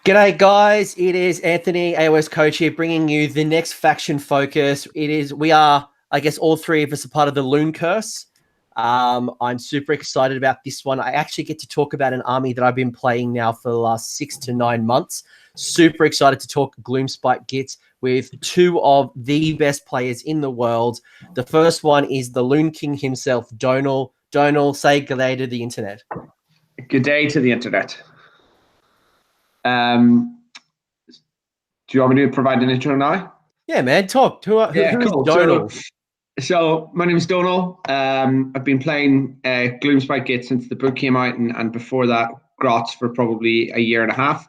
G'day guys, it is Anthony, AOS coach here, bringing you the next faction focus. We are, I guess all three of us are part of the Loon Curse. I'm super excited about this one. I actually get to talk about an army that I've been playing now for the last 6 to 9 months. Super excited to talk Gloomspite Gitz with two of the best players in the world. The first one is the Loon King himself, Donal. Donal, say good day to the internet. Good day to the internet. Do you want me to provide an intro now? Yeah, man, talk. Who is Donal? So my name is Donal. I've been playing Gloomspite Gitz since the book came out, and before that, Grots for probably a year and a half.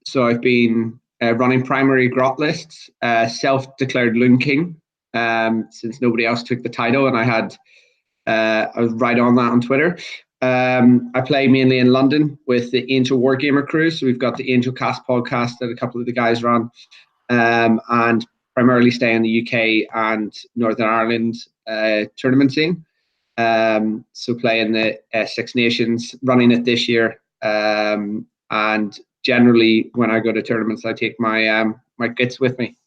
So I've been running primary Grot lists, self-declared Loon King, since nobody else took the title, and I was right on that on Twitter. I play mainly in London with the Angel Wargamer crew. So we've got the Angel Cast podcast that a couple of the guys run, and primarily stay in the UK and Northern Ireland tournament scene. So play in the Six Nations, running it this year. And generally, when I go to tournaments, I take my Gitz with me.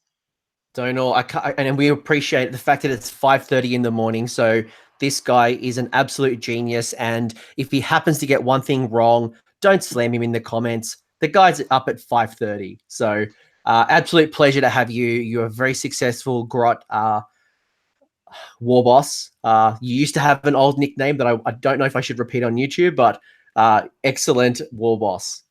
Donal, and we appreciate the fact that it's 5:30 in the morning. So this guy is an absolute genius. And if he happens to get one thing wrong, don't slam him in the comments. The guy's up at 5:30. So absolute pleasure to have you. You're a very successful Grot Warboss. You used to have an old nickname that I don't know if I should repeat on YouTube, but excellent Warboss.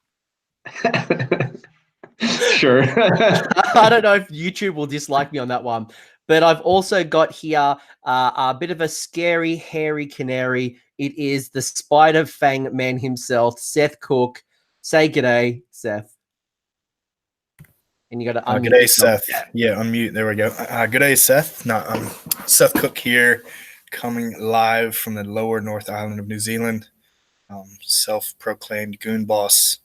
Sure. I don't know if YouTube will dislike me on that one, but I've also got here a bit of a scary, hairy canary. It is the Spider Fang man himself, Seth Cook. Say g'day, Seth. And you got to unmute. G'day, Seth. Yeah, unmute. There we go. G'day, Seth. Seth Cook here, coming live from the lower North Island of New Zealand. Self-proclaimed Goonboss.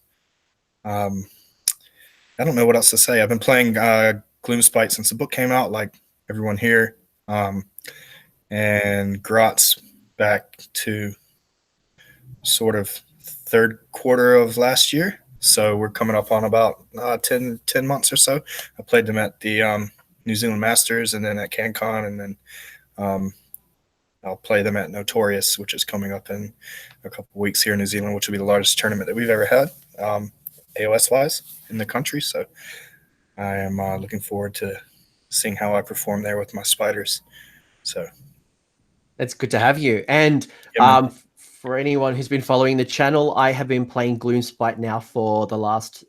I don't know what else to say. I've been playing Gloomspite since the book came out, like everyone here. And Grot's back to sort of third quarter of last year. So we're coming up on about 10 months or so. I played them at the New Zealand Masters and then at CanCon, and then I'll play them at Notorious, which is coming up in a couple of weeks here in New Zealand, which will be the largest tournament that we've ever had, AOS-wise, in the country. So I am looking forward to seeing how I perform there with my spiders. So that's good to have you. And for anyone who's been following the channel, I have been playing Gloomspite now for the last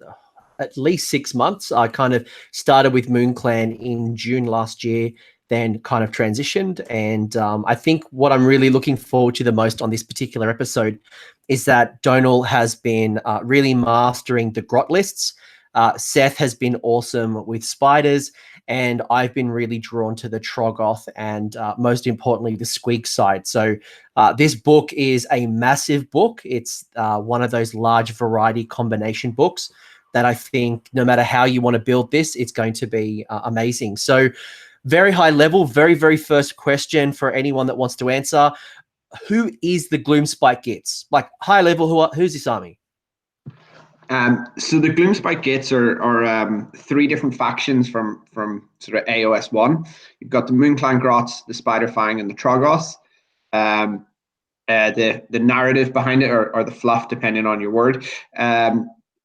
at least 6 months. I kind of started with Moon Clan in June last year, then kind of transitioned. And I think what I'm really looking forward to the most on this particular episode is that Donal has been really mastering the Grot lists. Seth has been awesome with spiders, and I've been really drawn to the Troggoth and most importantly, the Squeak side. So this book is a massive book. It's one of those large variety combination books that I think no matter how you want to build this, it's going to be amazing. So very high level, very, very first question for anyone that wants to answer. Who is the Gloomspite Gitz? Like high level, who's this army? So the Gloomspite Gitz are 3 different factions from sort of AOS 1. You've got the Moon Clan Grots, the Spider Fang, and the Troggoth. The narrative behind it, or the fluff, depending on your word,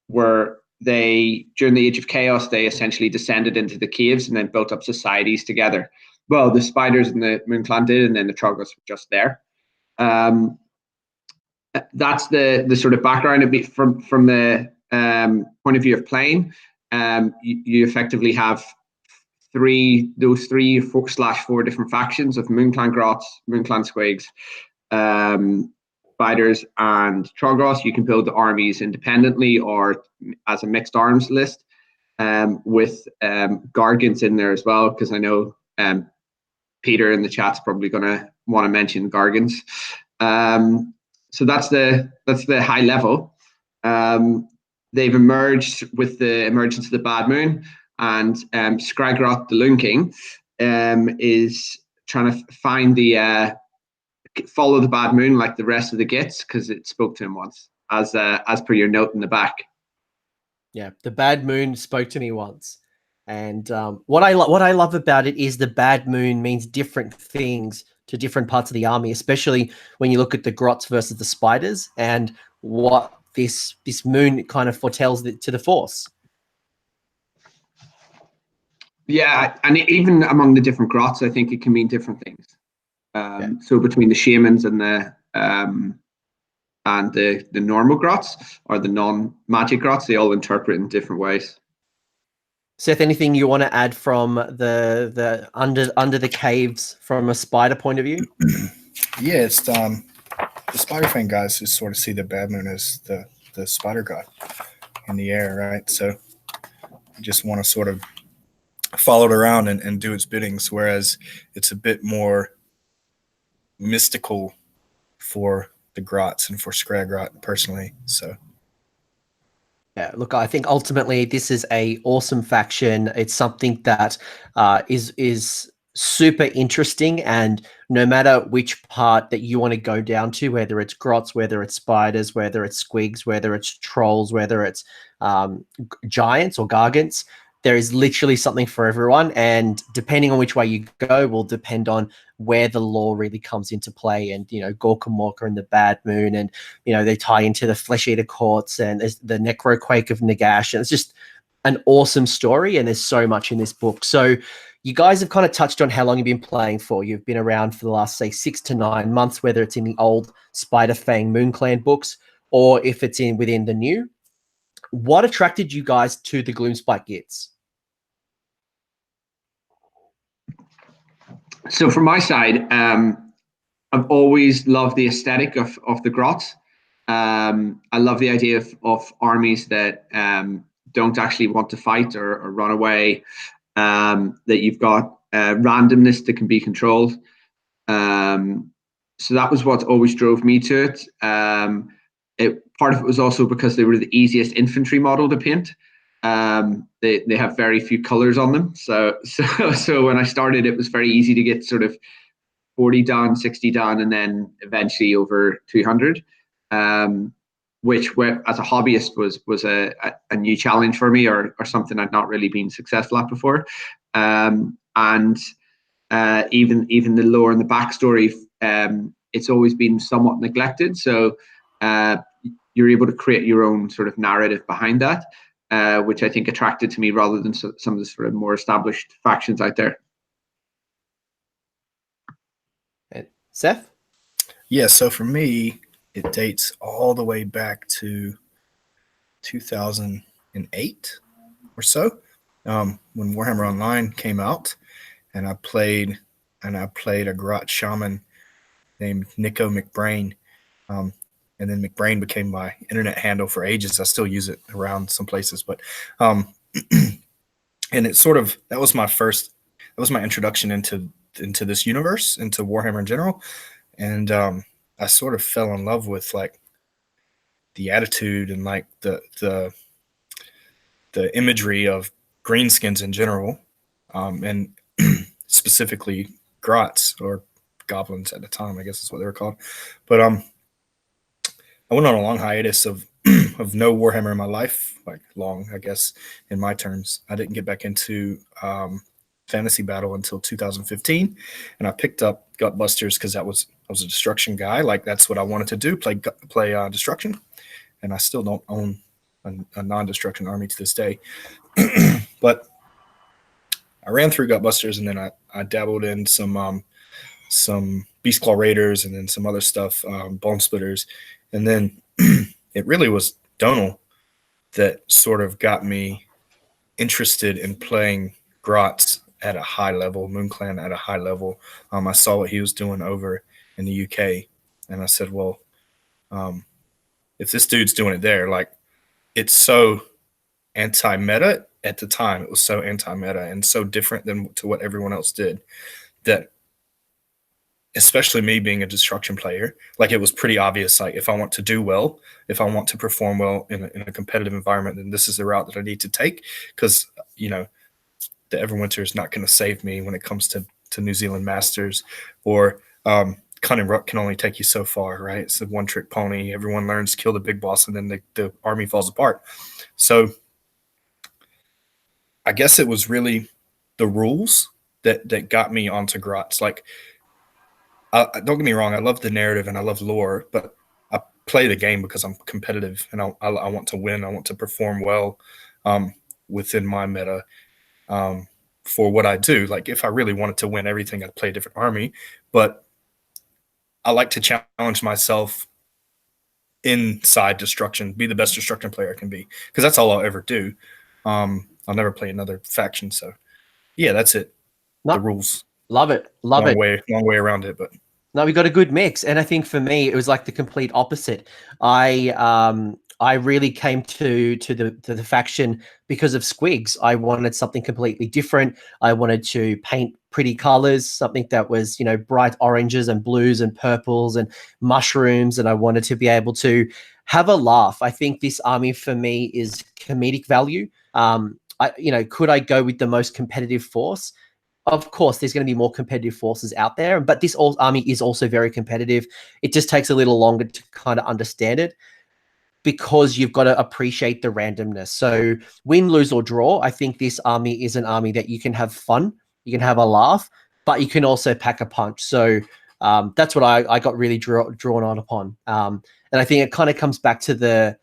were they, during the Age of Chaos, they essentially descended into the caves and then built up societies together. Well, the spiders and the Moon Clan did, and then the Troggoth were just there. That's the sort of background. From the point of view of playing, you effectively have those 3/4 different factions of Moon Clan Grots, Moon Clan Squigs, spiders, and Troggoth. You can build the armies independently or as a mixed arms list, with Gargants in there as well, because I know Peter in the chat's probably going to want to mention Gargants. So that's the high level. They've emerged with the emergence of the Bad Moon, and Skragrot, the Loon King, is trying to find follow the Bad Moon like the rest of the Gitz, because it spoke to him once. as per your note in the back. Yeah, the bad moon spoke to me once, and what I love about it is the bad moon means different things to different parts of the army, especially when you look at the grots versus the spiders, and what this moon kind of foretells to the force. Yeah, and even among the different grots, I think it can mean different things. So between the shamans and the normal grots, or the non-magic grots, they all interpret in different ways. Seth, anything you want to add from the under the caves from a spider point of view? Yeah, it's the spider fan guys who sort of see the bad moon as the spider god in the air, right? So you just want to sort of follow it around and do its biddings, whereas it's a bit more mystical for the grots and for Scragrot personally. So yeah, look, I think ultimately this is a awesome faction. It's something that is super interesting, and no matter which part that you want to go down to, whether it's grots, whether it's spiders, whether it's squigs, whether it's trolls, whether it's giants or gargants, there is literally something for everyone, and depending on which way you go will depend on where the lore really comes into play. And Gorkamorka and the Bad Moon, and they tie into the Flesh Eater Courts and there's the Necroquake of Nagash, and it's just an awesome story, and there's so much in this book. So you guys have kind of touched on how long you've been playing for. You've been around for the last, say, 6 to 9 months, whether it's in the old Spider Fang Moon Clan books or if it's within the new. What attracted you guys to the Gloomspite Gitz? So from my side, I've always loved the aesthetic of the grots. I love the idea of armies that don't actually want to fight or run away, that you've got randomness that can be controlled. So that was what always drove me to it. Part of it was also because they were the easiest infantry model to paint. They have very few colors on them. So when I started, it was very easy to get sort of 40 down, 60 down, and then eventually over 200, which as a hobbyist was a new challenge for me, or something I'd not really been successful at before. And even the lore and the backstory, it's always been somewhat neglected. So you're able to create your own sort of narrative behind that, which I think attracted to me rather than some of the sort of more established factions out there. Seth? Yeah, so for me, it dates all the way back to 2008 or so, when Warhammer Online came out, and I played a grot shaman named Nico McBrain. And then McBrain became my internet handle for ages. I still use it around some places, but and it sort of that was my introduction into this universe, into Warhammer in general. And I sort of fell in love with like the attitude and like the imagery of greenskins in general, and specifically grots, or goblins at the time, I guess is what they were called. But I went on a long hiatus of of no Warhammer in my life, like long, I guess, in my terms. I didn't get back into Fantasy Battle until 2015, and I picked up Gutbusters because I was a destruction guy. Like that's what I wanted to do, play destruction, and I still don't own a non-destruction army to this day. But I ran through Gutbusters, and then I dabbled in some Beastclaw Raiders, and then some other stuff, Bone Splitters. And then it really was Donal that sort of got me interested in playing grots at a high level, Moon Clan at a high level. I saw what he was doing over in the UK, and I said, well, if this dude's doing it there, like it's so anti-meta at the time. It was so anti-meta and so different to what everyone else did, that especially me being a destruction player, like it was pretty obvious, like if I want to do well, if I want to perform well in a competitive environment, then this is the route that I need to take, because the Everwinter is not going to save me when it comes to New Zealand Masters or Cunning Ruck can only take you so far, right? It's a one-trick pony. Everyone learns to kill the big boss, and then the army falls apart. So I guess it was really the rules that got me onto Grotz. Like, don't get me wrong, I love the narrative and I love lore, but I play the game because I'm competitive and I want to win. I want to perform well within my meta for what I do. Like, if I really wanted to win everything, I'd play a different army. But I like to challenge myself inside destruction, be the best destruction player I can be, because that's all I'll ever do. I'll never play another faction. So, yeah, that's it. The rules. Love it. Love it. Long way around it, but no, we got a good mix. And I think for me, it was like the complete opposite. I really came to the faction because of Squigs. I wanted something completely different. I wanted to paint pretty colors, something that was, you know, bright oranges and blues and purples and mushrooms. And I wanted to be able to have a laugh. I think this army for me is comedic value. Could I go with the most competitive force? Of course, there's going to be more competitive forces out there, but this army is also very competitive. It just takes a little longer to kind of understand it because you've got to appreciate the randomness. So win, lose, or draw, I think this army is an army that you can have fun, you can have a laugh, but you can also pack a punch. So that's what I got really drawn on upon. And I think it kind of comes back to the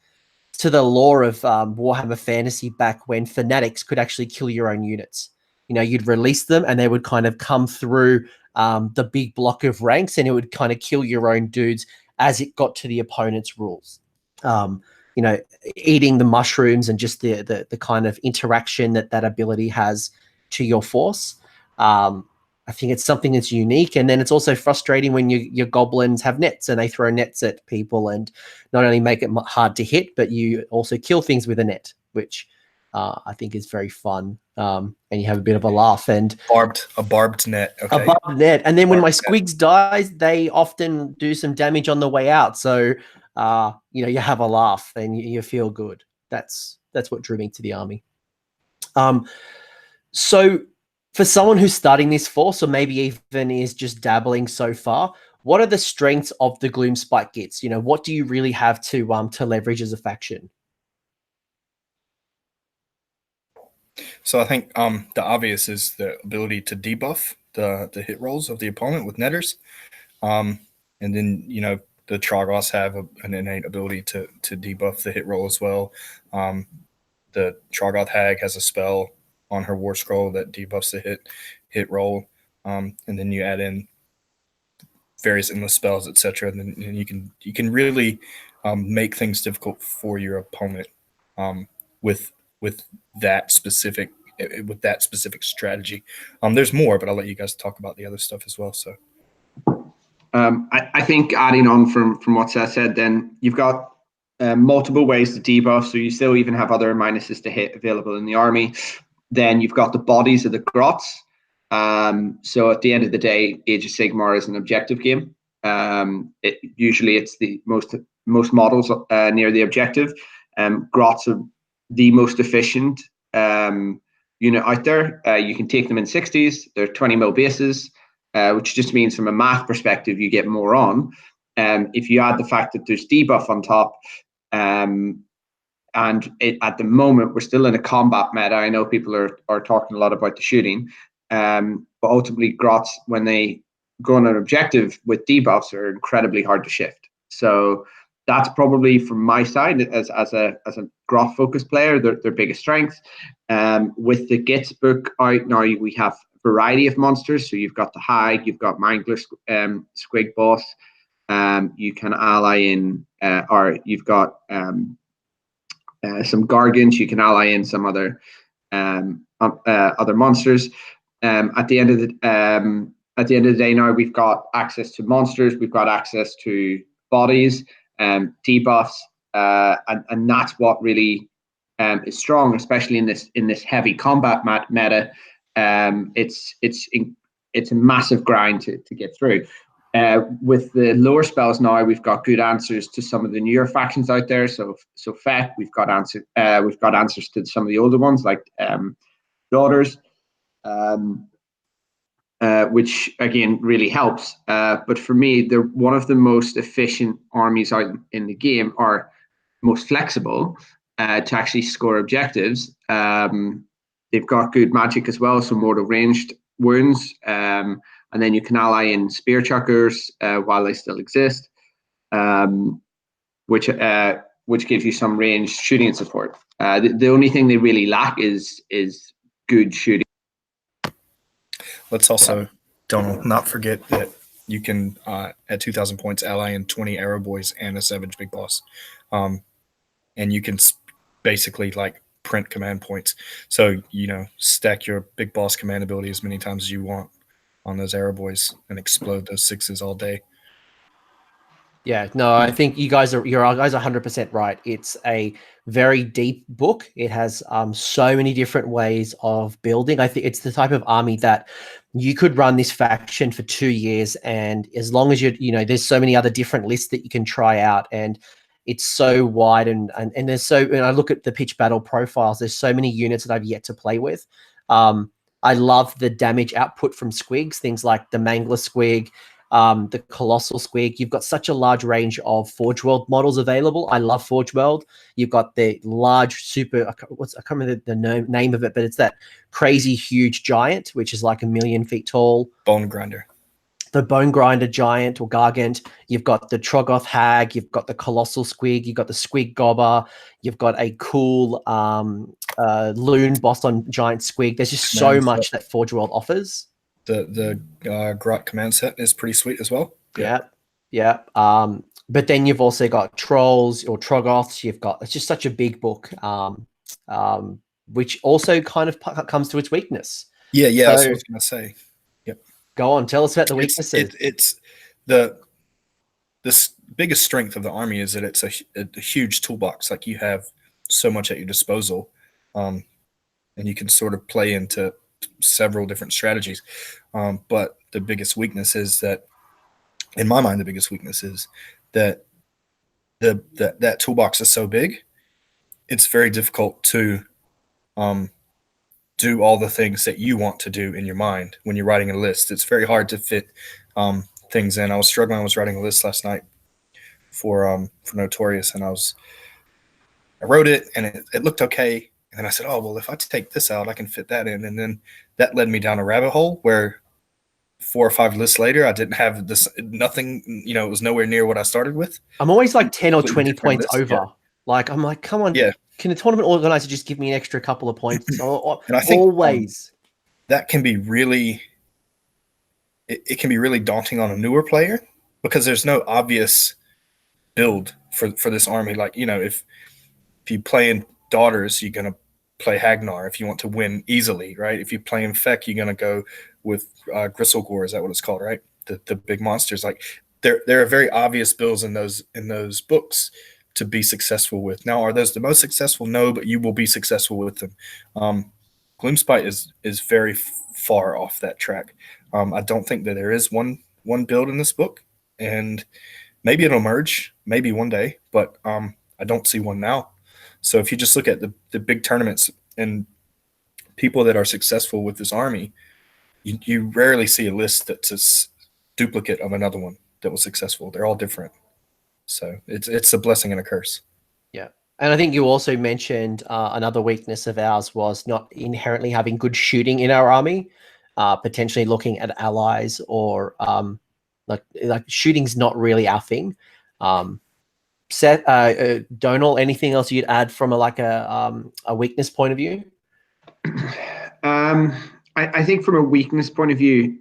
lore of Warhammer Fantasy back when fanatics could actually kill your own units. You know, you'd release them and they would kind of come through the big block of ranks and it would kind of kill your own dudes as it got to the opponent's rules. Eating the mushrooms and just the kind of interaction that ability has to your force. I think it's something that's unique. And then it's also frustrating when your goblins have nets and they throw nets at people and not only make it hard to hit, but you also kill things with a net, which I think is very fun. And you have a bit of a laugh and a barbed net. Okay. A barbed net. And then when my squigs dies, they often do some damage on the way out. So you have a laugh and you feel good. That's what drew me to the army. So for someone who's starting this force, or maybe even is just dabbling so far, what are the strengths of the Gloomspite Gitz? You know, what do you really have to leverage as a faction? So I think the obvious is the ability to debuff the hit rolls of the opponent with netters. And then, the Troggoths have an innate ability to debuff the hit roll as well. The Troggoth Hag has a spell on her War Scroll that debuffs the hit roll. And then you add in various endless spells, etc. And then you can really make things difficult for your opponent with that specific strategy. There's more, but I'll let you guys talk about the other stuff as well. So I think adding on from what Seth said, then you've got multiple ways to debuff, so you still even have other minuses to hit available in the army. Then you've got the bodies of the grots. So at the end of the day, Age of Sigmar is an objective game. Usually it's the most models near the objective. Grots are the most efficient unit out there. You can take them in 60s. They're 20 mil bases, which just means from a math perspective, you get more on. If you add the fact that there's debuff on top, and at the moment, we're still in a combat meta. I know people are talking a lot about the shooting, but ultimately, grots, when they go on an objective with debuffs, are incredibly hard to shift. So that's probably from my side as a grot focused player, their biggest strength. With the Gitz book out now, we have a variety of monsters. So you've got the Hag, you've got Mangler, Squig Boss. You can ally in, or you've got some Gargants. You can ally in some other monsters. At the end of the day, now we've got access to monsters. We've got access to bodies, debuffs, and that's what really is strong, especially in this heavy combat meta. It's a massive grind to get through. With the lower spells now, we've got good answers to some of the newer factions out there. So Fett, we've got answers to some of the older ones like Daughters. which again really helps. But for me, they're one of the most efficient armies out in the game, or most flexible to actually score objectives. They've got good magic as well, so mortal ranged wounds, and then you can ally in spear chuckers while they still exist, which gives you some ranged shooting support. The only thing they really lack is good shooting. Let's also, Donal, not forget that you can, at 2,000 points, ally in 20 arrow boys and a savage big boss. And you can basically like print command points. So, stack your big boss command ability as many times as you want on those arrow boys and explode those 6s all day. Yeah, no, I think you guys are 100% right. It's a very deep book. It has so many different ways of building. I think it's the type of army that you could run this faction for 2 years, and as long as there's so many other different lists that you can try out, and it's so wide, and there's so. And I look at the pitch battle profiles. There's so many units that I've yet to play with. I love the damage output from squigs, things like the Mangler squig, the Colossal squig. You've got such a large range of Forge World models available. I love Forge World. You've got the large super, I can't remember the name of it, but it's that crazy huge giant, which is like 1 million feet tall. Bone Grinder. The Bone Grinder giant or Gargant. You've got the Troggoth hag. You've got the Colossal squig. You've got the Squig Gobber. You've got a cool Loonboss on giant squig. There's just so much that Forge World offers. The Grot command set is pretty sweet as well. Yeah. But then you've also got trolls or Troggoths. It's just such a big book, which also kind of comes to its weakness. Yeah, that's what I was going to say. Yep. Go on, tell us about the weaknesses. It's the biggest strength of the army is that it's a huge toolbox. Like, you have so much at your disposal, and you can sort of play into several different strategies. But the biggest weakness is that, in my mind, that that toolbox is so big, it's very difficult to do all the things that you want to do in your mind when you're writing a list. It's very hard to fit things in. I was struggling. I was writing a list last night for Notorious, and I wrote it, and it looked okay. And I said, oh, well, if I take this out, I can fit that in. And then that led me down a rabbit hole where 4 or 5 lists later, I didn't have nothing, it was nowhere near what I started with. I'm always like 10 or 20 points over. Yeah. Like, I'm like, come on. Yeah. Can the tournament organizer just give me an extra couple of points? And I think always. That can be really, it can be really daunting on a newer player, because there's no obvious build for this army. Like, if you play in Daughters, you're going to play Hagnar if you want to win easily, right? If you play in Feck, you're going to go with Gristlegore. Is that what it's called, right? The big monsters. Like, there are very obvious builds in those books to be successful with. Now, are those the most successful? No, but you will be successful with them. Gloomspite is very far off that track. I don't think that there is one build in this book, and maybe it'll emerge, maybe one day, but I don't see one now. So if you just look at the big tournaments and people that are successful with this army, you rarely see a list that's a duplicate of another one that was successful. They're all different. So it's a blessing and a curse. Yeah. And I think you also mentioned another weakness of ours was not inherently having good shooting in our army, potentially looking at allies, or like shooting's not really our thing. Seth, Donal, anything else you'd add from a weakness point of view? I think from a weakness point of view,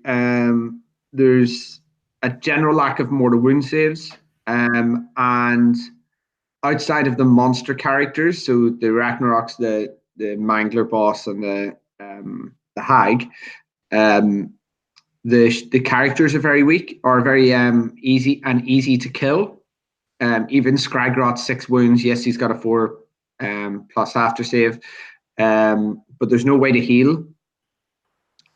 there's a general lack of mortal wound saves, and outside of the monster characters, so the Ragnaroks, the Mangler boss, and the Hag, the characters are very weak, or very easy to kill. Even Scragrot's 6 wounds. Yes, he's got a 4 plus after save, but there's no way to heal.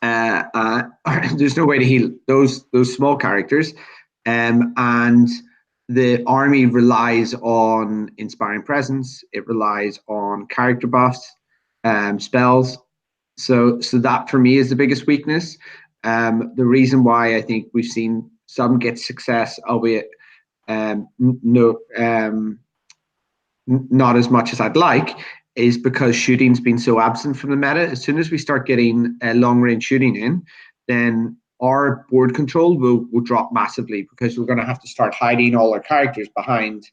There's no way to heal those small characters, and the army relies on inspiring presence. It relies on character buffs, spells. So that for me is the biggest weakness. The reason why I think we've seen some get success, albeit not as much as I'd like, is because shooting's been so absent from the meta. As soon as we start getting long-range shooting in, then our board control will drop massively, because we're going to have to start hiding all our characters behind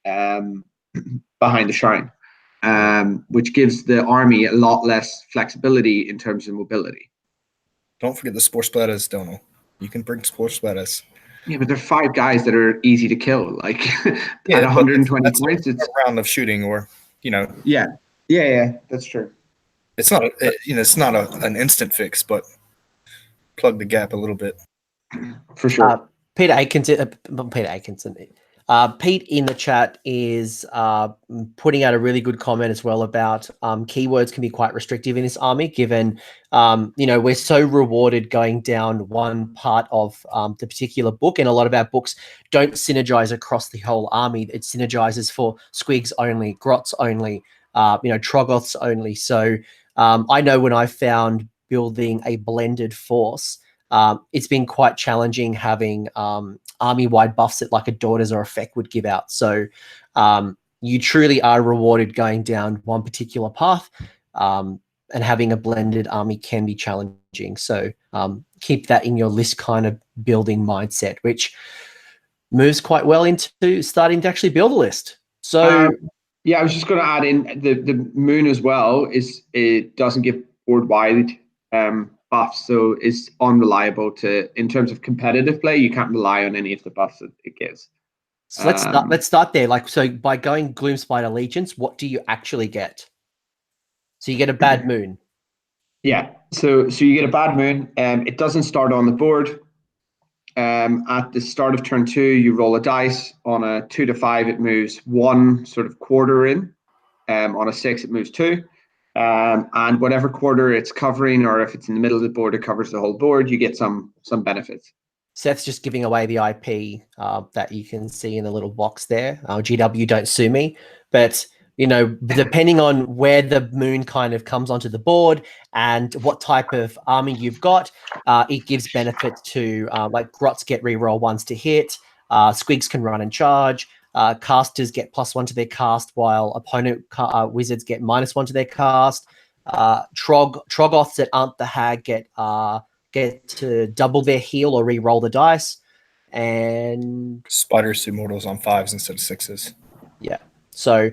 the shrine, which gives the army a lot less flexibility in terms of mobility. Don't forget the spore splatters, Donal. You can bring spore splatters. Yeah, but there are 5 guys that are easy to kill. Like Yeah, at 120 that's points, it's a round of shooting, or Yeah, that's true. It's not it's not an instant fix, but plug the gap a little bit. For sure. Peter Atkinson, Pete in the chat is putting out a really good comment as well about keywords can be quite restrictive in this army, given we're so rewarded going down one part of the particular book, and a lot of our books don't synergize across the whole army. It synergizes for squigs only, grots only, Troggoths only. So I know when I found building a blended force, it's been quite challenging having army-wide buffs that like a Daughters or a Feck would give out. So you truly are rewarded going down one particular path, and having a blended army can be challenging. So keep that in your list kind of building mindset, which moves quite well into starting to actually build a list. So I was just going to add in the moon as well. It doesn't give board wide buffs, so it's unreliable in terms of competitive play. You can't rely on any of the buffs that it gives. So let's start there. So by going Gloomspite Allegiance, what do you actually get? So you get a bad moon. Yeah. So you get a bad moon. It doesn't start on the board. At the start of turn 2, you roll a dice. On a 2 to 5, it moves 1 sort of quarter in. On a 6, it moves 2. And whatever quarter it's covering, or if it's in the middle of the board, it covers the whole board, you get some benefits. Seth's just giving away the IP that you can see in the little box there. GW, don't sue me. But, depending on where the moon kind of comes onto the board and what type of army you've got, it gives benefits to, like Grots get reroll 1s to hit, Squigs can run and charge, casters get +1 to their cast, while opponent wizards get -1 to their cast. Troggoths that aren't the hag get to double their heal or re-roll the dice, and Spiders immortals on 5s instead of 6s. Yeah, so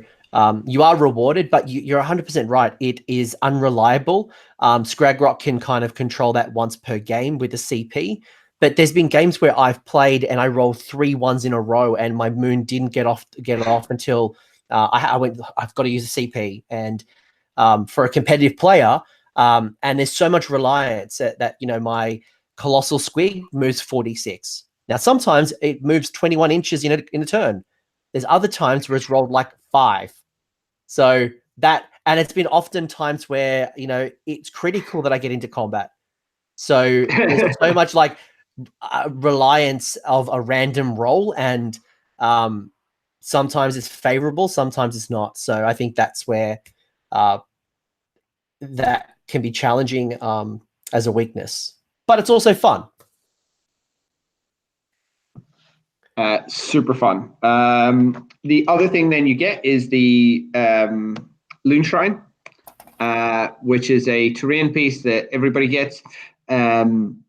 you are rewarded, but you're 100% right. It is unreliable. Scragrot can kind of control that once per game with the CP, but there's been games where I've played and I rolled 3 1s in a row, and my moon didn't get off until I've got to use a CP, and for a competitive player. And there's so much reliance that my colossal squig moves 46. Now, sometimes it moves 21 inches in a turn. There's other times where it's rolled like 5. So and it's been often times where, it's critical that I get into combat. So there's so much like reliance of a random roll, and sometimes it's favorable, sometimes it's not. So I think that's where that can be challenging as a weakness, but it's also fun. Super fun. The other thing then you get is the Loon Shrine, which is a terrain piece that everybody gets, and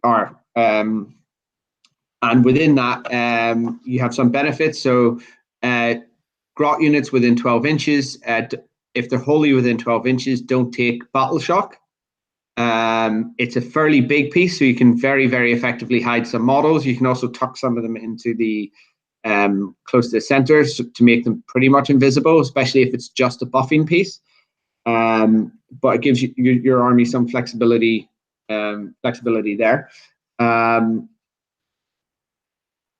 within that you have some benefits. So grot units within 12 inches, if they're wholly within 12 inches, don't take battle shock. It's a fairly big piece, so you can very, very effectively hide some models. You can also tuck some of them into the close to the center to make them pretty much invisible, especially if it's just a buffing piece. But it gives your army some flexibility there. I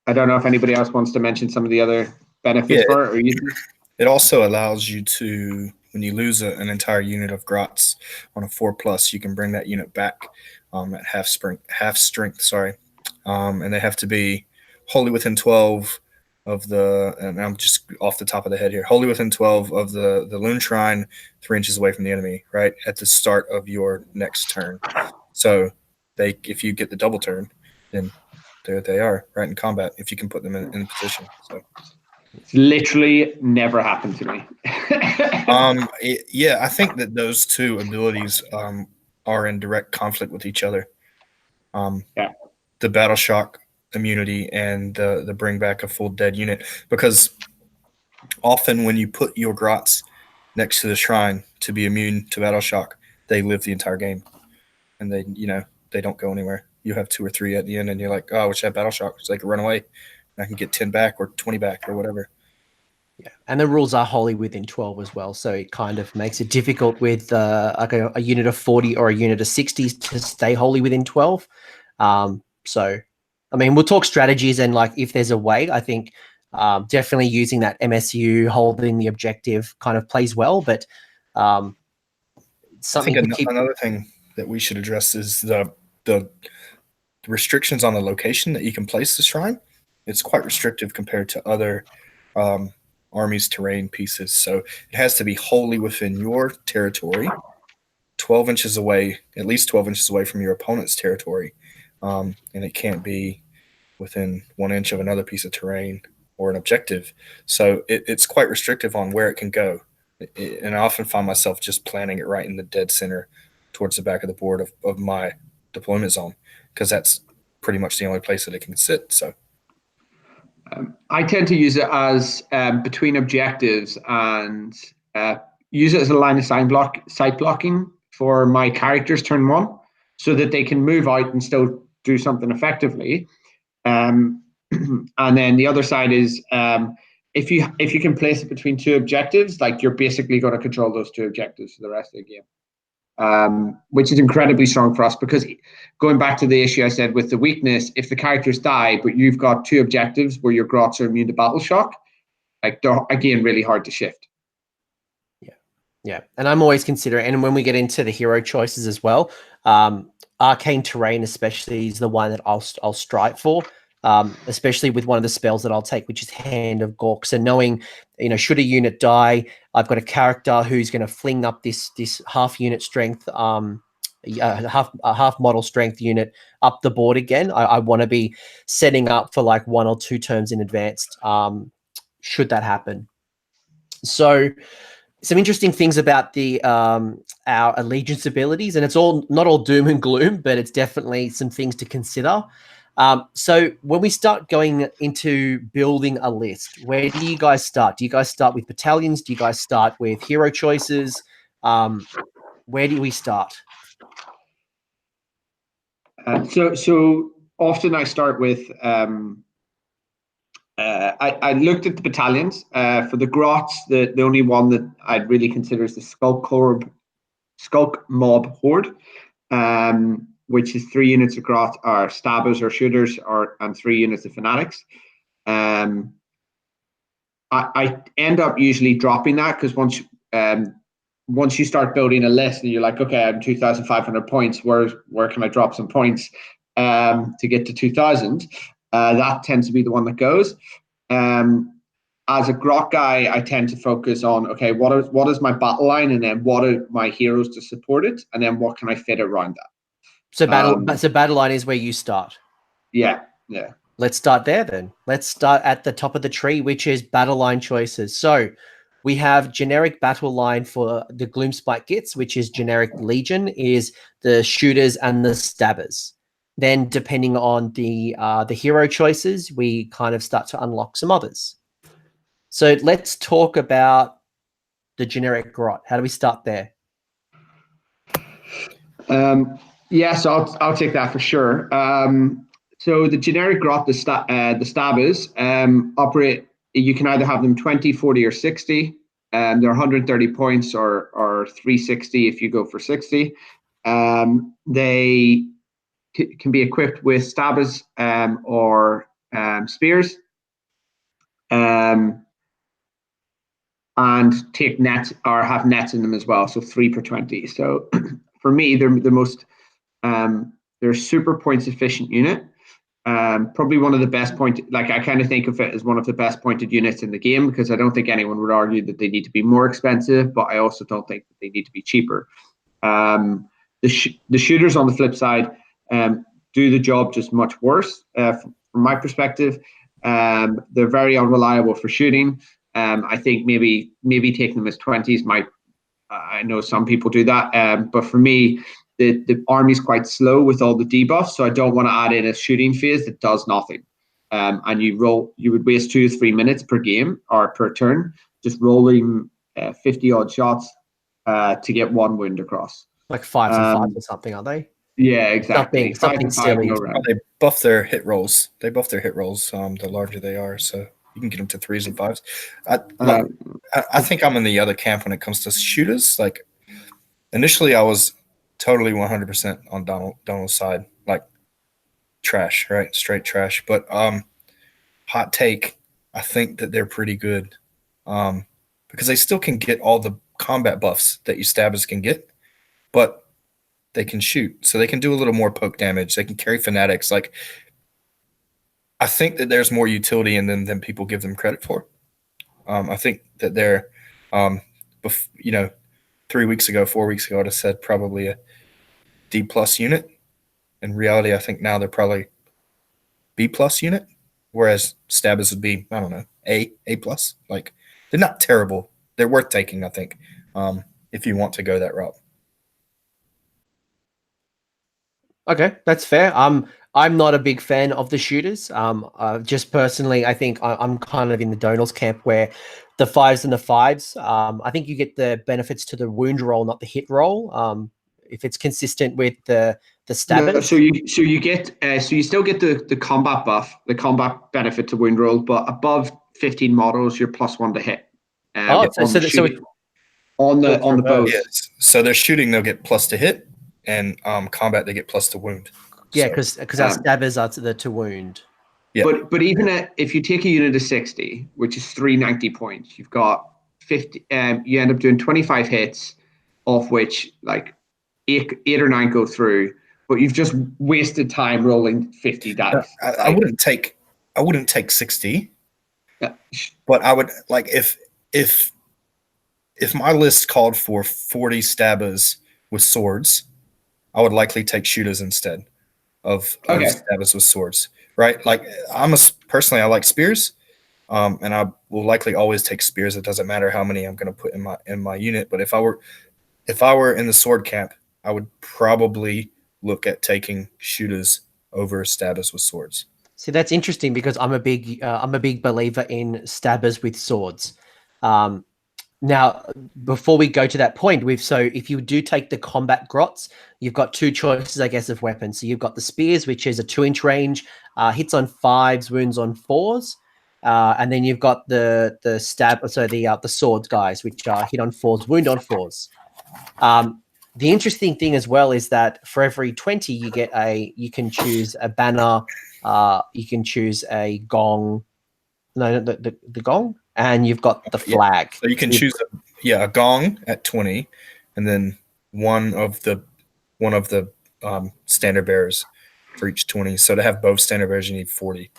don't know if anybody else wants to mention some of the other benefits for it, or you. It also allows you to, when you lose an entire unit of grots on a 4+, you can bring that unit back at half strength, and they have to be wholly within 12 of the, and I'm just off the top of the head here, wholly within 12 of the Loon Shrine, 3 inches away from the enemy, right at the start of your next turn. So if you get the double turn, then there they are, right in combat, if you can put them in position. So it's literally never happened to me. Yeah, I think that those two abilities are in direct conflict with each other. Yeah. The battle shock immunity and the bring back a full dead unit, because often when you put your grots next to the shrine to be immune to battle shock, they live the entire game, and they don't go anywhere. You have 2 or 3 at the end, and you're like, oh, I wish I had battle shock so I could run away, and I can get 10 back or 20 back or whatever. Yeah, and the rules are wholly within 12 as well, so it kind of makes it difficult with like a unit of 40 or a unit of 60 to stay wholly within 12. So, I mean, we'll talk strategies, and like if there's a way, I think definitely using that MSU holding the objective kind of plays well, but something I think to keep. another thing that we should address is the restrictions on the location that you can place the shrine. It's quite restrictive compared to other armies' terrain pieces. So it has to be wholly within your territory, 12 inches away, at least 12 inches away from your opponent's territory. And it can't be within 1 inch of another piece of terrain or an objective. So it's quite restrictive on where it can go. And I often find myself just planting it right in the dead center towards the back of the board of my deployment zone, because that's pretty much the only place that it can sit. So I tend to use it as between objectives, and use it as a line of sight blocking for my characters turn 1, so that they can move out and still do something effectively. And then the other side is if you can place it between 2 objectives, like you're basically going to control those 2 objectives for the rest of the game, which is incredibly strong for us, because going back to the issue I said with the weakness, if the characters die but you've got 2 objectives where your grots are immune to battle shock, like they're again really hard to shift. Yeah, and I'm always considering, and when we get into the hero choices as well, arcane terrain especially is the one that I'll strike for, especially with one of the spells that I'll take, which is Hand of Gork. So knowing, should a unit die, I've got a character who's going to fling up this half unit strength, half model strength unit up the board again. I want to be setting up for like 1 or 2 turns in advance, should that happen. So some interesting things about the our allegiance abilities, and it's not all doom and gloom, but it's definitely some things to consider. So when we start going into building a list, where do you guys start? Do you guys start with battalions? Do you guys start with hero choices? Where do we start? So often I start with I looked at the battalions. For the grots, the only one that I'd really consider is the Skulk Mob Horde, which is 3 units of grots are stabbers or shooters, and 3 units of fanatics. I end up usually dropping that, because once you start building a list and you're like, okay, I'm 2,500 points, where can I drop some points to get to 2,000? That tends to be the one that goes. As a grot guy, I tend to focus on, okay, what is my battle line, and then what are my heroes to support it, and then what can I fit around that. So battle line is where you start. Yeah. Let's start there then. Let's start at the top of the tree, which is battle line choices. So we have generic battle line for the Gloomspite Gitz, which is generic Legion, is the shooters and the stabbers. Then depending on the hero choices, we kind of start to unlock some others. So let's talk about the generic grot. How do we start there? So I'll take that for sure. So the generic grot, the stabbers, operate. You can either have them 20, 40, or 60. They're 130 points or 360 if you go for 60. They can be equipped with stabbers or spears, and take nets or have nets in them as well. So 3 per 20. So for me, they're the most they're a super points efficient unit. Probably one of the best I kind of think of it as one of the best pointed units in the game, because I don't think anyone would argue that they need to be more expensive, but I also don't think that they need to be cheaper. The shooters on the flip side, do the job just much worse. From my perspective, they're very unreliable for shooting. I think maybe taking them as 20s might. I know some people do that, but for me, the army's quite slow with all the debuffs, so I don't want to add in a shooting phase that does nothing. And you would waste 2 to 3 minutes per game or per turn just rolling 50 odd shots to get 1 wound across. Like 5s and 5s or something, are they? Yeah, exactly. Something silly. They buff their hit rolls. The larger they are, so you can get them to 3s and 5s. I think I'm in the other camp when it comes to shooters. Like, initially, I was totally 100% on Donal's side, like trash, right? Straight trash. But hot take, I think that they're pretty good because they still can get all the combat buffs that you stabbers can get, but they can shoot, so they can do a little more poke damage. They can carry fanatics. Like, I think that there's more utility in them than people give them credit for. I think that they're, 4 weeks ago, I'd have said probably a D+ unit. In reality, I think now they're probably B+ unit, whereas stabbers would be, I don't know, A+. Like, they're not terrible. They're worth taking, I think, if you want to go that route. Okay, that's fair. I'm not a big fan of the shooters. Just personally, I think I'm kind of in the Donal's camp where the 5s and the 5s. I think you get the benefits to the wound roll, not the hit roll. If it's consistent with the stabbers. No, so you still get the combat buff, the combat benefit to wound roll, but above 15 models, you're +1 to hit. On the bow. Yes. So they're shooting, they'll get plus to hit. And combat, they get plus to wound. Yeah, because our stabbers are to wound. Yeah. But even if you take a unit of 60, which is 390 points, you've got 50. You end up doing 25 hits, of which like eight or 9 go through. But you've just wasted time rolling 50 dice. I wouldn't take 60. Yeah. But I would like if my list called for 40 stabbers with swords, I would likely take shooters instead of stabbers with swords, right? Like, I like spears, and I will likely always take spears. It doesn't matter how many I'm going to put in my unit. But if I were in the sword camp, I would probably look at taking shooters over stabbers with swords. See, that's interesting because I'm a big believer in stabbers with swords. Now, before we go to that point, if you do take the combat grots, you've got 2 choices, I guess, of weapons. So you've got the spears, which is a 2-inch range, hits on 5s, wounds on 4s, and then you've got the swords guys, which are hit on 4s, wound on 4s. The interesting thing as well is that for every 20, you can choose a banner, you can choose a gong. No, the gong. And you've got the flag. Yeah. So you can choose a gong at 20, and then one of the standard bearers for each 20. So to have both standard bearers, you need 40.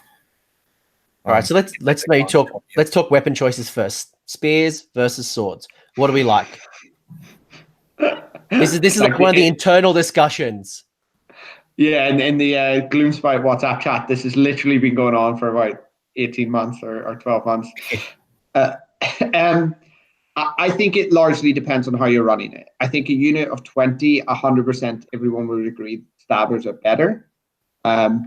All right. So let's maybe talk. Let's talk weapon choices first. Spears versus swords. What do we like? This is like one of the internal discussions. Yeah, and in the Gloomspite WhatsApp chat, this has literally been going on for about 18 months or 12 months. I think it largely depends on how you're running it. I think a unit of 20, 100%, everyone would agree stabbers are better,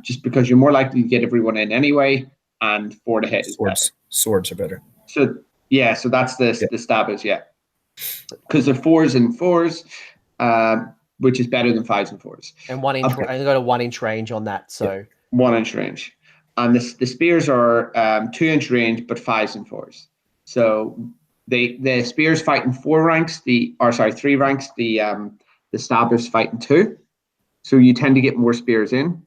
just because you're more likely to get everyone in anyway, and 4 to hit is better. Swords are better. So that's the stabbers, because they're 4s and 4s, which is better than 5s and 4s. And 1 inch, I got a 1-inch range on that, so 1-inch range. And the spears are 2-inch range, but 5s and 4s. So the spears fight in 3 ranks. The stabbers fight in 2. So you tend to get more spears in.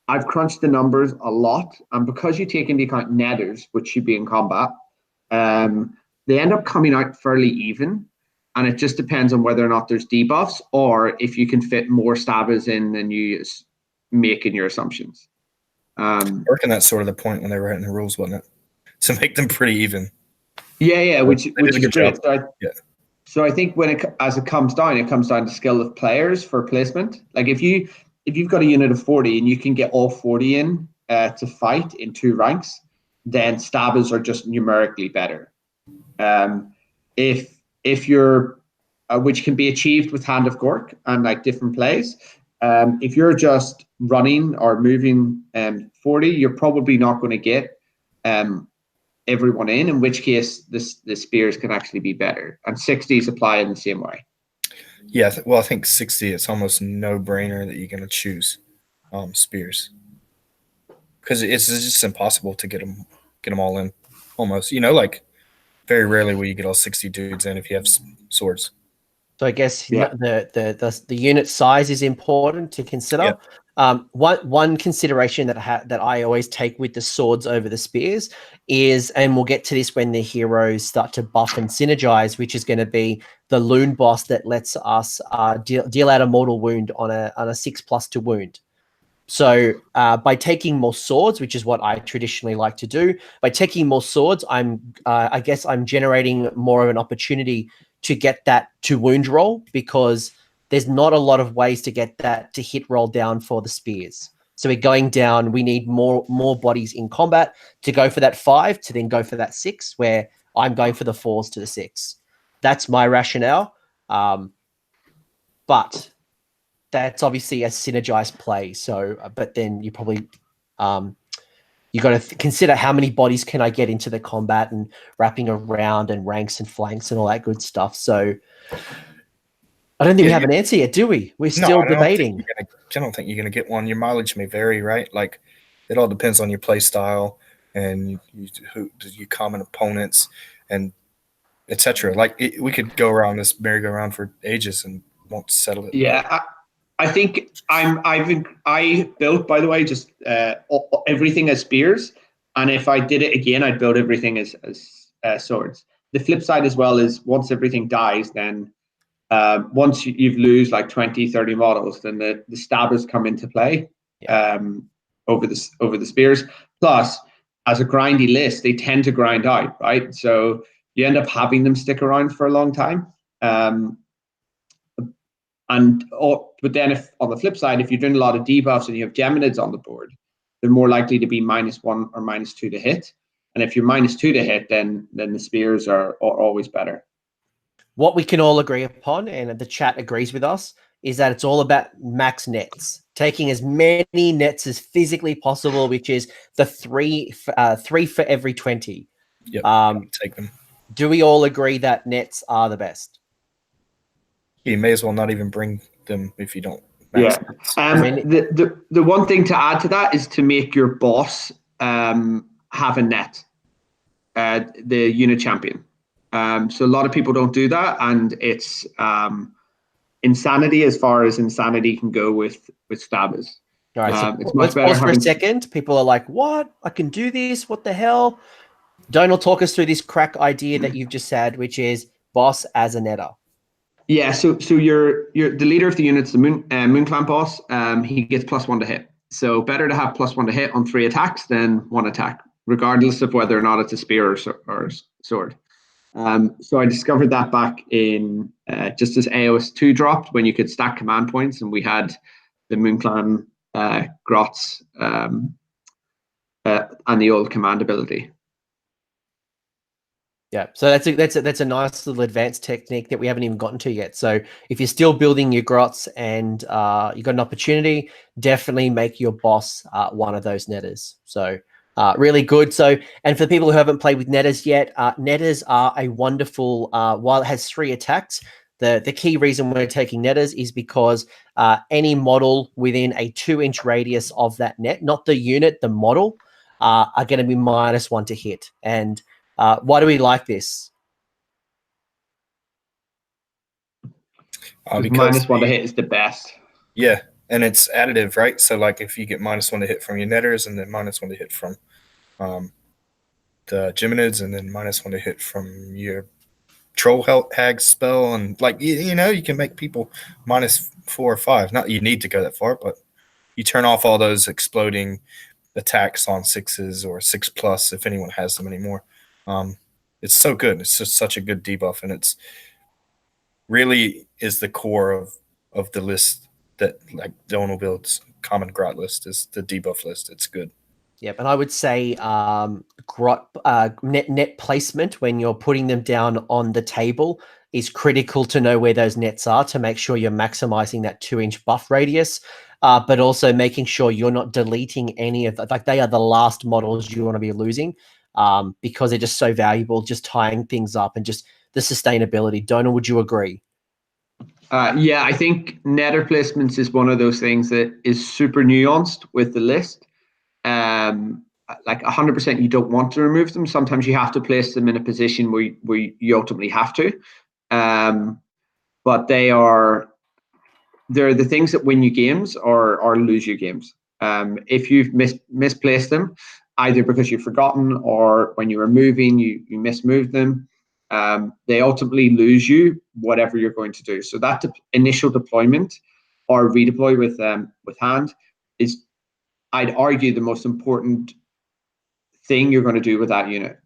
I've crunched the numbers a lot, and because you take into account netters, which should be in combat, they end up coming out fairly even. And it just depends on whether or not there's debuffs, or if you can fit more stabbers in than you make in your assumptions. Working that's sort of the point when they were writing the rules, wasn't it? To make them pretty even. Yeah, which is great. So I think when it comes down to skill of players for placement. Like if you if you've got a unit of 40 and you can get all 40 in to fight in 2 ranks, then stabbers are just numerically better. If you're which can be achieved with Hand of Gork and like different plays. If you're just running or moving 40, you're probably not going to get everyone in which case the spears can actually be better. And 60s apply in the same way. Yeah, well, I think 60, it's almost no-brainer that you're going to choose spears. Because it's just impossible to get them all in, almost. Like, very rarely will you get all 60 dudes in if you have swords. So I guess the unit size is important to consider. Yeah. One consideration that I always take with the swords over the spears is, and we'll get to this when the heroes start to buff and synergize, which is going to be the Loonboss that lets us deal out a mortal wound on a 6+ to wound. So by taking more swords, which is what I traditionally like to do, by taking more swords, I guess I'm generating more of an opportunity to get that to wound roll, because there's not a lot of ways to get that to hit roll down for the spears. So we're going down, we need more bodies in combat to go for that 5, to then go for that 6, where I'm going for the 4s to the 6. That's my rationale. But that's obviously a synergized play. So, but then you probably, you got to consider how many bodies can I get into the combat and wrapping around and ranks and flanks and all that good stuff. So I don't think we have an answer yet, do we? We're still debating. I don't think you're going to get one. Your mileage may vary, right? Like, it all depends on your play style and your common opponents and etc. Like, we could go around this merry-go-round for ages and won't settle it. Yeah, I think I built, by the way, just everything as spears, and if I did it again, I'd build everything as swords. The flip side as well is once everything dies, then once you lose like 20, 30 models, then the stabbers come into play over the spears. Plus, as a grindy list, they tend to grind out, right? So you end up having them stick around for a long time. But then if on the flip side, if you're doing a lot of debuffs and you have geminids on the board, they're more likely to be -1 or -2 to hit. And if you're -2 to hit, then the spears are always better. What we can all agree upon, and the chat agrees with us, is that it's all about max nets, taking as many nets as physically possible, which is the 3 for every 20. Yep, take them. Do we all agree that nets are the best? You may as well not even bring them if you don't. The one thing to add to that is to make your boss have a net, the unit champion. So a lot of people don't do that, and it's insanity as far as insanity can go with stabbers. All right, so let's pause for a second. People are like, "What? I can do this? What the hell?" Donal, talk us through this crack idea that you've just had, which is boss as a netter. Yeah, so you're the leader of the unit's the Moon Clan boss. He gets +1 to hit. So better to have +1 to hit on 3 attacks than 1 attack, regardless of whether or not it's a spear or sword. So I discovered that back in just as AOS 2 dropped, when you could stack command points, and we had the Moon Clan Grots and the old command ability. Yeah, so that's a nice little advanced technique that we haven't even gotten to yet. So if you're still building your grots and you've got an opportunity, definitely make your boss one of those netters. So really good. So, and for the people who haven't played with netters yet, netters are a wonderful, while it has 3 attacks, the key reason we're taking netters is because any model within a 2-inch radius of that net, not the unit, the model, are going to be -1 to hit. And why do we like this? Because -1 to hit is the best. Yeah, and it's additive, right? So like if you get -1 to hit from your netters, and then -1 to hit from the Geminids, and then -1 to hit from your Troll Hag spell, and like you can make people -4 or 5. Not that you need to go that far, but you turn off all those exploding attacks on 6s or 6+ if anyone has them anymore. It's so good. It's just such a good debuff, and it's really is the core of the list that like Donal builds common grot list is the debuff list. It's good. Yep, and I would say net placement when you're putting them down on the table is critical to know where those nets are to make sure you're maximizing that 2-inch buff radius, but also making sure you're not deleting any of that. Like they are the last models you want to be losing because they're just so valuable, just tying things up and just the sustainability. Donal, would you agree? Yeah, I think netter placements is one of those things that is super nuanced with the list. Like 100% you don't want to remove them. Sometimes you have to place them in a position where you ultimately have to. But they're the things that win you games or lose you games. If you've misplaced them, either because you've forgotten or when you were moving, you mismoved them, they ultimately lose you whatever you're going to do. So that initial deployment or redeploy with hand is, I'd argue, the most important thing you're going to do with that unit.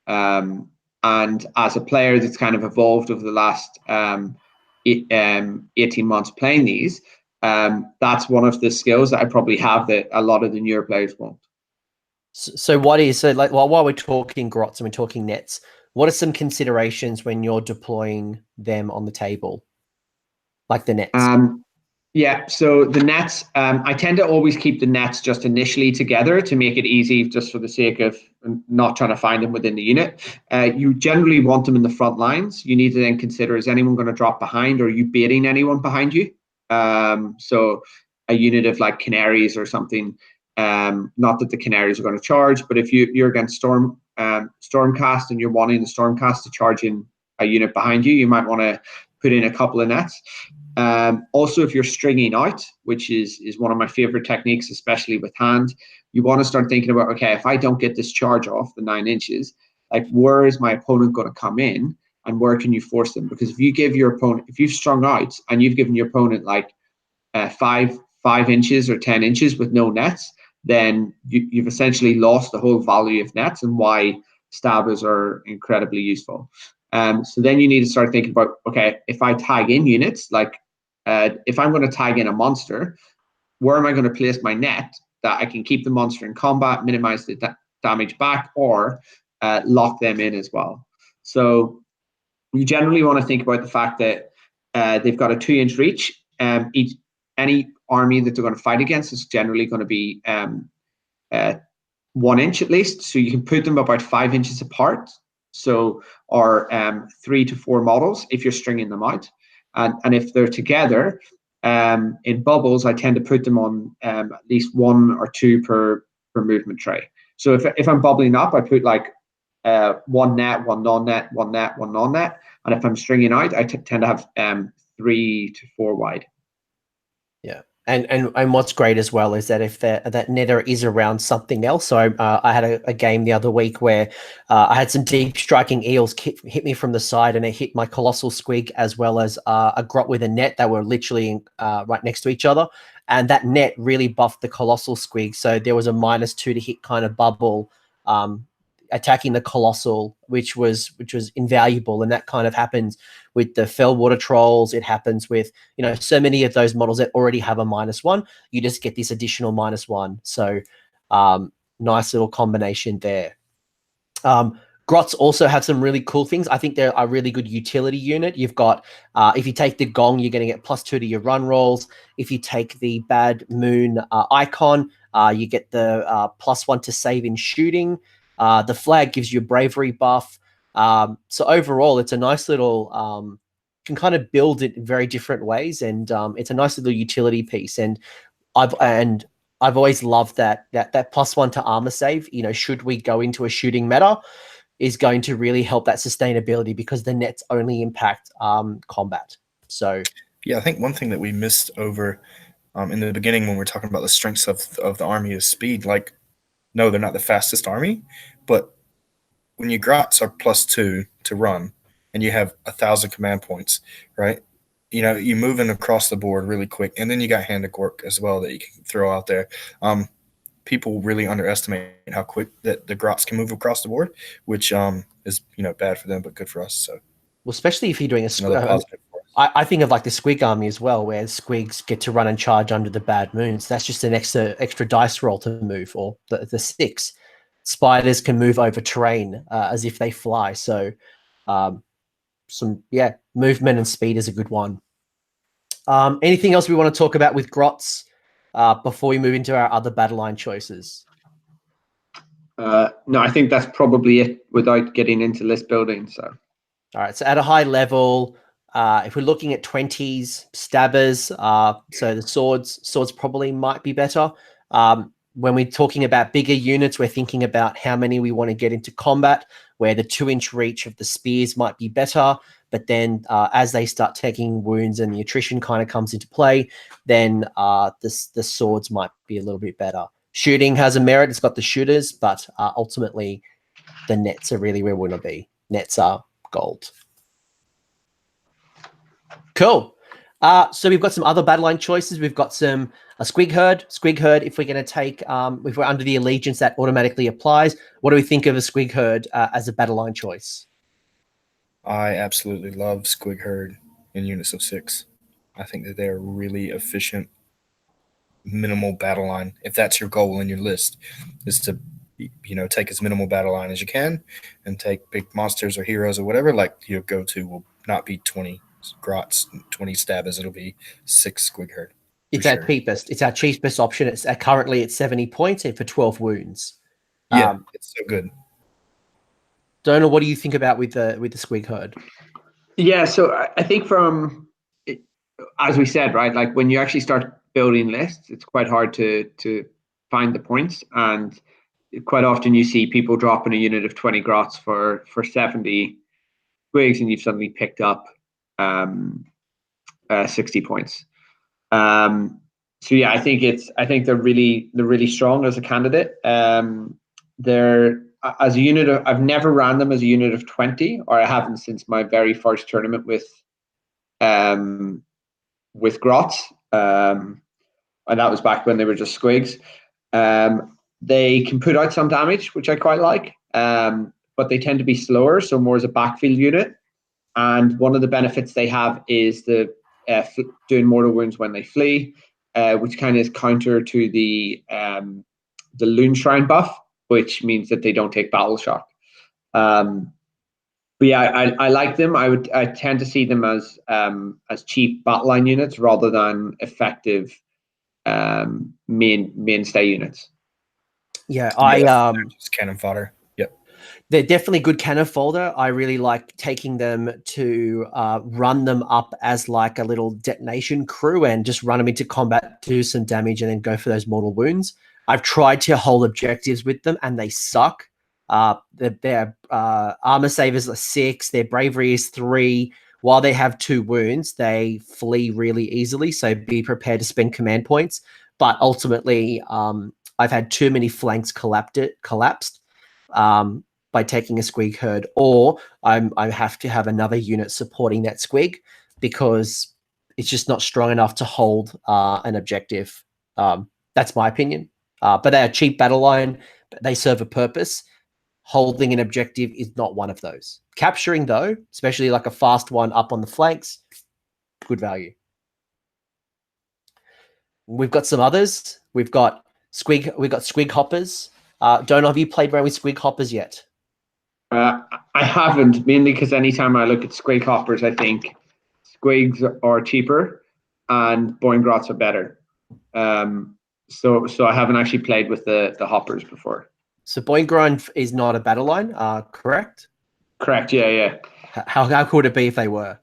And as a player that's kind of evolved over the last 18 months playing these, that's one of the skills that I probably have that a lot of the newer players won't. So while we're talking grots and we're talking nets, what are some considerations when you're deploying them on the table, like the nets? Yeah, so the nets, I tend to always keep the nets just initially together to make it easy, just for the sake of not trying to find them within the unit. You generally want them in the front lines. You need to then consider, is anyone going to drop behind, or are you baiting anyone behind you? So a unit of like canaries or something, not that the canaries are going to charge, but if you're against Stormcast and you're wanting the Stormcast to charge in a unit behind you, you might want to put in a couple of nets. Also, if you're stringing out, which is one of my favorite techniques, especially with hand, you want to start thinking about, okay, if I don't get this charge off the 9 inches, like where is my opponent going to come in and where can you force them? Because if you give your opponent, if you've strung out and you've given your opponent like 5 inches or 10 inches with no nets, then you've essentially lost the whole value of nets and why stabbers are incredibly useful. So then you need to start thinking about, okay, if I tag in units, like if I'm going to tag in a monster, where am I going to place my net that I can keep the monster in combat, minimize the damage back, or lock them in as well? So you generally want to think about the fact that they've got a 2-inch reach. Any army that they're going to fight against is generally going to be 1 inch at least. So you can put them about 5 inches apart. So, or 3 to 4 models if you're stringing them out. And if they're together in bubbles, I tend to put them on at least 1 or 2 per movement tray. So if I'm bubbling up, I put like 1 net, 1 non-net, 1 net, 1 non-net. And if I'm stringing out, I tend to have 3 to 4 wide. Yeah. And what's great as well is that if that netter is around something else. So I had a game the other week where I had some deep striking eels hit me from the side, and it hit my colossal squig as well as a grot with a net that were literally right next to each other. And that net really buffed the colossal squig. So there was a -2 to hit kind of bubble attacking the colossal, which was invaluable. And that kind of happens with the Fellwater Trolls. It happens with, so many of those models that already have a -1. You just get this additional -1. So nice little combination there. Grots also have some really cool things. I think they're a really good utility unit. You've got, if you take the gong, you're going to get +2 to your run rolls. If you take the bad moon icon, you get the +1 to save in shooting. The flag gives you a bravery buff. So overall, it's a nice little, you can kind of build it in very different ways. And it's a nice little utility piece. And I've always loved that +1 to armor save, should we go into a shooting meta, is going to really help that sustainability because the nets only impact combat. So yeah, I think one thing that we missed over in the beginning when we're talking about the strengths of the army is speed. Like, no, they're not the fastest army, but when your grots are +2 to run and you have 1,000 command points, right? You're moving across the board really quick, and then you got Hand of Gork as well that you can throw out there. People really underestimate how quick that the grots can move across the board, which is bad for them but good for us. So, well, especially if you're doing another positive for us. I think of like the Squig army as well, where Squigs get to run and charge under the bad moons. That's just an extra dice roll to move, or the 6. Spiders can move over terrain as if they fly. So movement and speed is a good one. Anything else we want to talk about with Grots before we move into our other battle line choices? No, I think that's probably it without getting into list building. So, all right. So at a high level, if we're looking at 20s, stabbers, so the swords probably might be better. When we're talking about bigger units, we're thinking about how many we want to get into combat, where the 2-inch reach of the spears might be better. But then as they start taking wounds and the attrition kind of comes into play, then the swords might be a little bit better. Shooting has a merit. It's got the shooters, but ultimately the nets are really where we want to be. Nets are gold. Cool. So we've got some other battle line choices. We've got a squeakheard. Squeakheard, if we're going to take, if we're under the allegiance, that automatically applies. What do we think of a squeakheard as a battle line choice? I absolutely love squeakheard in units of 6. I think that they're really efficient, minimal battle line. If that's your goal in your list, is to take as minimal battle line as you can, and take big monsters or heroes or whatever. Like your go-to will not be 20 grots, 20 stabbers. It'll be 6 squeakheard. It's our cheapest. It's our cheapest option. It's currently at 70 points and for 12 wounds. Yeah, it's so good. Donal, what do you think about with the squeakheard? Yeah, so I think as we said, right, like when you actually start building lists, it's quite hard to find the points, and quite often you see people dropping a unit of 20 grots for 70 squigs, and you've suddenly picked up 60 points. So yeah, I think they're really strong as a candidate. They're as a unit of, I've never ran them as a unit of 20, or I haven't since my very first tournament with grots, and that was back when they were just squigs. They can put out some damage, which I quite like, but they tend to be slower, so more as a backfield unit. And one of the benefits they have is the doing mortal wounds when they flee, which kind of is counter to the Loon Shrine buff, which means that they don't take battle shock. But yeah, I like them. I tend to see them as cheap battle line units rather than effective mainstay units. Yeah, just cannon fodder. Yep, they're definitely good cannon fodder. I really like taking them to run them up as like a little detonation crew and just run them into combat, do some damage, and then go for those mortal wounds. I've tried to hold objectives with them, and they suck. Their armor savers are 6. Their bravery is 3. While they have 2 wounds, they flee really easily. So be prepared to spend command points. But ultimately, I've had too many flanks collapsed by taking a squig herd, or I have to have another unit supporting that squig because it's just not strong enough to hold an objective. That's my opinion. But they are cheap battle line. They serve a purpose. Holding an objective is not one of those. Capturing, though, especially like a fast one up on the flanks, good value. We've got some others. We've got squig hoppers. Don't have you played around with squig hoppers yet? I haven't, mainly because anytime I look at squig hoppers, I think squigs are cheaper and boing grots are better. So I haven't actually played with the hoppers before. So Boingron is not a battle line, correct? Correct. Yeah. How cool would it be if they were?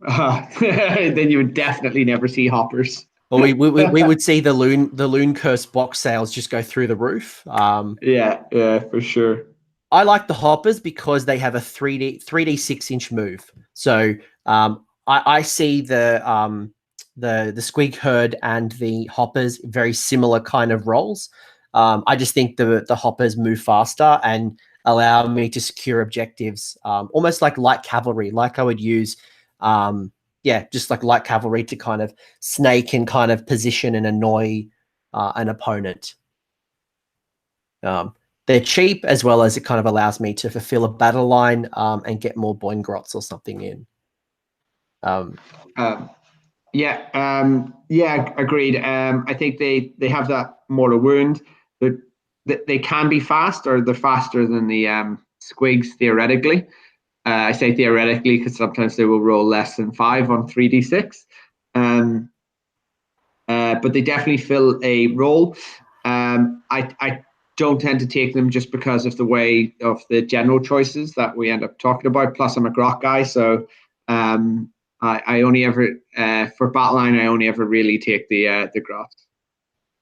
Then you would definitely never see hoppers. Well, we would see the loon curse box sales just go through the roof. Yeah, for sure. I like the hoppers because they have a 3D 6-inch move. So I see the squig herd and the hoppers very similar kind of roles. I just think the hoppers move faster and allow me to secure objectives, almost like light cavalry, like I would use, just like light cavalry to kind of snake and kind of position and annoy an opponent. They're cheap, as well as it kind of allows me to fulfill a battle line and get more Boingrots or something in. Yeah, agreed. I think they have that mortal wound. They can be fast, or they're faster than the squigs theoretically. I say theoretically because sometimes they will roll less than 5 on 3d6. But they definitely fill a role. I don't tend to take them just because of the way of the general choices that we end up talking about. Plus, I'm a grok guy, so I only ever for Battleline I only ever really take the grots.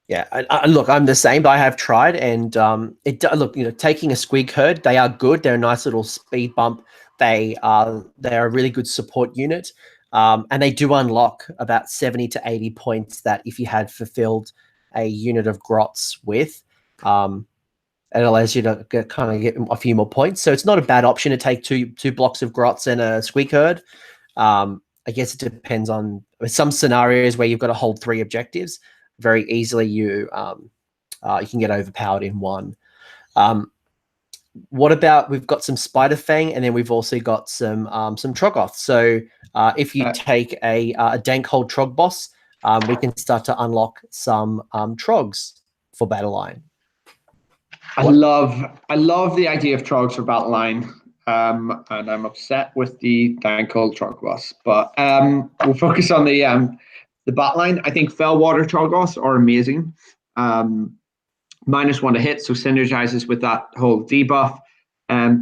Yeah, look, I'm the same, but I have tried, and look, taking a squeakheard, they are good. They're a nice little speed bump. They're a really good support unit, and they do unlock about 70 to 80 points that if you had fulfilled a unit of grots with, it allows you to get a few more points. So it's not a bad option to take two blocks of grots and a squeakheard. I guess it depends on some scenarios where you've got to hold 3 objectives. Very easily you can get overpowered in one. What about, we've got some Spider Fang, and then we've also got some Troggoth. So if you take a dank hold Trog boss, we can start to unlock some Trogs for Battleline. I love the idea of Trogs for Battleline. And I'm upset with the dank hold Trog boss. But we'll focus on the Battleline. I think Fellwater Troggoths are amazing. -1 to hit, so synergizes with that whole debuff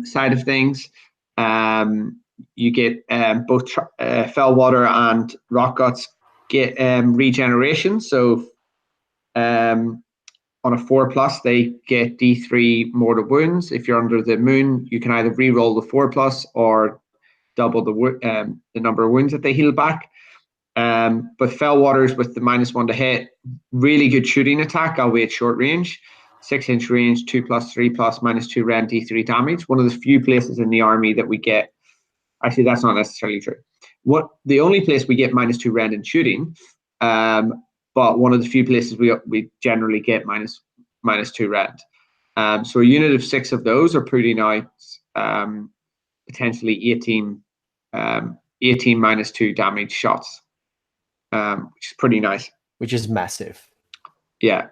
side of things. You get both Fellwater and Rock Guts get regeneration. So on a 4+, they get D3 mortal wounds. If you're under the moon, you can either re-roll the 4+ or double the number of wounds that they heal back. But Fellwaters with the -1 to hit, really good shooting attack, albeit short range. 6-inch range, 2+, 3+, -2 rend, D3 damage. One of the few places in the army that we get. Actually, that's not necessarily true. The only place we get -2 rend in shooting, but one of the few places we generally get -2 rend. So a unit of 6 of those are putting out potentially 18 -2 damage shots. Which is pretty nice. Which is massive. Yeah.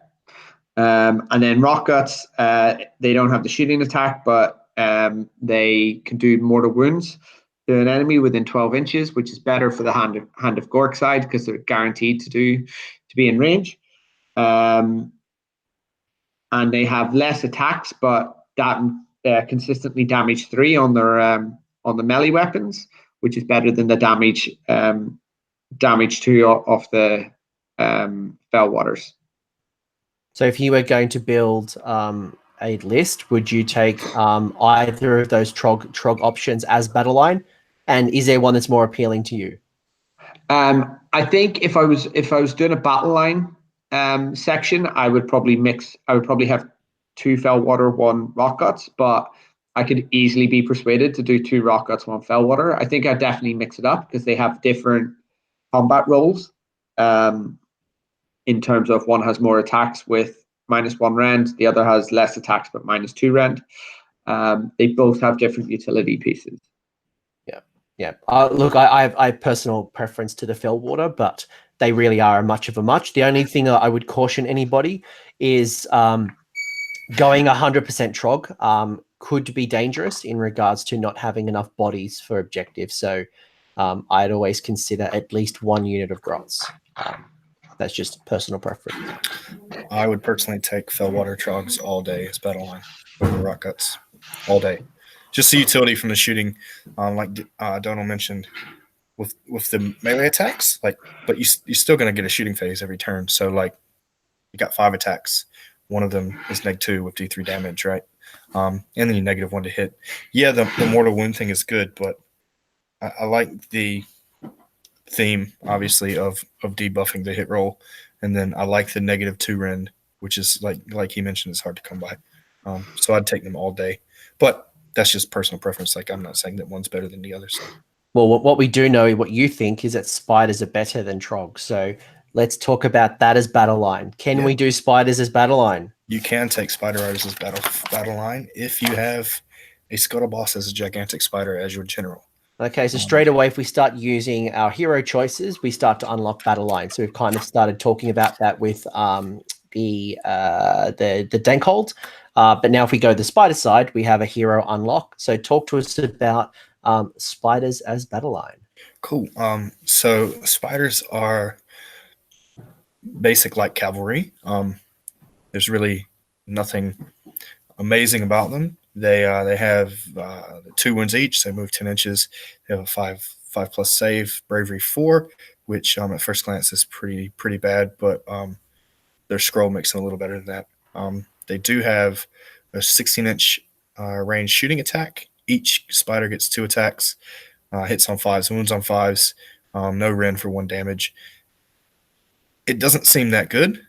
And then Rock Guts, they don't have the shooting attack, but they can do mortal wounds to an enemy within 12 inches, which is better for the Hand of Gork side because they're guaranteed to be in range. And they have less attacks, but that consistently damage 3 on the melee weapons, which is better than the damage 2 of the Fellwaters. So if you were going to build a list, would you take either of those Trog options as Battleline? And is there one that's more appealing to you? I think if I was doing a Battleline section, I would probably have 2 Fellwater, 1 Rock Guts, but I could easily be persuaded to do 2 Rock Guts, 1 Fellwater. I think I'd definitely mix it up because they have different combat roles. In terms of one has more attacks with -1 rend, the other has less attacks but -2 rend. They both have different utility pieces. Yeah. Look, I have personal preference to the Fellwater, but they really are much of a much. The only thing that I would caution anybody is going 100% Trog could be dangerous in regards to not having enough bodies for objectives. So I'd always consider at least 1 unit of grots. That's just personal preference. I would personally take Fellwater Trogs all day as Battleline over Rock Guts all day. Just the utility from the shooting, like Donal mentioned, with the melee attacks. But you're still going to get a shooting phase every turn. So you got 5 attacks. One of them is -2 with D3 damage, right? And then you -1 to hit. Yeah, the mortal wound thing is good, but I like the theme, obviously, of debuffing the hit roll, and then I like the -2 rend, which is like he mentioned, is hard to come by. So I'd take them all day, but that's just personal preference. I'm not saying that one's better than the other. So. Well, what we do know, what you think, is that spiders are better than Trog. So let's talk about that as Battleline. Can we do spiders as Battleline? You can take Spider Riders as Battleline if you have a Scuttle Boss as a gigantic spider as your general. Okay, so straight away, if we start using our hero choices, we start to unlock battle lines. So we've kind of started talking about that with the Dankhold. But now if we go the spider side, we have a hero unlock. So talk to us about spiders as battle line. Cool. So spiders are basic like cavalry. There's really nothing amazing about them. They have 2 wounds each. They move 10 inches. They have a 5+ save, bravery 4, which at first glance is pretty bad, but their scroll makes them a little better than that. They do have a 16-inch range shooting attack. Each spider gets 2 attacks, hits on 5s, wounds on 5s, no rend for 1 damage. It doesn't seem that good.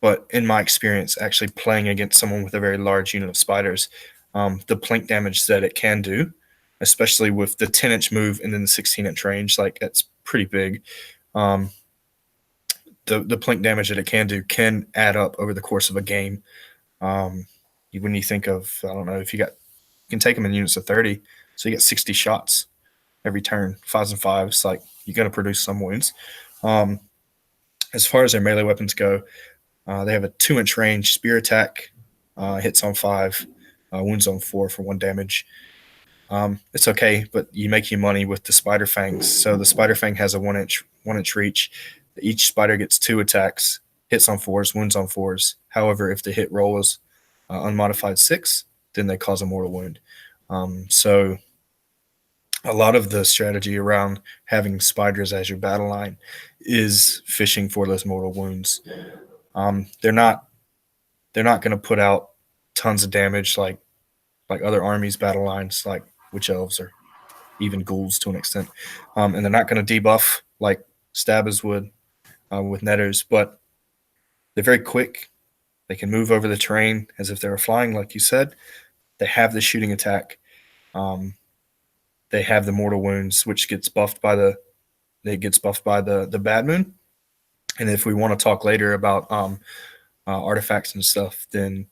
But in my experience, actually playing against someone with a very large unit of spiders, the plink damage that it can do, especially with the 10-inch move and then the 16-inch range, like that's pretty big. The plink damage that it can do can add up over the course of a game. When you think of, I don't know, if you can take them in units of 30, so you get 60 shots every turn, 5s and 5s, like you're going to produce some wounds. As far as their melee weapons go, they have a 2-inch range spear attack, hits on 5, wounds on 4 for 1 damage. It's okay, but you make your money with the spider fangs. So the spider fang has a 1-inch reach. Each spider gets 2 attacks, hits on 4s, wounds on 4s. However, if the hit roll is unmodified 6, then they cause a mortal wound. So a lot of the strategy around having spiders as your battle line is fishing for those mortal wounds. They're not going to put out tons of damage like other armies' battle lines, like witch elves or even ghouls to an extent. And they're not going to debuff like stabbers would with netters, but they're very quick. They can move over the terrain as if they were flying, like you said. They have the shooting attack. They have the mortal wounds, which gets buffed by the bad moon. And if we want to talk later about artifacts and stuff, then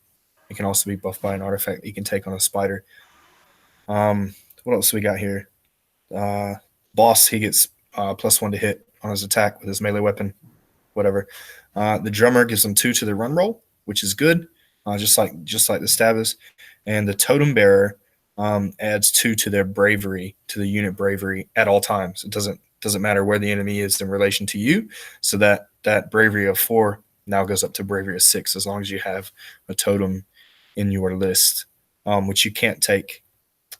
it can also be buffed by an artifact that you can take on a spider. What else we got here? Boss, he gets +1 to hit on his attack with his melee weapon, whatever. The drummer gives them 2 to the run roll, which is good, just like the stabbers. And the totem bearer adds 2 to their bravery, to the unit bravery at all times. It doesn't matter where the enemy is in relation to you. So that bravery of 4 now goes up to bravery of 6 as long as you have a totem in your list, which you can't take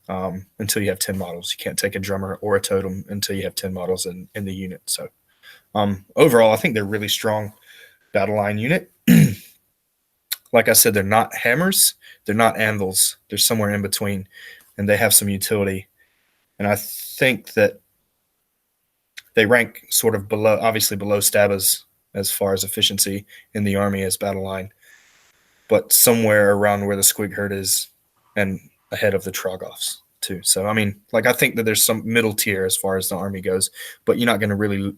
until you have 10 models. You can't take a drummer or a totem until you have 10 models in the unit. So overall, I think they're a really strong battle line unit. Like I said, they're not hammers. They're not anvils. They're somewhere in between, and they have some utility. And I think that they rank sort of obviously below stabbers as far as efficiency in the army as battle line, but somewhere around where the squeakheard is and ahead of the Troggoths too. So, I mean, like I think that there's some middle tier as far as the army goes, but you're not going to really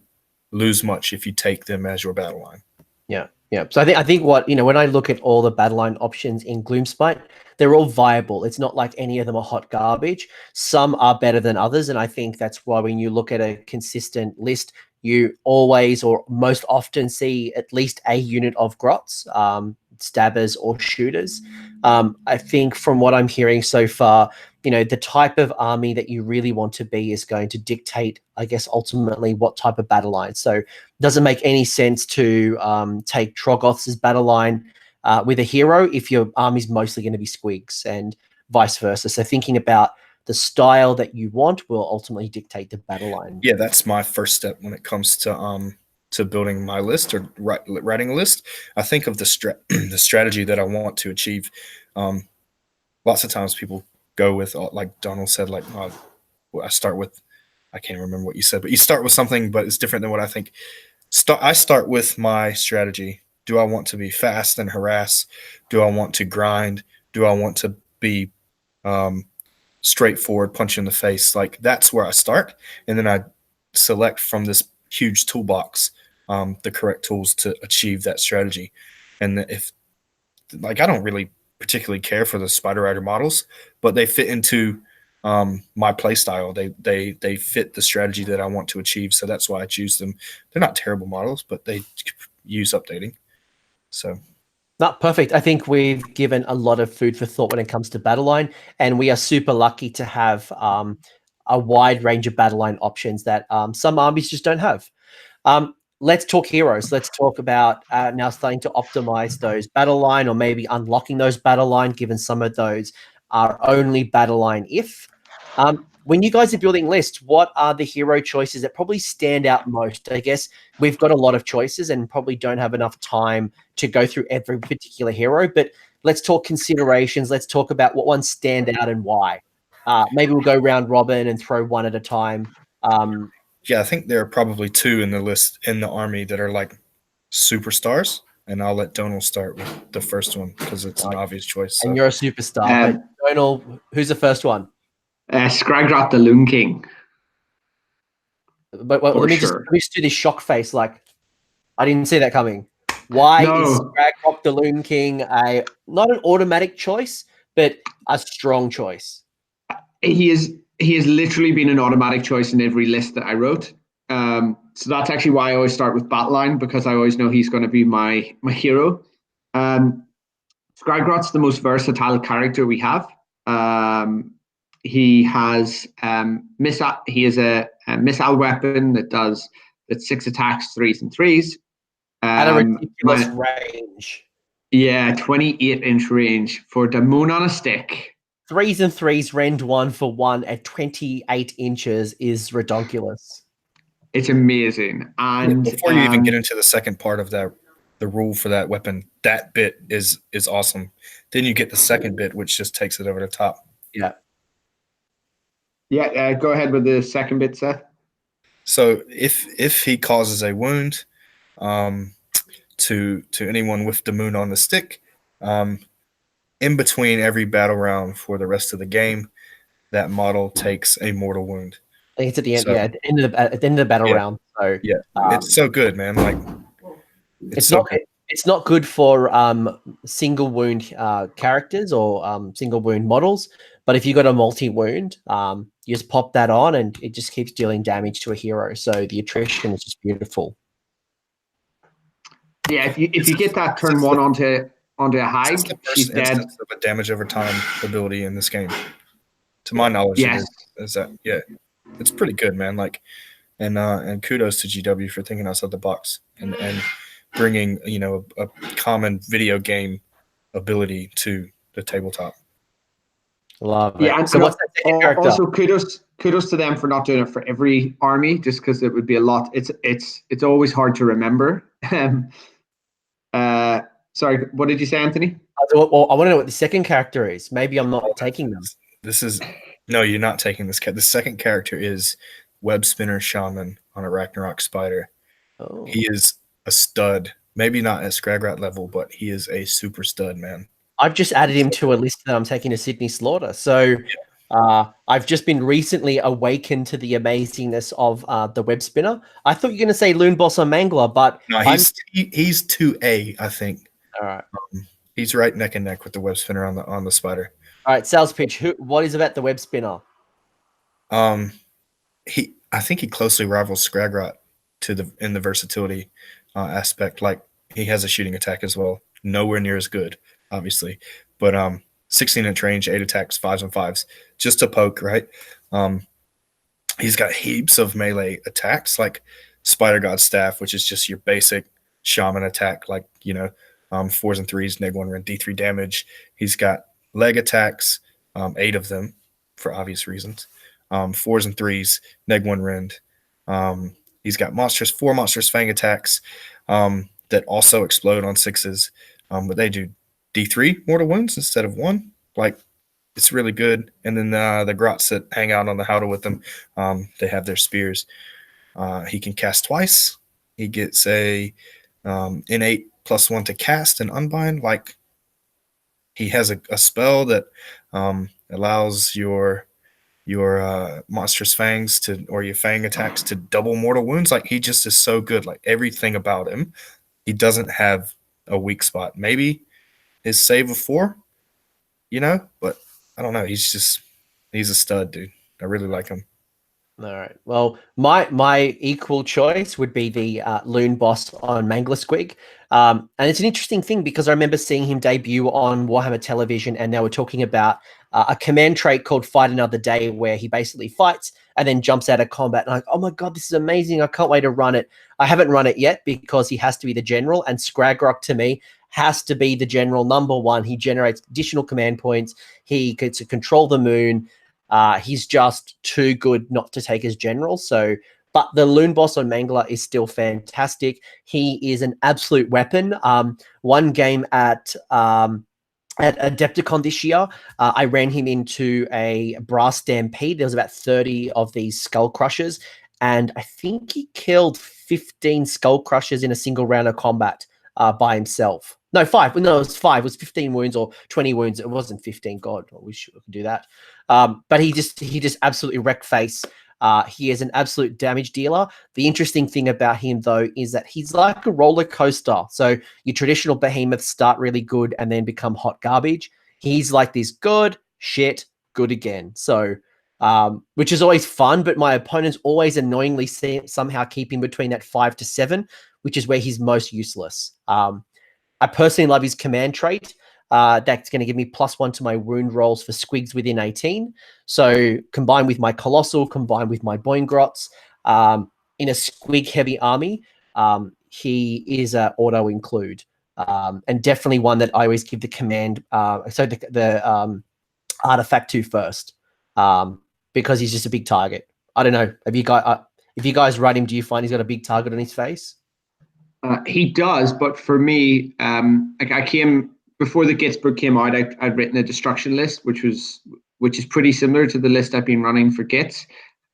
lose much if you take them as your battle line. Yeah. Yeah. So I think what, when I look at all the battle line options in Gloomspite, they're all viable. It's not like any of them are hot garbage. Some are better than others. And I think that's why when you look at a consistent list, you always or most often see at least a unit of grots, stabbers or shooters. I think from what I'm hearing so far, the type of army that you really want to be is going to dictate, I guess, ultimately what type of battle line. So it doesn't make any sense to take Troggoths as battle line with a hero if your army's mostly going to be squigs and vice versa. So thinking about the style that you want will ultimately dictate the battle line. Yeah, that's my first step when it comes to building my list or writing a list. I think of the strategy that I want to achieve. Lots of times people go with, like Donal said, like I start with, I can't remember what you said, but you start with something, but it's different than what I think. I start with my strategy. Do I want to be fast and harass? Do I want to grind? Do I want to be straightforward, punch you in the face? Like that's where I start, and then I select from this huge toolbox the correct tools to achieve that strategy. And if, like, I don't really particularly care for the Spider Rider models, but they fit into my play style. They fit the strategy that I want to achieve. So that's why I choose them. They're not terrible models, but they use updating. So not perfect. I think we've given a lot of food for thought when it comes to battle line, and we are super lucky to have a wide range of battle line options that some armies just don't have. Let's talk heroes. Let's talk about now starting to optimize those battle line, or maybe unlocking those battle line, given some of those are only battle line if. When you guys are building lists, what are the hero choices that probably stand out most? I guess we've got a lot of choices and probably don't have enough time to go through every particular hero, but let's talk considerations. Let's talk about what ones stand out and why. Maybe we'll go round robin and throw one at a time. Yeah, I think there are probably two in the list in the army that are like superstars, and I'll let Donal start with the first one because it's an obvious choice. So. And you're a superstar. But Donal, who's the first one? Scragrat the Loon King. But let me just do this shock face, like I didn't see that coming. Why is Scragrat the Loon King not an automatic choice, but a strong choice? He has literally been an automatic choice in every list that I wrote. So that's actually why I always start with Battleline, because I always know he's going to be my hero. Scragrat's the most versatile character we have. He has he is a missile weapon that's 6 attacks, 3s and 3s. At a ridiculous range. Yeah, 28-inch range for the moon on a stick. 3s and 3s, rend 1 for 1 at 28 inches is ridiculous. It's amazing. And before you even get into the second part of that, the rule for that weapon, that bit is awesome. Then you get the second bit, which just takes it over the top. Yeah. Yeah, go ahead with the second bit, Seth. So if he causes a wound to anyone with the moon on the stick, in between every battle round for the rest of the game, that model takes a mortal wound. I think it's at the end. So, at the end of the battle round. So yeah, it's so good, man. Like it's so not good. It's not good for single wound characters or single wound models. But if you got a multi wound, you just pop that on, and it just keeps dealing damage to a hero. So the attrition is just beautiful. Yeah, if you get that turn 1 onto a hide, she's dead. Of a damage over time ability in this game, to my knowledge, yes, is that it's pretty good, man. Like, and kudos to GW for thinking outside the box and bringing a common video game ability to the tabletop. Love it. Yeah, and so what's that second character? Also, kudos to them for not doing it for every army, just because it would be a lot. It's always hard to remember. Sorry, what did you say, Anthony? I want to know what the second character is. Maybe I'm not taking them. No, you're not taking this. The second character is Web Spinner Shaman on a Ragnarok Spider. Oh. He is a stud. Maybe not at Scragrat level, but he is a super stud, man. I've just added him to a list that I'm taking to Sydney Slaughter. So I've just been recently awakened to the amazingness of the Web Spinner. I thought you were going to say Loonboss or Mangler, but no, he's 2A, I think. All right, he's right neck and neck with the Web Spinner on the Spider. All right, sales pitch. What is about the Web Spinner? I think he closely rivals Scragrat in the versatility aspect. Like, he has a shooting attack as well. Nowhere near as good, obviously, but 16-inch range, 8 attacks, 5s and 5s, just to poke, right? He's got heaps of melee attacks, like Spider God Staff, which is just your basic shaman attack, like 4s and 3s, neg 1 rend, D3 damage. He's got leg attacks, 8 of them for obvious reasons. 4s and 3s, neg 1 rend. He's got 4 monstrous fang attacks that also explode on 6s, but they do D3 mortal wounds instead of 1. Like, it's really good. And then the grots that hang out on the Howdah with them, they have their spears. He can cast twice. He gets a innate +1 to cast and unbind. Like, he has a spell that allows your monstrous fangs or your fang attacks to double mortal wounds. Like, he just is so good. Like, everything about him. He doesn't have a weak spot. Maybe his save of 4, but I don't know. He's just He's a stud, dude. I really like him. All right. Well, my equal choice would be the Loonboss on Mangler Squig. And it's an interesting thing because I remember seeing him debut on Warhammer television, and they were talking about a command trait called Fight Another Day, where he basically fights and then jumps out of combat. And I'm like, oh my God, this is amazing. I can't wait to run it. I haven't run it yet because he has to be the general, and Scragrock to me has to be the general number one. He generates additional command points. He gets to control the moon. He's just too good not to take as general. So, but the Loonboss on Mangler is still fantastic. He is an absolute weapon. One game at Adepticon this year, I ran him into a brass stampede. There was about 30 of these skull crushers, and I think he killed 15 skull crushers in a single round of combat by himself. No, 5. No, it was 5. It was 15 wounds or 20 wounds. It wasn't 15. God, I wish I could do that. But he just absolutely wrecked face. He is an absolute damage dealer. The interesting thing about him, though, is that he's like a roller coaster. So your traditional behemoths start really good and then become hot garbage. He's like this good, shit, good again. So, which is always fun, but my opponents always annoyingly somehow keep him between that 5 to 7, which is where he's most useless. I personally love his command trait. That's going to give me +1 to my wound rolls for squigs within 18. So combined with my Colossal, combined with my Boingrots, in a squig-heavy army, he is an auto-include. And definitely one that I always give the command, the artifact to first, because he's just a big target. I don't know. If you guys run him, do you find he's got a big target on his face? He does, but for me, I came before the Gitz book came out. I'd written a destruction list, which is pretty similar to the list I've been running for Gitz,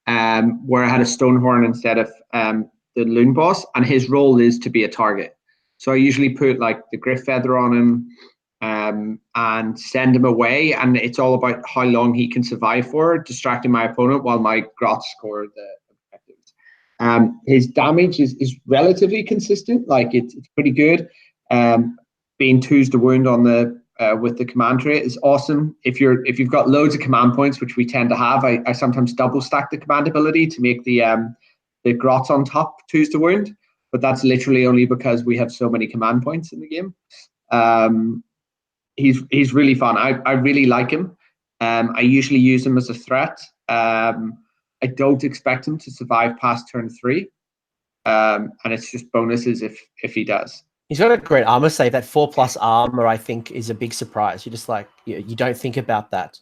where I had a Stonehorn instead of the Loonboss, and his role is to be a target. So I usually put like the Griff Feather on him, and send him away, and it's all about how long he can survive for, distracting my opponent while my Grots score the objectives. His damage is relatively consistent, like it's pretty good. Being 2's the wound on the with the command trait is awesome. If you've got loads of command points, which we tend to have, I sometimes double stack the command ability to make the Grots on top 2's the wound, but that's literally only because we have so many command points in the game. He's really fun. I really like him. I usually use him as a threat. I don't expect him to survive past turn 3, and it's just bonuses if he does. He's got a great armor save. That 4+ armor, I think, is a big surprise. You're just like, you don't think about that.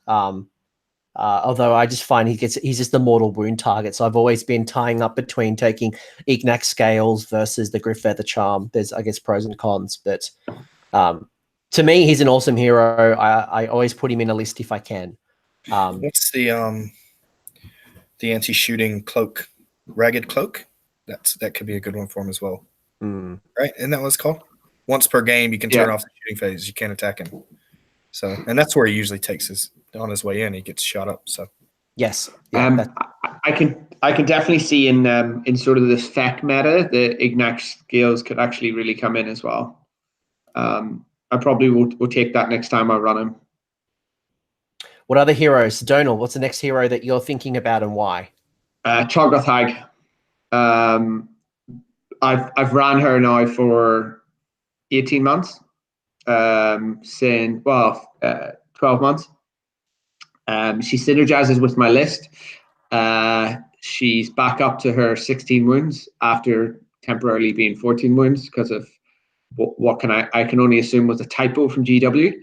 Although I just find he's just the mortal wound target. So I've always been tying up between taking Ignax Scales versus the Griff Feather Charm. There's, I guess, pros and cons, but to me, he's an awesome hero. I always put him in a list if I can. What's the anti-shooting cloak, ragged cloak? That could be a good one for him as well. Right? Isn't that what it's called? Once per game, you can turn off the shooting phase. You can't attack him. So, and that's where he usually takes on his way in. He gets shot up. So, yes, I can definitely see in sort of this FEC meta, the Ignax Scales could actually really come in as well. I probably will take that next time I run him. What other heroes? Donal, what's the next hero that you're thinking about and why? Chogoth Hag. I've ran her now for 18 months, 12 months. She synergizes with my list. She's back up to her 16 wounds after temporarily being 14 wounds because of what I can only assume was a typo from GW.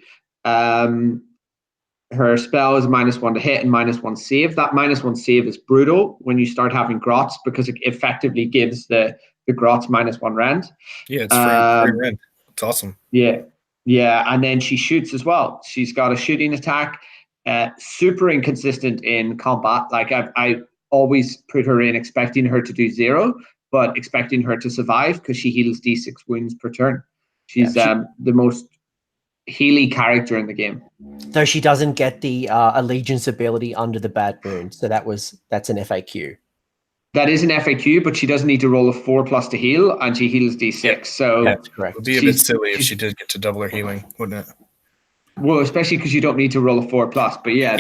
Her spell is -1 to hit and -1 save. That -1 save is brutal when you start having Grots because it effectively gives the Grots -1 rend. Yeah, it's free rend. It's awesome. Yeah, and then she shoots as well. She's got a shooting attack. Super inconsistent in combat. Like I always put her in expecting her to do 0, but expecting her to survive because she heals D6 wounds per turn. She's the most healy character in the game. Though she doesn't get the allegiance ability under the bad moon, so that's an FAQ. That is an FAQ, but she doesn't need to roll a 4+ to heal, and she heals D6. So that's correct. It would be a bit silly if she did get to double her healing, wouldn't it? Well, especially because you don't need to roll a 4+. But yeah,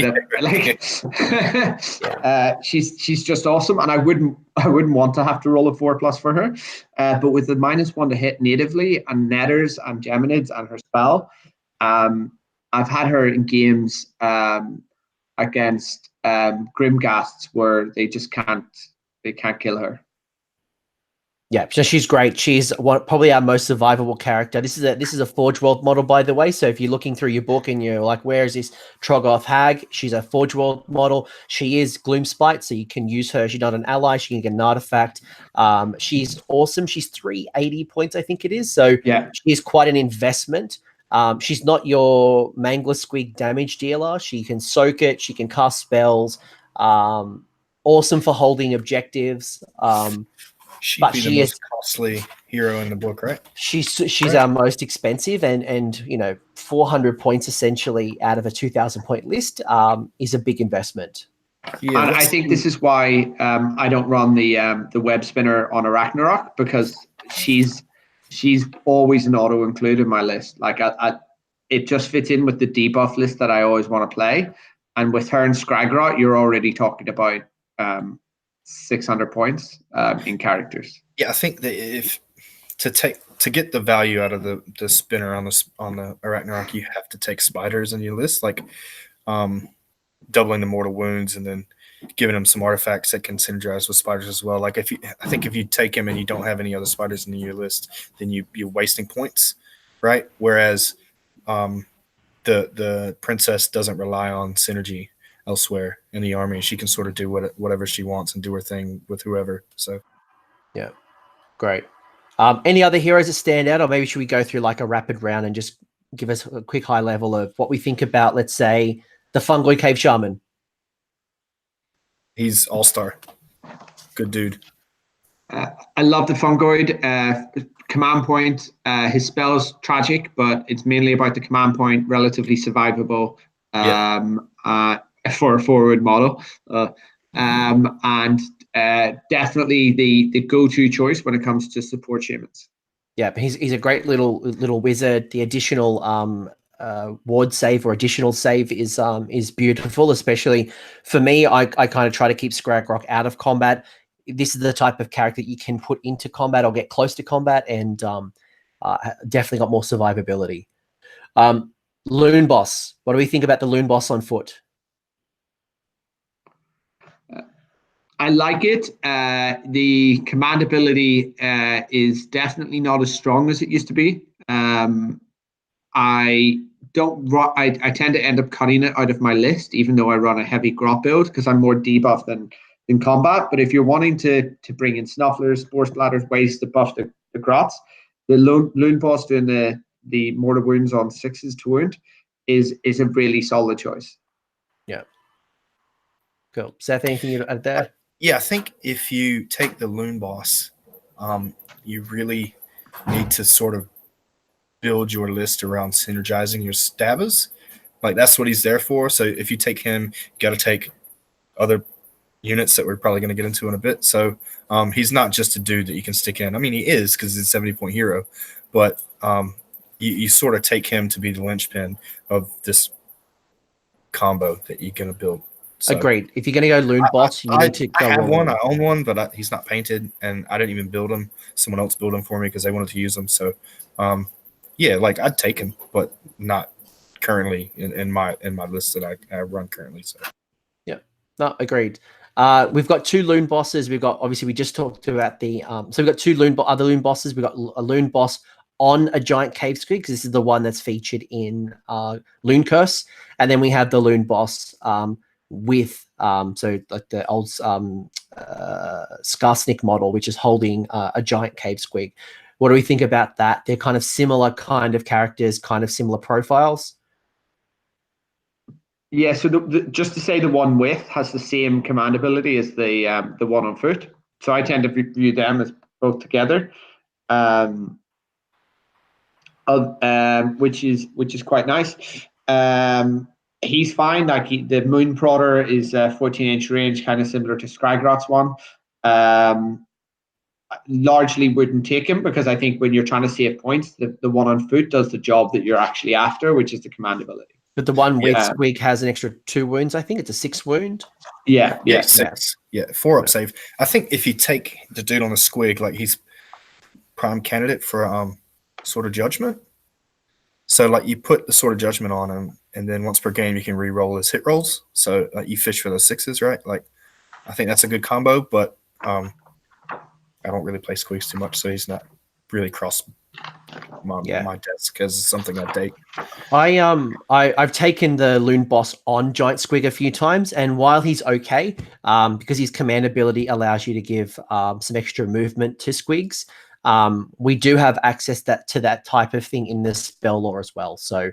she's just awesome, and I wouldn't want to have to roll a 4+ for her. But with the -1 to hit natively and netters and geminids and her spell, I've had her in games against Grimghasts where they can't kill her. Yeah, so she's great. She's probably our most survivable character. This is a Forge World model, by the way. So if you're looking through your book and you're like, where is this Troggoth hag? She's a Forge World model. She is Gloomspite, so you can use her. She's not an ally. She can get an artifact. She's awesome. She's 380 points, I think it is. So yeah, she is quite an investment. She's not your Mangler Squeak damage dealer. She can soak it. She can cast spells. Awesome for holding objectives. She'd but be the most costly hero in the book, right? She's right. Our most expensive, and 400 points essentially out of a 2,000 point list is a big investment. Yeah, and I think this is why I don't run the web spinner on a Ragnarok, because she's always an auto include in my list. Like it just fits in with the debuff list that I always want to play, and with her and Scragrot, you're already talking about 600 points in characters. Yeah, I think that if to get the value out of the spinner on the Ragnarok, you have to take spiders in your list, like doubling the mortal wounds and then giving them some artifacts that can synergize with spiders as well. Like I think if you take him and you don't have any other spiders in your list, then you're wasting points, right? Whereas the princess doesn't rely on synergy elsewhere in the army. She can sort of do whatever she wants and do her thing with whoever. So yeah, great. Any other heroes that stand out, or maybe should we go through like a rapid round and just give us a quick high level of what we think about, let's say, the Fungoid Cave Shaman? He's all-star. Good dude. I love the Fungoid. Command point. His spell's tragic, but it's mainly about the command point, relatively survivable. For a forward model, and definitely the go-to choice when it comes to support shamans. Yeah, he's a great little wizard. The additional ward save or additional save is beautiful, especially for me. I kind of try to keep Scragrok out of combat. This is the type of character that you can put into combat or get close to combat, and definitely got more survivability. Loonboss. What do we think about the Loonboss on foot? I like it. The command ability is definitely not as strong as it used to be. I tend to end up cutting it out of my list, even though I run a heavy grot build, because I'm more debuff than in combat. But if you're wanting to bring in snufflers, spore splatters, ways to buff the grots, the Loonboss doing the mortal wounds on 6s to wound is a really solid choice. Yeah. Cool. Seth, anything you add there? Yeah, I think if you take the Loonboss, you really need to sort of build your list around synergizing your stabbers. Like, that's what he's there for. So if you take him, you got to take other units that we're probably going to get into in a bit. So he's not just a dude that you can stick in. I mean, he is, because he's a 70-point hero. But you sort of take him to be the linchpin of this combo that you're going to build. So, agreed. If you're going to go Loonboss, you need to go. I have one. I own one, but he's not painted, and I didn't even build him. Someone else built him for me because they wanted to use him. So, yeah, like I'd take him, but not currently in my list that I run currently. So, yeah, no, agreed. We've got two Loon bosses. We've got, obviously, we just talked about the so we've got two other Loon bosses. We've got a Loon boss on a giant cave squid, because this is the one that's featured in Loon Curse, and then we have the Loon boss with so like the old Skarsnik model, which is holding a giant cave squig. What do we think about that? They're kind of similar kind of characters, kind of similar profiles. Yeah, so just to say, the one with has the same command ability as the one on foot. So I tend to view them as both together, which is quite nice. He's fine. Like the Moon Prodder is 14-inch range, kind of similar to Scragrot's one. largely wouldn't take him, because I think when you're trying to save points, the one on foot does the job that you're actually after, which is the command ability. But the one with Squig has an extra 2 wounds. I think it's a 6 wound. Yeah, 6. Yeah, 4 up save. I think if you take the dude on the Squig, like he's prime candidate for Sword of Judgment. So like you put the Sword of Judgment on him, and then once per game you can re-roll his hit rolls. So like you fish for those 6s, right? Like I think that's a good combo, but I don't really play Squigs too much, so he's not really cross my desk as something I take. I've taken the Loonboss on Giant Squig a few times, and while he's okay, because his command ability allows you to give some extra movement to Squigs, we do have access to that type of thing in the spell lore as well. So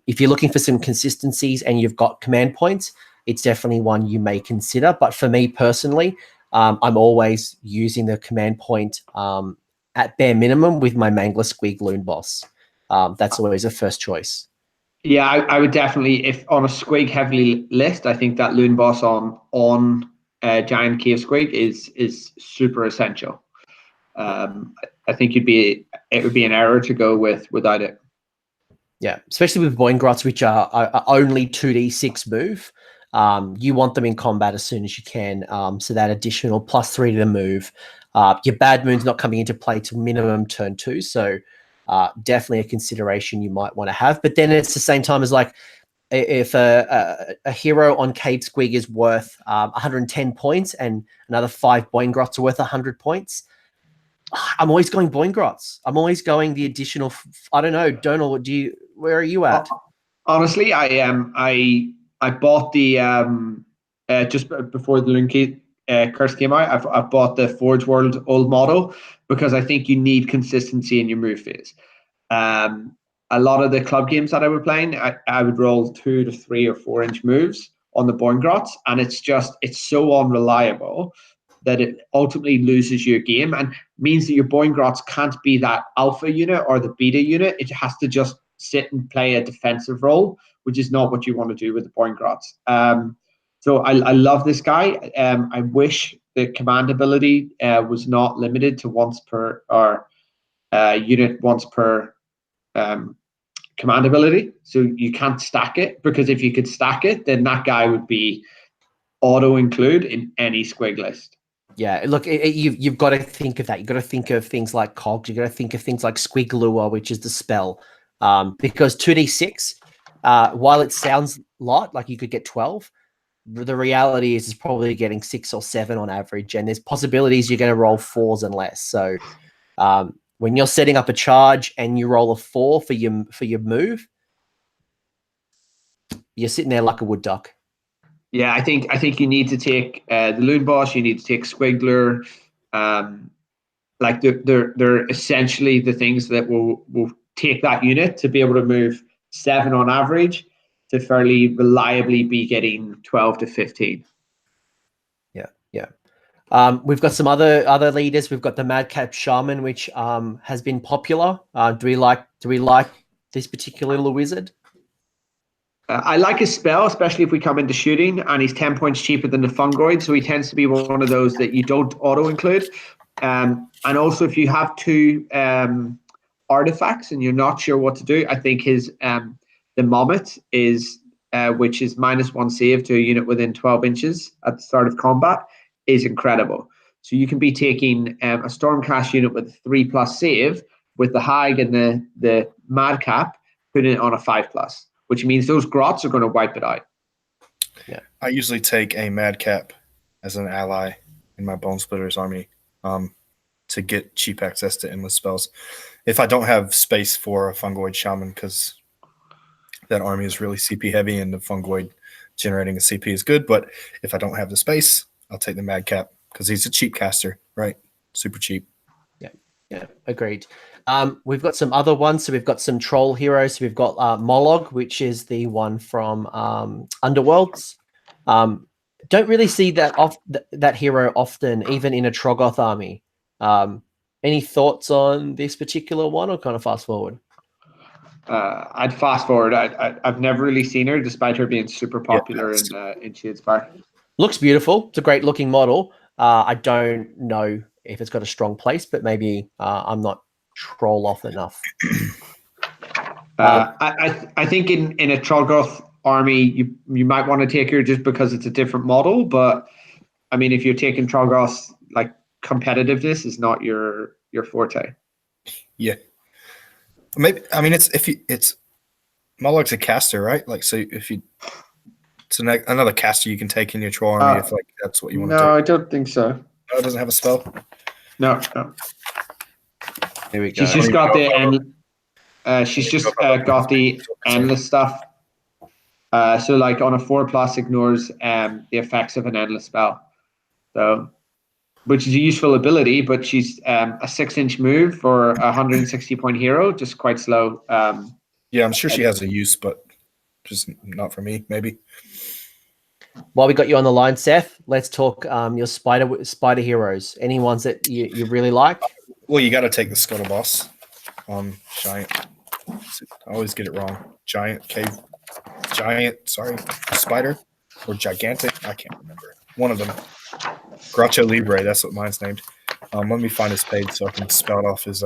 if you're looking for some consistencies and you've got command points, it's definitely one you may consider. But for me personally, I'm always using the command point at bare minimum with my Mangler Squig Loonboss. That's always a first choice. Yeah, I would definitely, if on a Squig heavy list, I think that Loonboss on Giant Cave Squig is super essential. I think it would be an error to go without it. Yeah, especially with Boingrots, which are only 2d6 move. You want them in combat as soon as you can. So that additional +3 to the move. Your Bad Moon's not coming into play till minimum turn 2. So definitely a consideration you might want to have. But then it's the same time as like if a hero on Cave Squig is worth 110 points and another 5 Boingrots are worth 100 points, I'm always going Boingrots. I'm always going the additional. I don't know, Donal. Where are you at? Honestly, I bought the just before the Loon Curse came out. I bought the Forge World old model because I think you need consistency in your move phase. A lot of the club games that I were playing, I would roll 2 to 3 or 4 inch moves on the Boingrots, and it's so unreliable that it ultimately loses your game and means that your Boingrots can't be that alpha unit or the beta unit. It has to just sit and play a defensive role, which is not what you want to do with the Boingrots. So I love this guy. I wish the command ability was not limited to once per or unit once per command ability. So you can't stack it, because if you could stack it, then that guy would be auto include in any Squig list. Yeah, look, you've got to think of that. You've got to think of things like cogs. You've got to think of things like Squig Lure, which is the spell. Because 2d6, while it sounds a lot, like you could get 12, the reality is probably getting 6 or 7 on average. And there's possibilities you're going to roll 4s and less. So when you're setting up a charge and you roll a 4 for your move, you're sitting there like a wood duck. Yeah, I think you need to take the Loonboss. You need to take Squiggler. Like they're essentially the things that will take that unit to be able to move 7 on average to fairly reliably be getting 12 to 15. Yeah. We've got some other leaders. We've got the Madcap Shaman, which has been popular. Do we like this particular little wizard? I like his spell, especially if we come into shooting, and he's 10 points cheaper than the Fungoid, so he tends to be one of those that you don't auto-include. And also, if you have 2 artifacts and you're not sure what to do, I think his the Mommet is, which is -1 save to a unit within 12 inches at the start of combat, is incredible. So you can be taking a Stormcast unit with a 3+ save with the Hag and the Madcap, putting it on a 5+. Which means those grots are going to wipe it out. Yeah, I usually take a Madcap as an ally in my Bone Splitter's army to get cheap access to endless spells. If I don't have space for a Fungoid Shaman, because that army is really CP heavy and the Fungoid generating a CP is good, but if I don't have the space, I'll take the Madcap because he's a cheap caster, right? Super cheap. Yeah, agreed. We've got some other ones. So we've got some troll heroes. So we've got Mollog, which is the one from Underworlds. Don't really see that hero often, even in a Troggoth army. Any thoughts on this particular one, or kind of fast forward? I'd fast forward. I've never really seen her, despite her being super popular in Shadespire. Looks beautiful. It's a great looking model. I don't know if it's got a strong place, but maybe I'm not troll off enough. I think in a Trolgoth army, you might want to take her just because it's a different model. But I mean, if you're taking Trolgoth, like competitiveness is not your forte. Yeah, maybe. I mean, it's Moloch's a caster, right? Like, so if you it's another caster you can take in your troll army if like that's what you want to do. No, I don't think so. No, it doesn't have a spell. No. Here we go. She's just got the endless stuff. So like on a 4+ ignores the effects of an endless spell. So, which is a useful ability, but she's a 6-inch move for a 160-point hero, just quite slow. Yeah, I'm sure she has a use, but just not for me, maybe. While we got you on the line, Seth, let's talk your spider heroes. Any ones that you really like? Well, you got to take the Scuttlebuss. Giant. I always get it wrong. Spider or gigantic. I can't remember. One of them. Groucho Libre. That's what mine's named. Let me find his page so I can spout off his.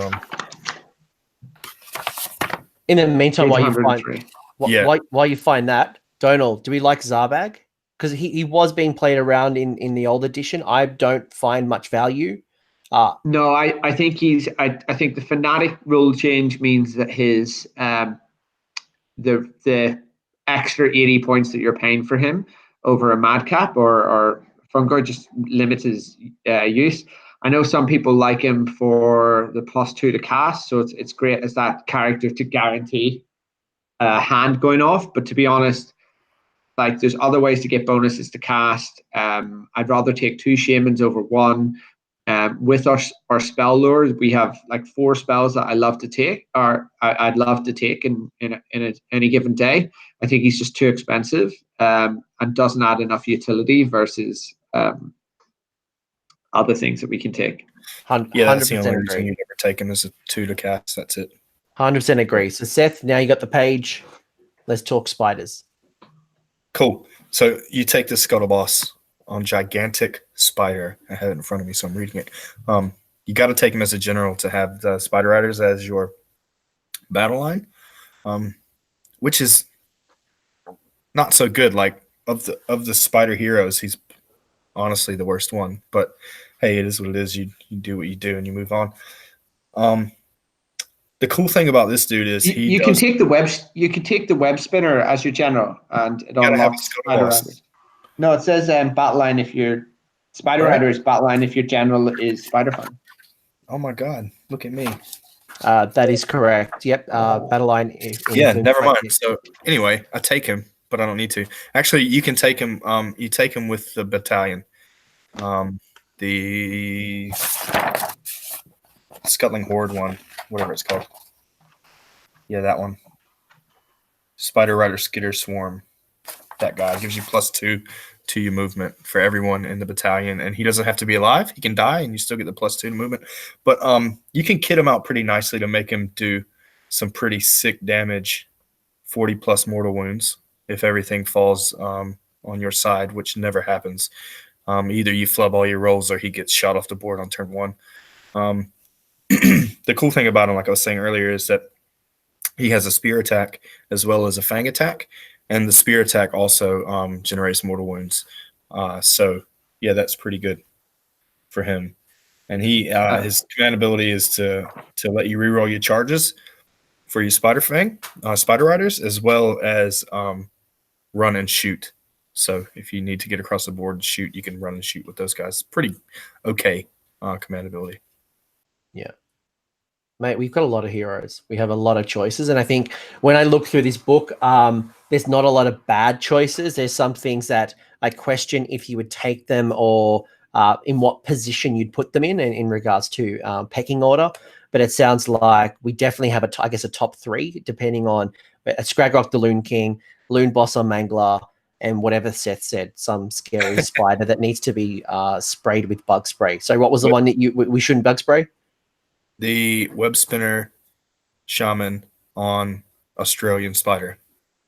In the meantime, while you find that, Donal, do we like Zarbag? Because he was being played around in the old edition. I don't find much value. No, I think I think the fanatic rule change means that his the extra 80 points that you're paying for him over a madcap or Fungar just limits his use. I know some people like him for the +2 to cast, so it's great as that character to guarantee hand going off. But to be honest, like there's other ways to get bonuses to cast. I'd rather take 2 shamans over 1. With our spell lures, we have like 4 spells that I love to take, or I'd love to take in any given day. I think he's just too expensive and doesn't add enough utility versus other things that we can take. Yeah, that's the only reason you've ever taken is a 2 to cast. That's it. 100% agree. So Seth, now you got the page. Let's talk spiders. Cool. So you take the Scuttlebuss on gigantic spider. I have it in front of me, so I'm reading it. You got to take him as a general to have the Spider Riders as your battle line, which is not so good. Like of the spider heroes, he's honestly the worst one. But hey, it is what it is. You do what you do and you move on. The cool thing about this dude is you can take the web spinner as your general, and it unlocks Spider Riders. No, it says battle line if your Spider Rider is battle line if your general is Spider Fan. Oh my God! Look at me. That is correct. Yep. Battle line. Never mind. So anyway, I take him, but I don't need to. Actually, you can take him. You take him with the battalion. The Scuttling Horde one, whatever it's called. Yeah, that one. Spider Rider Skitter Swarm. That guy gives you +2 to your movement for everyone in the battalion, and he doesn't have to be alive. He can die, and you still get the +2 to movement. But you can kit him out pretty nicely to make him do some pretty sick damage, 40+ mortal wounds if everything falls on your side, which never happens. Either you flub all your rolls or he gets shot off the board on turn 1. The cool thing about him, like I was saying earlier, is that he has a spear attack as well as a fang attack, and the spear attack also generates mortal wounds. So yeah, that's pretty good for him. And he his command ability is to let you reroll your charges for your Spider Riders, as well as run and shoot. So if you need to get across the board and shoot, you can run and shoot with those guys. Pretty okay command ability. Yeah. Mate, we've got a lot of heroes. We have a lot of choices. And I think when I look through this book, there's not a lot of bad choices. There's some things that I question if you would take them or in what position you'd put them in regards to pecking order. But it sounds like we definitely have, a top 3, depending on Scragrok the Loon King, Loonboss on Mangler, and whatever Seth said, some scary spider that needs to be sprayed with bug spray. So what was the one that we shouldn't bug spray? The web spinner shaman on Australian spider.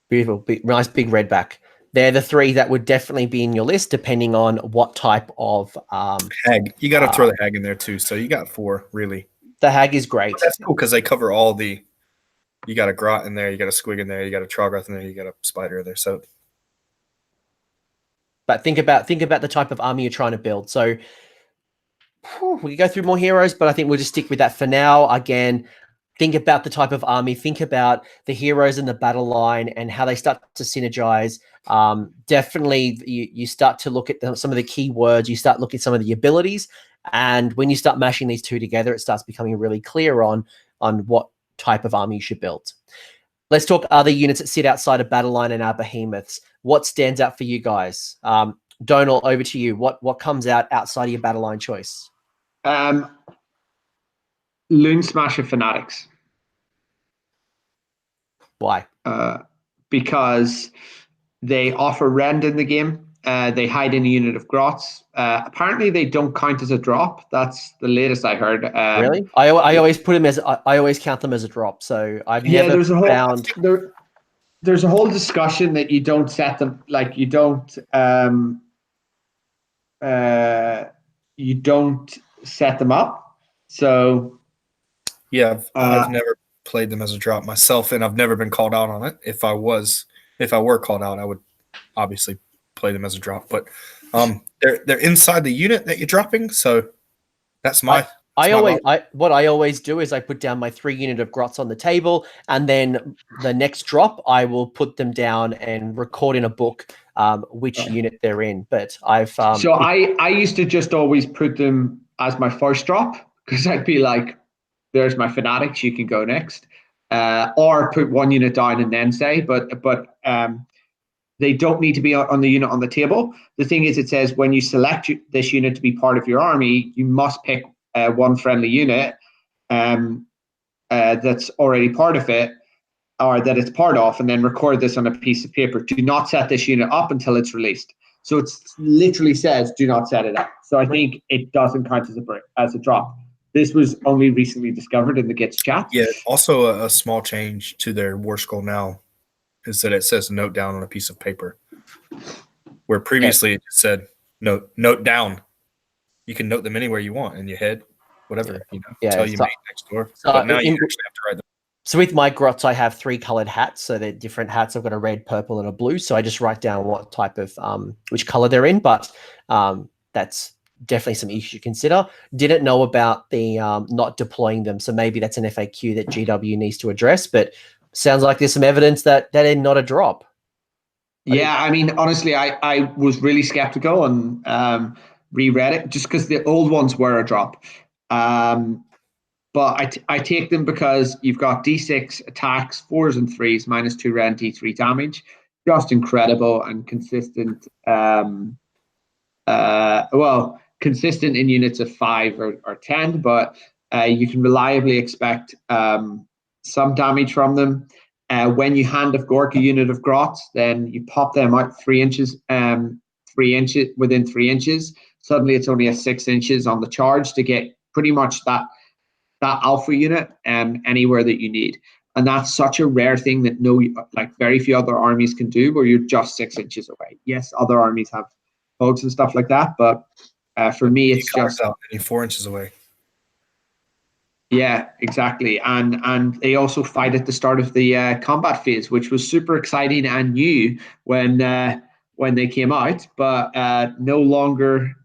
Beautiful, nice big red back. they're the three that would definitely be in your list, depending on what type of hag. You got to throw the hag in there too. So you got 4 really. The hag is great. But that's cool because they cover all the. You got a grot in there. You got a squig in there. You got a troggoth in there. You got a spider in there. So. But think about the type of army you're trying to build. So we could go through more heroes, but I think we'll just stick with that for now. Again, think about the type of army. Think about the heroes in the battle line and how they start to synergize. Definitely, you start to look at some of the keywords. You start looking at some of the abilities, and when you start mashing these two together, it starts becoming really clear on what type of army you should build. Let's talk other units that sit outside of battle line and our behemoths. What stands out for you guys? Donal, over to you. What comes out outside of your battle line choice? Loon Smasher Fanatics. Why? Because they offer rend in the game. They hide in a unit of grots. Apparently, they don't count as a drop. That's the latest I heard. Really? I always put them as I always count them as a drop. So I've never found. There's a whole discussion that you don't set them you don't set them up. So yeah, I've never played them as a drop myself, and I've never been called out on it. If I were called out, I would obviously play them as a drop. But they're inside the unit that you're dropping, so that's my. What I always do is I put down my 3 unit of grots on the table, and then the next drop I will put them down and record in a book which unit they're in. But I've so I used to just always put them as my first drop because I'd be like, "There's my fanatics, you can go next," or put 1 unit down and then say, but they don't need to be on the unit on the table. The thing is, it says when you select this unit to be part of your army, you must pick 1 friendly unit that's already part of it, or that it's part of, and then record this on a piece of paper. Do not set this unit up until it's released. So it literally says, do not set it up. So I think it doesn't count as a drop. This was only recently discovered in the Gitz chat. Yeah, also a small change to their War Scroll now is that it says note down on a piece of paper, where previously it said note down. You can note them anywhere you want in your head, whatever, tell your mate next door. But now you actually have to write them. So with my grots, I have 3 colored hats. So they're different hats. I've got a red, purple, and a blue. So I just write down what type of, which color they're in. But that's definitely some issues to consider. Didn't know about the not deploying them. So maybe that's an FAQ that GW needs to address. But sounds like there's some evidence that they're not a drop. Yeah, I mean, honestly, I was really skeptical and reread it just because the old ones were a drop. But I take them because you've got D6 attacks, 4s and 3s, -2 rend, D3 damage. Just incredible and consistent. Consistent in units of 5 or 10, but you can reliably expect some damage from them. When you hand of Gork a unit of grots, then you pop them out 3 inches, within 3 inches. Suddenly it's only a 6 inches on the charge to get pretty much that alpha unit anywhere that you need. And that's such a rare thing that very few other armies can do, where you're just 6 inches away. Yes, other armies have bugs and stuff like that, but for me, it's just 4 inches away. Yeah, exactly. And they also fight at the start of the combat phase, which was super exciting and new when they came out, but no longer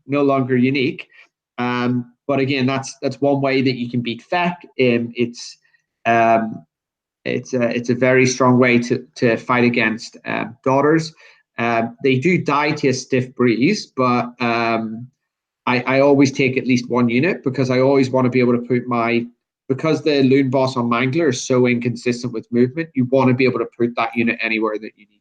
unique. But again, that's one way that you can beat Feck. It's a very strong way to fight against daughters. They do die to a stiff breeze, but I always take at least 1 unit because I always want to be able to put because the Loonboss on Mangler is so inconsistent with movement, you want to be able to put that unit anywhere that you need.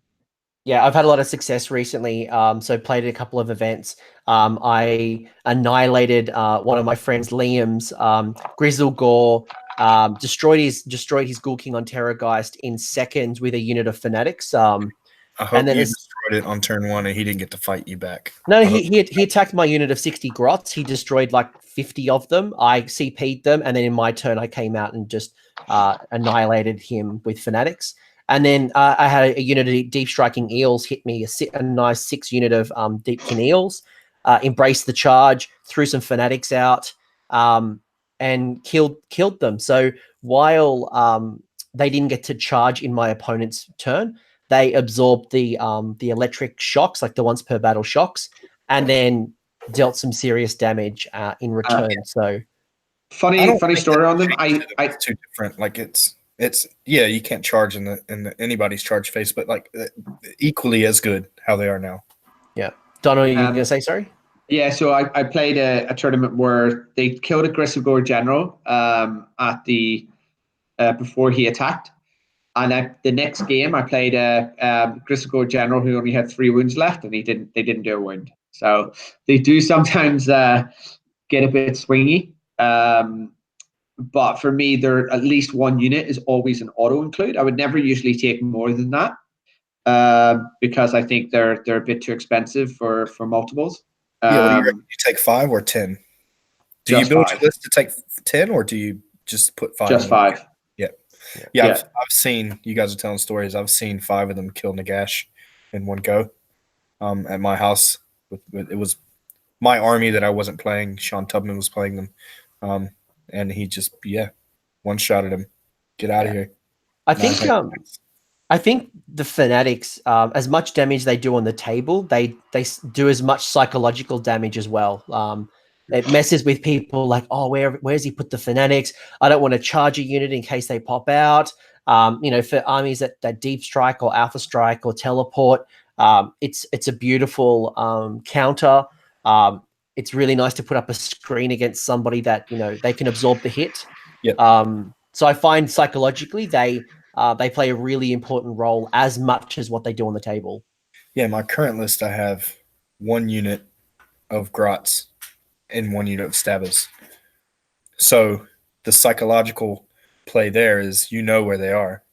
Yeah, I've had a lot of success recently. So played at a couple of events. I annihilated one of my friends, Liam's Grizzle Gore. Destroyed his Ghoul King on Terrorgeist in seconds with a unit of Fanatics. I hope you destroyed it on turn 1 and he didn't get to fight you back. No, he attacked my unit of 60 grots. He destroyed like 50 of them. I CP'd them, and then in my turn I came out and just annihilated him with Fanatics. And then I had a unit of deep striking eels hit me, a nice 6 unit of deepkin eels, embraced the charge, threw some fanatics out, and killed them. So while they didn't get to charge in my opponent's turn, they absorbed the electric shocks, like the once per battle shocks, and then dealt some serious damage in return. So funny story on them. It's too different. Like it's yeah, you can't charge in anybody's charge phase, but like equally as good how they are now. Yeah, Donal, you gonna say sorry? Yeah, so I played a tournament where they killed a Gristlegore general at the before he attacked, and the next game I played a Gristlegore general who only had 3 wounds left, and they didn't do a wound. So they do sometimes get a bit swingy. But for me, there at least 1 unit is always an auto include. I would never usually take more than that because I think they're a bit too expensive for multiples. Yeah, what do you take 5 or 10? Do you build 5. Your list to take 10, or do you just put 5? Just 5. Yeah. I've seen, you guys are telling stories. I've seen 5 of them kill Nagash in one go. At my house, it was my army that I wasn't playing. Sean Tubman was playing them, and he just one shot at him. Get out of here. I think the fanatics, as much damage they do on the table, they do as much psychological damage as well. It messes with people like, oh, where's he put the fanatics? I don't want to charge a unit in case they pop out. For armies that deep strike or alpha strike or teleport, it's a beautiful counter. It's really nice to put up a screen against somebody that they can absorb the hit. Yep. So I find psychologically they play a really important role as much as what they do on the table. Yeah, my current list, I have 1 unit of Grots and 1 unit of Stabbers. So the psychological play there is where they are.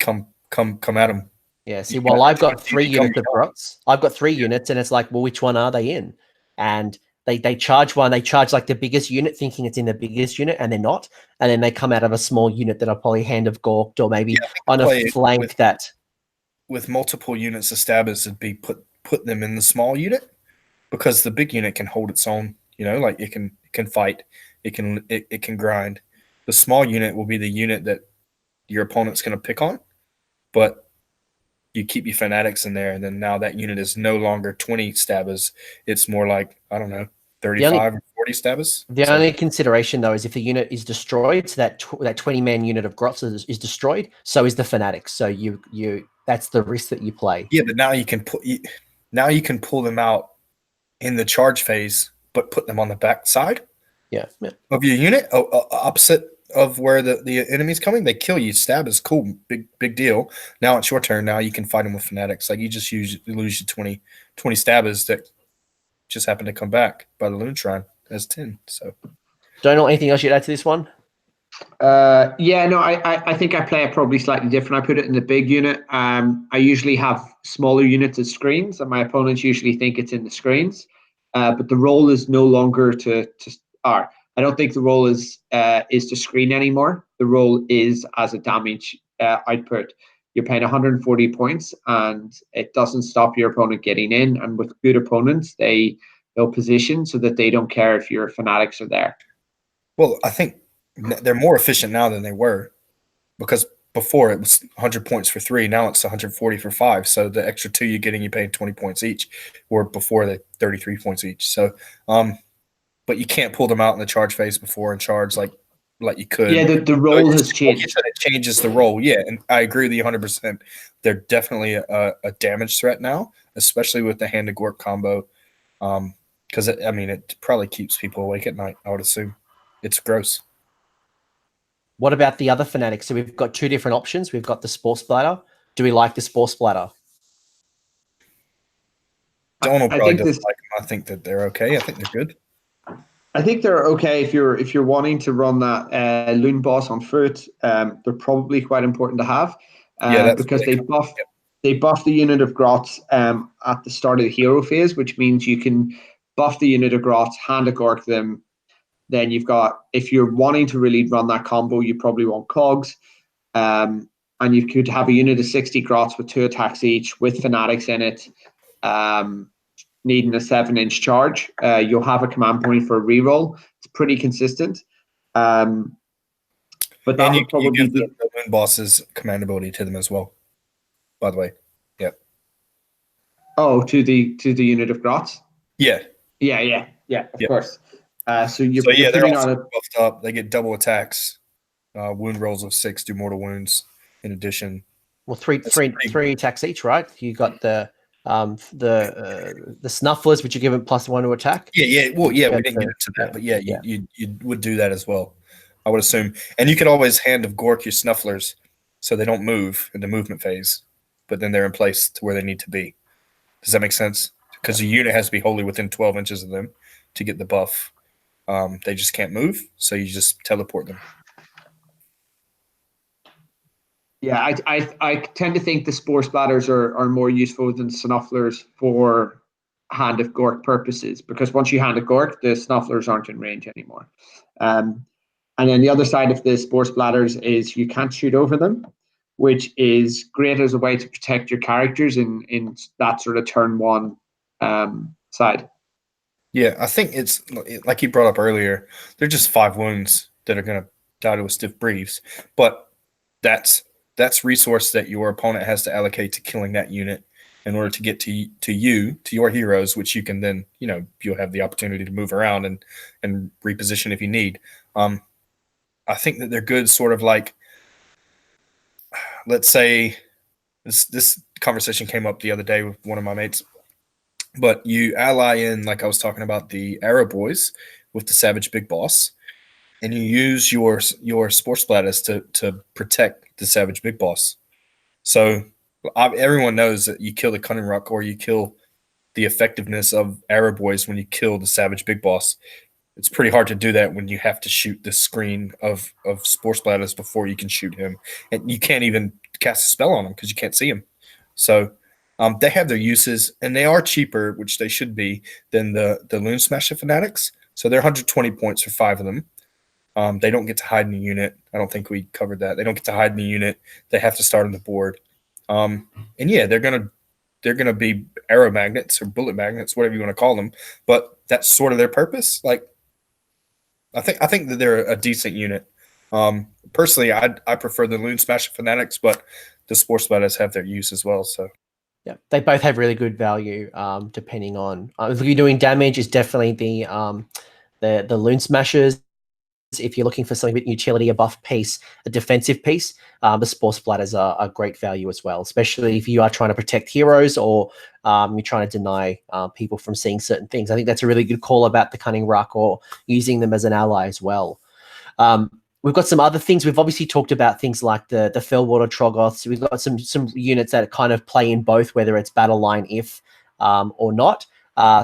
Come at them. Yeah, see, well, I've got 3 units of Grots. I've got 3 units, and it's like, well, which one are they in? And they charge one. They charge like the biggest unit, thinking it's in the biggest unit, and they're not. And then they come out of a small unit that are probably hand of Gorked or maybe on a flank with multiple units of Stabbers, it'd be put them in the small unit because the big unit can hold its own. Like it can fight, it can grind. The small unit will be the unit that your opponent's going to pick on, but you keep your fanatics in there, and then now that unit is no longer 20 Stabbers. It's more like, I don't know, 35 or 40 Stabbers. The only consideration, though, is if the unit is destroyed, so that 20-man unit of Grots is destroyed, so is the fanatics. So you that's the risk that you play. Yeah, but now you can pull them out in the charge phase, but put them on the back side of your unit, opposite of where the enemy's coming. They kill you. Stab is cool, big deal. Now it's your turn. Now you can fight them with fanatics. Like you just lose your 20 stabbers that just happen to come back by the Loon Shrine as 10. So, Donal, anything else you'd add to this one? I think I play it probably slightly different. I put it in the big unit. I usually have smaller units as screens, and my opponents usually think it's in the screens. But the role is no longer I don't think the role is to screen anymore. The role is as a damage output. You're paying 140 points, and it doesn't stop your opponent getting in. And with good opponents, they'll position so that they don't care if your fanatics are there. Well, I think they're more efficient now than they were, because before it was 100 points for 3. Now it's 140 for 5. So the extra 2 you're getting, you're paying 20 points each, or before the 33 points each. So, but you can't pull them out in the charge phase before and charge like you could. Yeah, the role has changed. It changes the role. Yeah, and I agree with you 100%. They're definitely a damage threat now, especially with the Hand of Gork combo, because it probably keeps people awake at night, I would assume. It's gross. What about the other fanatics? So we've got 2 different options. We've got the Spore Splatter. Do we like the Spore Splatter? Donal probably doesn't like them. I think that they're okay. I think they're good. I think they're okay if you're wanting to run that Loonboss on foot. They're probably quite important to have because they buff the unit of Grots at the start of the hero phase, which means you can buff the unit of Grots, Hand of Gork them. Then you've got, if you're wanting to really run that combo, you probably want cogs. and you could have a unit of 60 grots with 2 attacks each, with fanatics in it, needing a 7-inch charge. You'll have a command point for a reroll. It's pretty consistent. But that would probably give be the Loonboss's command ability to them as well, by the way. Yep. Oh, to the unit of grots? Yeah. Yeah, of course. So you're they're putting also on a buffed up. They get double attacks, wound rolls of 6, do mortal wounds in addition. Well, three attacks each, right? You got the snufflers, which are given +1 to attack. Yeah. Well, yeah, we didn't get into that, but you would do that as well, I would assume. And you could always Hand of Gork your snufflers so they don't move in the movement phase, but then they're in place to where they need to be. Does that make sense? Because the unit has to be wholly within 12 inches of them to get the buff. They just can't move, so you just teleport them. Yeah, I tend to think the Spore Splatters are more useful than Snufflers for Hand of Gork purposes, because once you Hand of Gork, the Snufflers aren't in range anymore. And then the other side of the Spore Splatters is you can't shoot over them, which is great as a way to protect your characters in that sort of turn 1 side. Yeah, I think it's like you brought up earlier. They're just 5 wounds that are going to die to a stiff breeze, but that's resource that your opponent has to allocate to killing that unit in order to get to your heroes, which you can then, you'll have the opportunity to move around and reposition if you need. I think that they're good, sort of like, let's say this conversation came up the other day with one of my mates, but you ally in, like I was talking about, the Arrow Boys with the Savage Big Boss, and you use your Spore Splatters to protect the Savage Big Boss. So everyone knows that you kill the Cunning Ruck, or you kill the effectiveness of Arrow Boys when you kill the Savage Big Boss. It's pretty hard to do that when you have to shoot the screen of Spore Splatters before you can shoot him. And you can't even cast a spell on him because you can't see him. So they have their uses, and they are cheaper, which they should be, than the Loon Smasher Fanatics. So they're 120 points for 5 of them. They don't get to hide in the unit. I don't think we covered that. They don't get to hide in the unit. They have to start on the board. And yeah, they're gonna be arrow magnets or bullet magnets, whatever you want to call them. But that's sort of their purpose. Like, I think that they're a decent unit. Personally, I prefer the Loon Smasher Fanatics, but the Spore Splatters have their use as well. So yeah, they both have really good value. Depending on if you're doing damage, is definitely the Loon Smashers. If you're looking for something with utility, a buff piece, a defensive piece, the Spore Splatters are a great value as well, especially if you are trying to protect heroes, or you're trying to deny people from seeing certain things. I think that's a really good call about the Cunning Ruck, or using them as an ally as well. We've got some other things. We've obviously talked about things like the Fellwater Troggoths. We've got some units that kind of play in both, whether it's battle line or not.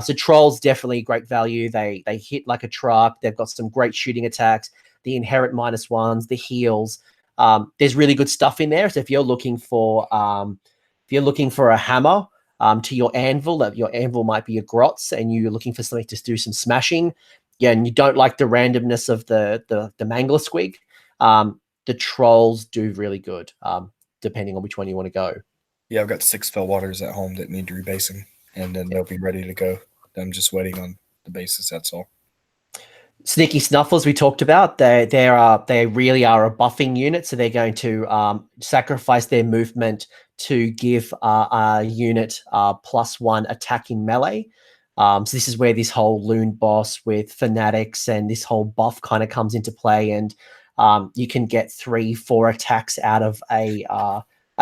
So Trolls, definitely great value. They hit like a truck. They've got some great shooting attacks, the inherent -1s, the heals. There's really good stuff in there. So if you're looking for a hammer to your anvil, that your anvil might be your grots, and you're looking for something to do some smashing, yeah, and you don't like the randomness of the Mangler Squig, the Trolls do really good, depending on which one you want to go. Yeah, I've got 6 Fellwaters at home that need rebasing, and then they'll be ready to go. I'm just waiting on the bases, that's all. Sneaky Snuffles we talked about. They really are a buffing unit, so they're going to sacrifice their movement to give a unit +1 attack in melee. So this is where this whole Loonboss with fanatics and this whole buff kind of comes into play, and you can get 3-4 attacks out of a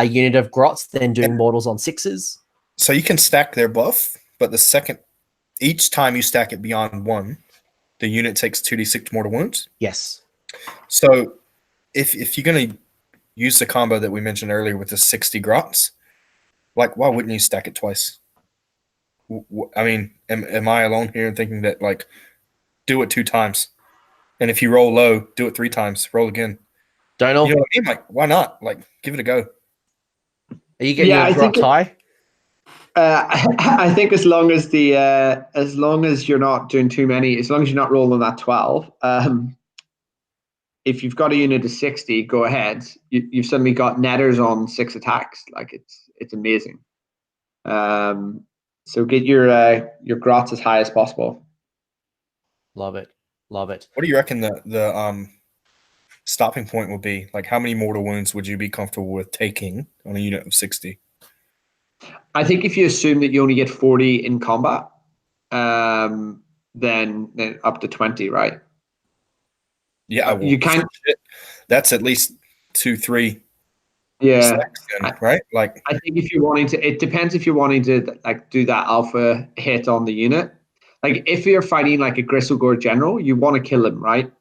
unit of grots, then doing mortals on 6s. So you can stack their buff, but each time you stack it beyond 1, the unit takes 2d6 mortal wounds. Yes. So if you're going to use the combo that we mentioned earlier with the 60 grots, like, why wouldn't you stack it twice? I mean, am I alone here in thinking that, like, do it 2 times, and if you roll low, do it 3 times, roll again? Donal, you know what I mean? Like, why not? Like, give it a go. Are you getting your grot high? I think as long as you're not doing too many, as long as you're not rolling that 12, if you've got a unit of 60, go ahead. You've suddenly got netters on 6 attacks. Like it's amazing. So get your grots as high as possible. Love it. Love it. What do you reckon the stopping point would be? Like, how many mortal wounds would you be comfortable with taking on a unit of 60? I think if you assume that you only get 40 in combat, then up to 20, right? Yeah, I will. You can't. That's at least 2-3. Yeah, right? Like, I think if you're wanting to, it depends if you're wanting to like do that alpha hit on the unit. Like if you're fighting like a Gristlegore general, you want to kill him, right?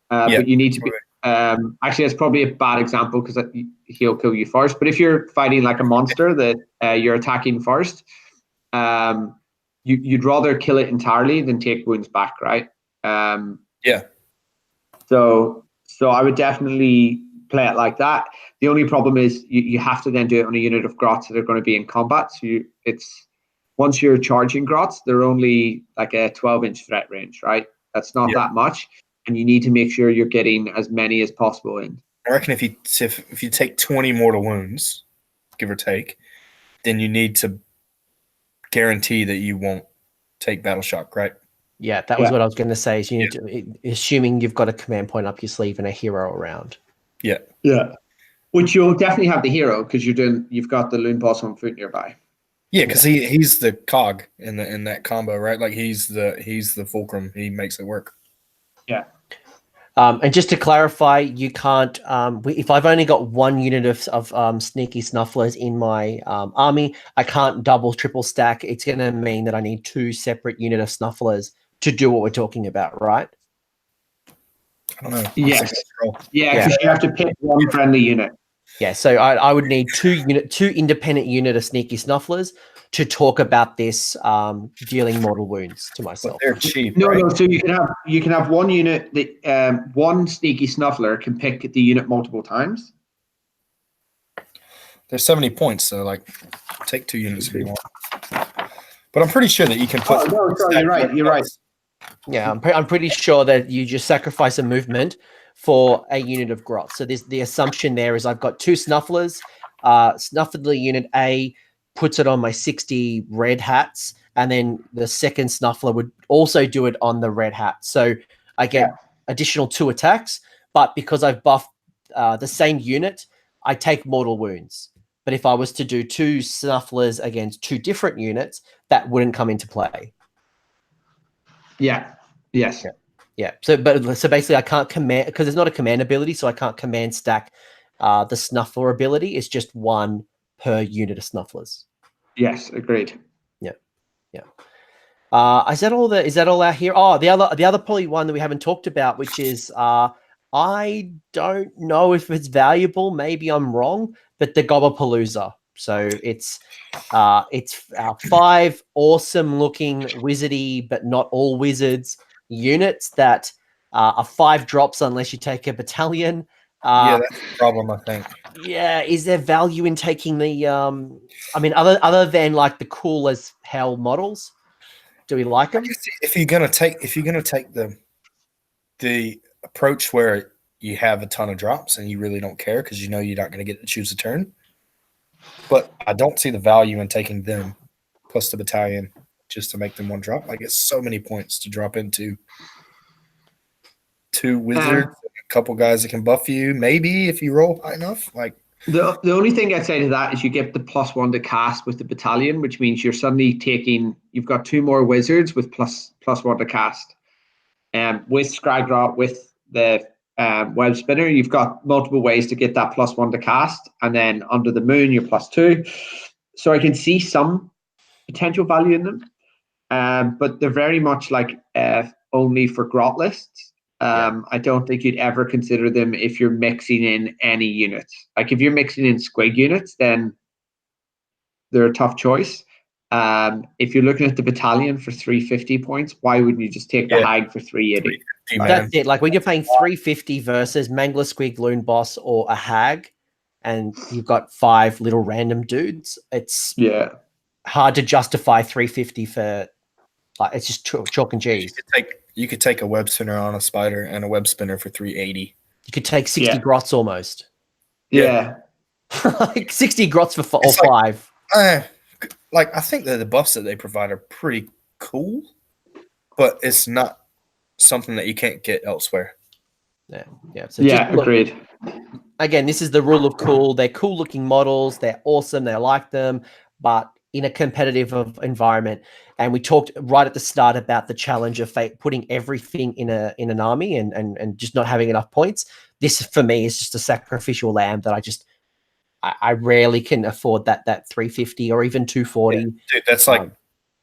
But you need to be. Actually, that's probably a bad example because he'll kill you first. But if you're fighting like a monster that you're attacking first, you'd rather kill it entirely than take wounds back, right? yeah. So I would definitely play it like that. The only problem is you have to then do it on a unit of grots that are going to be in combat. So it's once you're charging grots, they're only like a 12-inch threat range, right? That's not that much, and you need to make sure you're getting as many as possible in. I reckon if you take 20 mortal wounds, give or take, then you need to guarantee that you won't take battle shock, right? Yeah, that was what I was going to say. Is you need to, assuming you've got a command point up your sleeve and a hero around. Yeah. Yeah. Which you'll definitely have the hero because you've got the Loonboss on foot nearby. Yeah, because he's the cog in that combo, right? Like he's the fulcrum. He makes it work. Yeah. And just to clarify, you can't. If I've only got one unit of sneaky snufflers in my army, I can't double triple stack. It's going to mean that I need 2 separate unit of snufflers to do what we're talking about, right? I don't know. Yes. Yeah, because you have to pick one friendly unit. Yeah, so I would need 2 independent unit of sneaky snufflers to talk about this dealing mortal wounds to myself. But they're cheap. No, right? no. So you can have one unit that one sneaky snuffler can pick the unit multiple times. There's 70 points, so like take 2 units if you want. But I'm pretty sure that you can put. Oh no, sorry, you're right. You're right. Yeah, I'm pretty sure that you just sacrifice a movement for a unit of grot. So the assumption there is I've got 2 snufflers. Snuffler unit A puts it on my 60 red hats, and then the second snuffler would also do it on the red hat. So I get additional 2 attacks, but because I've buffed the same unit, I take mortal wounds. But if I was to do 2 snufflers against 2 different units, that wouldn't come into play. Yeah. Yes. Yeah. So basically, I can't command because it's not a command ability, so I can't command stack the snuffler ability. It's just 1 per unit of snufflers. Yes. Agreed. Yeah. Is that all out here? Oh, the other probably one that we haven't talked about, which is I don't know if it's valuable. Maybe I'm wrong, but the Gobbapalooza. So it's 5 awesome looking wizardy, but not all wizards units that are 5 drops unless you take a battalion. Yeah, that's the problem, I think. Yeah, is there value in taking the? I mean, other than like the cool as hell models, do we like them? If you're gonna take the approach where you have a ton of drops and you really don't care because you know you're not going to get to choose a turn. But I don't see the value in taking them plus the battalion just to make them 1 drop. Like it's so many points to drop into 2 wizards, a couple guys that can buff you. Maybe if you roll high enough. Like the only thing I'd say to that is you get the +1 to cast with the battalion, which means you're suddenly you've got 2 more wizards with +1 to cast. With Scrygrot, with the web spinner, you've got multiple ways to get that +1 to cast, and then under the moon you're +2. So I can see some potential value in them, but they're very much like only for grot lists. I don't think you'd ever consider them if you're mixing in any units. Like if you're mixing in squig units, then they're a tough choice. If you're looking at the battalion for 350 points, why wouldn't you just take the hag for 380? That's it. Like when you're paying 350 versus Mangler Squig, Loonboss, or a hag, and you've got 5 little random dudes, it's hard to justify 350 for. Like it's just chalk and cheese. You could take a web spinner on a spider and a web spinner for 380. You could take 60 grots almost. Yeah. Like 60 grots for It's like, 5. Like, I think that the buffs that they provide are pretty cool, but it's not something that you can't get elsewhere. Yeah. So Yeah, agreed. Again, this is the rule of cool. They're cool looking models. They're awesome. They like them, but in a competitive environment. And we talked right at the start about the challenge of putting everything in an army and just not having enough points. This for me is just a sacrificial lamb that I rarely can afford that 350 or even 240. Yeah, dude, that's like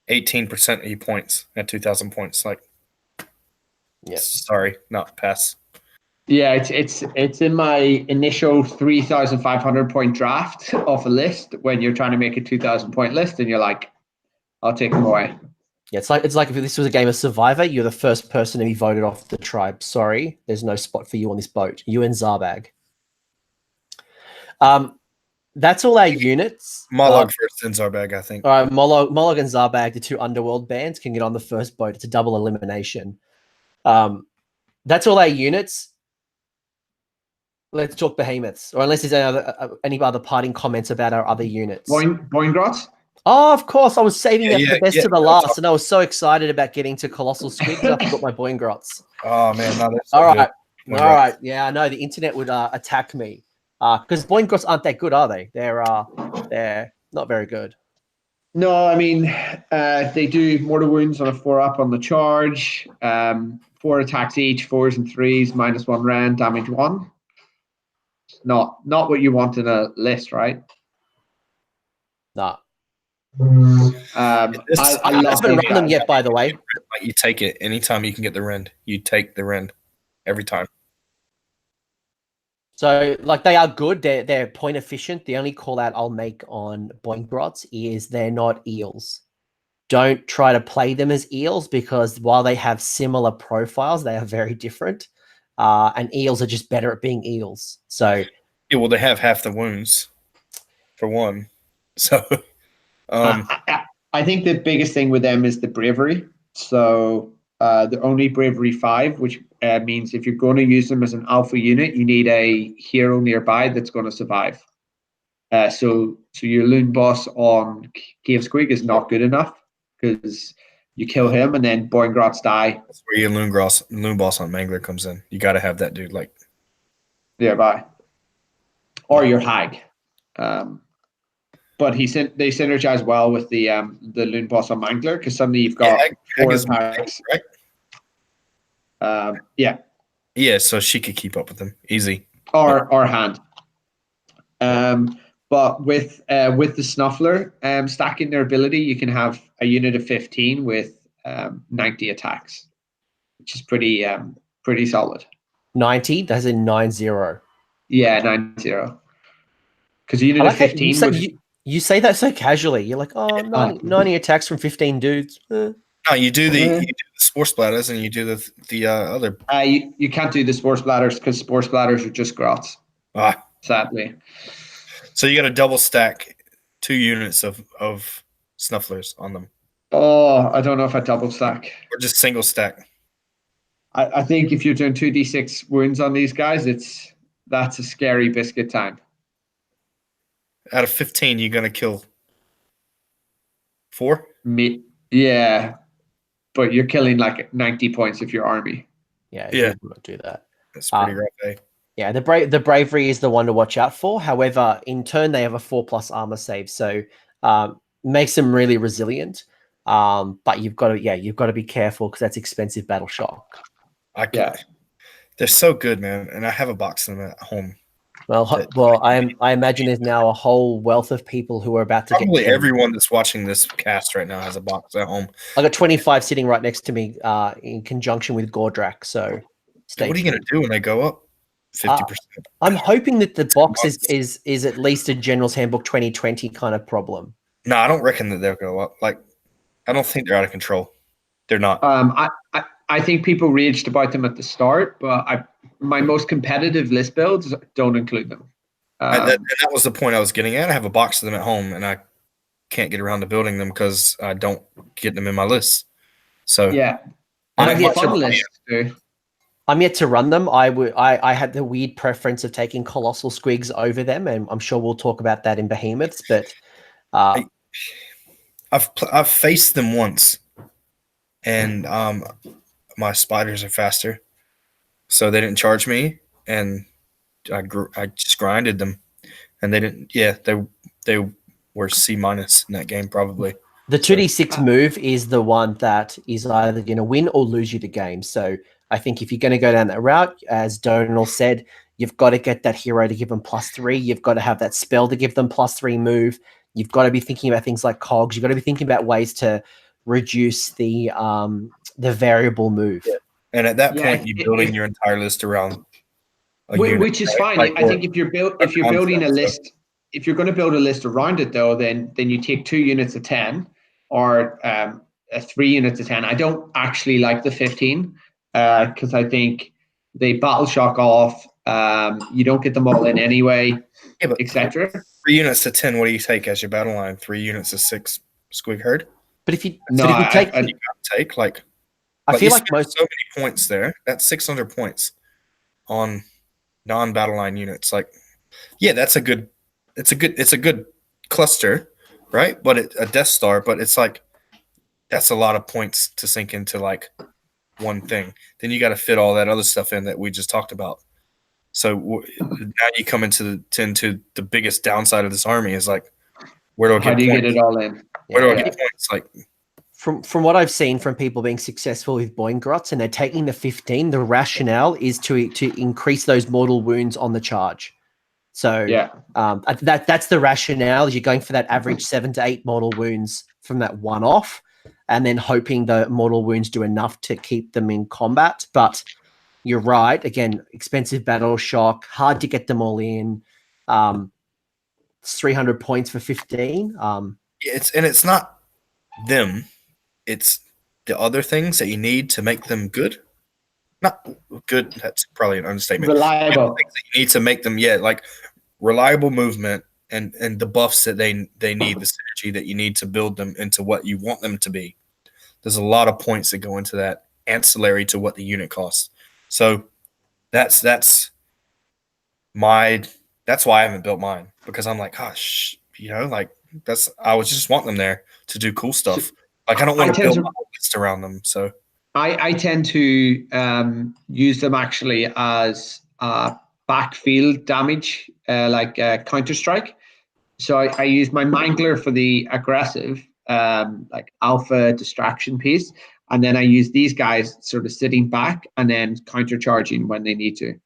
18% of your points at 2,000 points. Like, sorry, not pass. Yeah, it's in my initial 3,500 point draft off a list when you're trying to make a 2,000 point list, and you're like, I'll take them away. Yeah, it's like if this was a game of Survivor, you're the first person to be voted off the tribe. Sorry, there's no spot for you on this boat. You and Zarbag. That's all our units. Mollog first, then Zarbag, I think. All right, Mollog and Zarbag, the two underworld bands, can get on the first boat. It's a double elimination. That's all our units. Let's talk behemoths, or unless there's any other parting comments about our other units. Boingrots? Oh, of course. I was saving that for the best to the last, and I was so excited about getting to Colossal Squid. I forgot my Boingrots. Oh, man. No, that's all right. All right. Yeah, I know. The internet would attack me because Boingrots aren't that good, are they? They're not very good. No, I mean, they do mortal wounds on a 4-up on the charge. 4 attacks each, 4s and 3s, -1 rend, damage 1. Not what you want in a list, right? Nah. I haven't run them yet, by the way. You take it anytime you can get the rend. You take the rend every time. So, like, they are good. They're point efficient. The only call out I'll make on Boingrots is they're not eels. Don't try to play them as eels because while they have similar profiles, they are very different. And eels are just better at being eels. So, yeah, well, they have half the wounds for one. So, I think the biggest thing with them is the bravery. So, they're only bravery 5, which means if you're going to use them as an alpha unit, you need a hero nearby that's going to survive. So your Loonboss on Cave Squig is not good enough because you kill him and then Boingrots die. That's where your Loonboss on Mangler comes in. You got to have that dude like nearby, or your Hag. But they synergize well with the Loonboss on Mangler because suddenly you've got 4 attacks, right? Yeah, so she could keep up with them easy. Or hand. But with the Snuffler stacking their ability, you can have a unit of 15 with 90 attacks, which is pretty solid. 90? That's a 90. Yeah, 90. Because a unit of 15 you say that so casually. You're like, oh, 90 attacks from 15 dudes. No, you do the Spore Splatters and you do the other. You can't do the Spore Splatters because Spore Splatters are just grots. Sadly. So you got to double stack 2 units of Snufflers on them. Oh, I don't know if I double stack. Or just single stack. I think if you're doing 2d6 wounds on these guys, that's a scary biscuit time. Out of 15, you're going to kill 4? Yeah. But you're killing like 90 points if you're army. Yeah. Don't do that. That's pretty rough, eh? Yeah, the bravery is the one to watch out for. However, in turn, they have a 4+ armor save, so makes them really resilient. But you've got to be careful because that's expensive battle shock. They're so good, man, and I have a box of them at home. Well, I imagine there's now a whole wealth of people who are about to probably everyone that's watching this cast right now has a box at home. I got 25 sitting right next to me, in conjunction with Gordrak. So, what are you going to do when they go up 50%? I'm hoping that the box is at least a General's Handbook 2020 kind of problem. No, I don't reckon that they'll go up. Like, I don't think they're out of control. They're not. I think people raged about them at the start, but my most competitive list builds don't include them. That was the point I was getting at. I have a box of them at home, and I can't get around to building them because I don't get them in my list. So yeah, I have a fun list too. I'm yet to run them. I had the weird preference of taking colossal squigs over them, and I'm sure we'll talk about that in behemoths. But I've faced them once, and my spiders are faster, so they didn't charge me, and I just grinded them, and they didn't. Yeah, they were C- in that game probably. The 2d6 move is the one that is either going to win or lose you the game. So I think if you're going to go down that route, as Donal said, you've got to get that hero to give them +3. You've got to have that spell to give them +3 move. You've got to be thinking about things like cogs. You've got to be thinking about ways to reduce the variable move. Yeah. And at that point, you're building your entire list around which is fine. Like, I think if you're building a list, if you're going to build a list around it, though, then you take 2 units of 10 or 3 units of 10. I don't actually like the 15 because I think they battle shock off. You don't get them all in anyway, etc. 3 units of 10. What do you take as your battle line? 3 units of 6 squeakheard. But if you take I feel like most so many points there. That's 600 points on non-battle line units. Like, yeah, that's a good. It's a good cluster, right? But a Death Star, but it's like that's a lot of points to sink into like one thing. Then you got to fit all that other stuff in that we just talked about. So now you come into the biggest downside of this army is like, where do I get? How do you get it all in? Where do I get points? Like, from what I've seen from people being successful with Boingrots, and they're taking the 15, the rationale is to increase those mortal wounds on the charge. So that's the rationale. You're going for that average 7 to 8 mortal wounds from that one off, and then hoping the mortal wounds do enough to keep them in combat. But you're right. Again, expensive battle shock, hard to get them all in. It's 300 points for 15. It's not them. It's the other things that you need to make them good. Not good. That's probably an understatement. Reliable. Things that you need to make them, like reliable movement and the buffs that they need, the synergy that you need to build them into what you want them to be. There's a lot of points that go into that, ancillary to what the unit costs. So that's why I haven't built mine, because I'm like, gosh, I was just want them there to do cool stuff. Like, I don't want to build my list around them. So I tend to use them actually as backfield damage, like Counter Strike. So I use my Mangler for the aggressive, like alpha distraction piece, and then I use these guys sort of sitting back and then counter charging when they need to.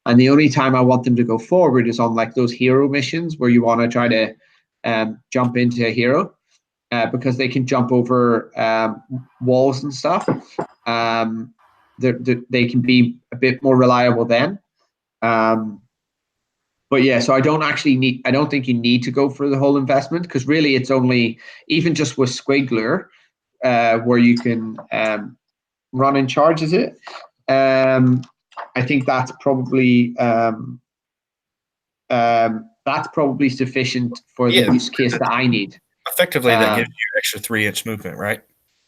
And the only time I want them to go forward is on like those hero missions where you want to try to jump into a hero. Because they can jump over walls and stuff. They can be a bit more reliable then. But yeah, so I don't think you need to go for the whole investment, because really it's only, even just with Squiggler, where you can run and charge, is it? I think that's probably sufficient for the use case that I need. Effectively, that gives you extra 3-inch movement, right?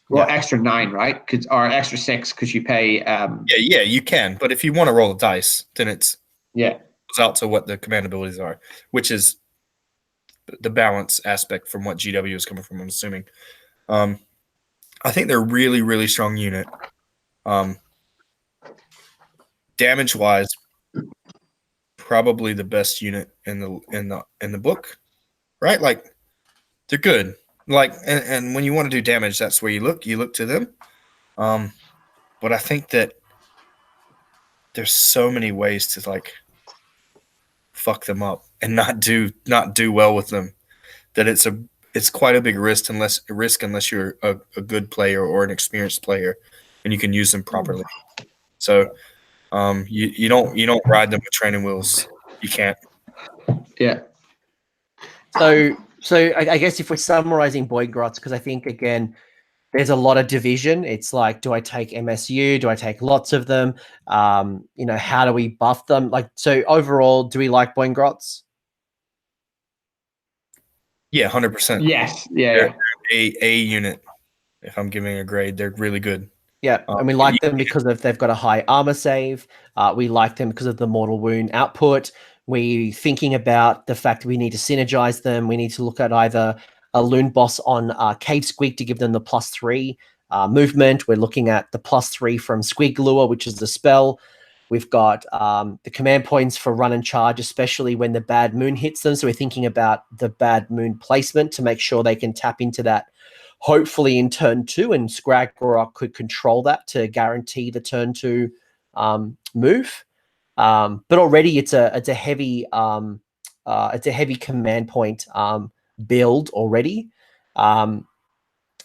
Well, extra 9, right? Or extra 6 because you pay. Yeah, you can. But if you want to roll the dice, then it's goes out to what the command abilities are, which is the balance aspect from what GW is coming from, I'm assuming. I think they're a really, really strong unit. Damage-wise, probably the best unit in the book, right? Like, they're good. Like, and when you want to do damage, that's where you look to them. But I think that there's so many ways to like fuck them up and not do well with them, that it's quite a big risk unless you're a good player or an experienced player and you can use them properly. So you don't ride them with training wheels. You can't. Yeah. So I guess if we're summarizing Boingrots, because I think, again, there's a lot of division. It's like, do I take MSU? Do I take lots of them? How do we buff them? Like, so overall, do we like Boingrots? Yeah, 100%. Yes. Yeah. A unit. If I'm giving a grade, they're really good. Yeah, and we like them because they've got a high armor save. We like them because of the mortal wound output. We thinking about the fact we need to synergize them. We need to look at either a Loonboss on Cave Squeak to give them the +3 movement. We're looking at the +3 from Squig Lure, which is the spell. We've got the command points for run and charge, especially when the bad moon hits them. So we're thinking about the bad moon placement to make sure they can tap into that, hopefully in turn 2, and Scragrok could control that to guarantee the turn 2 move. But already it's a heavy command point build already. And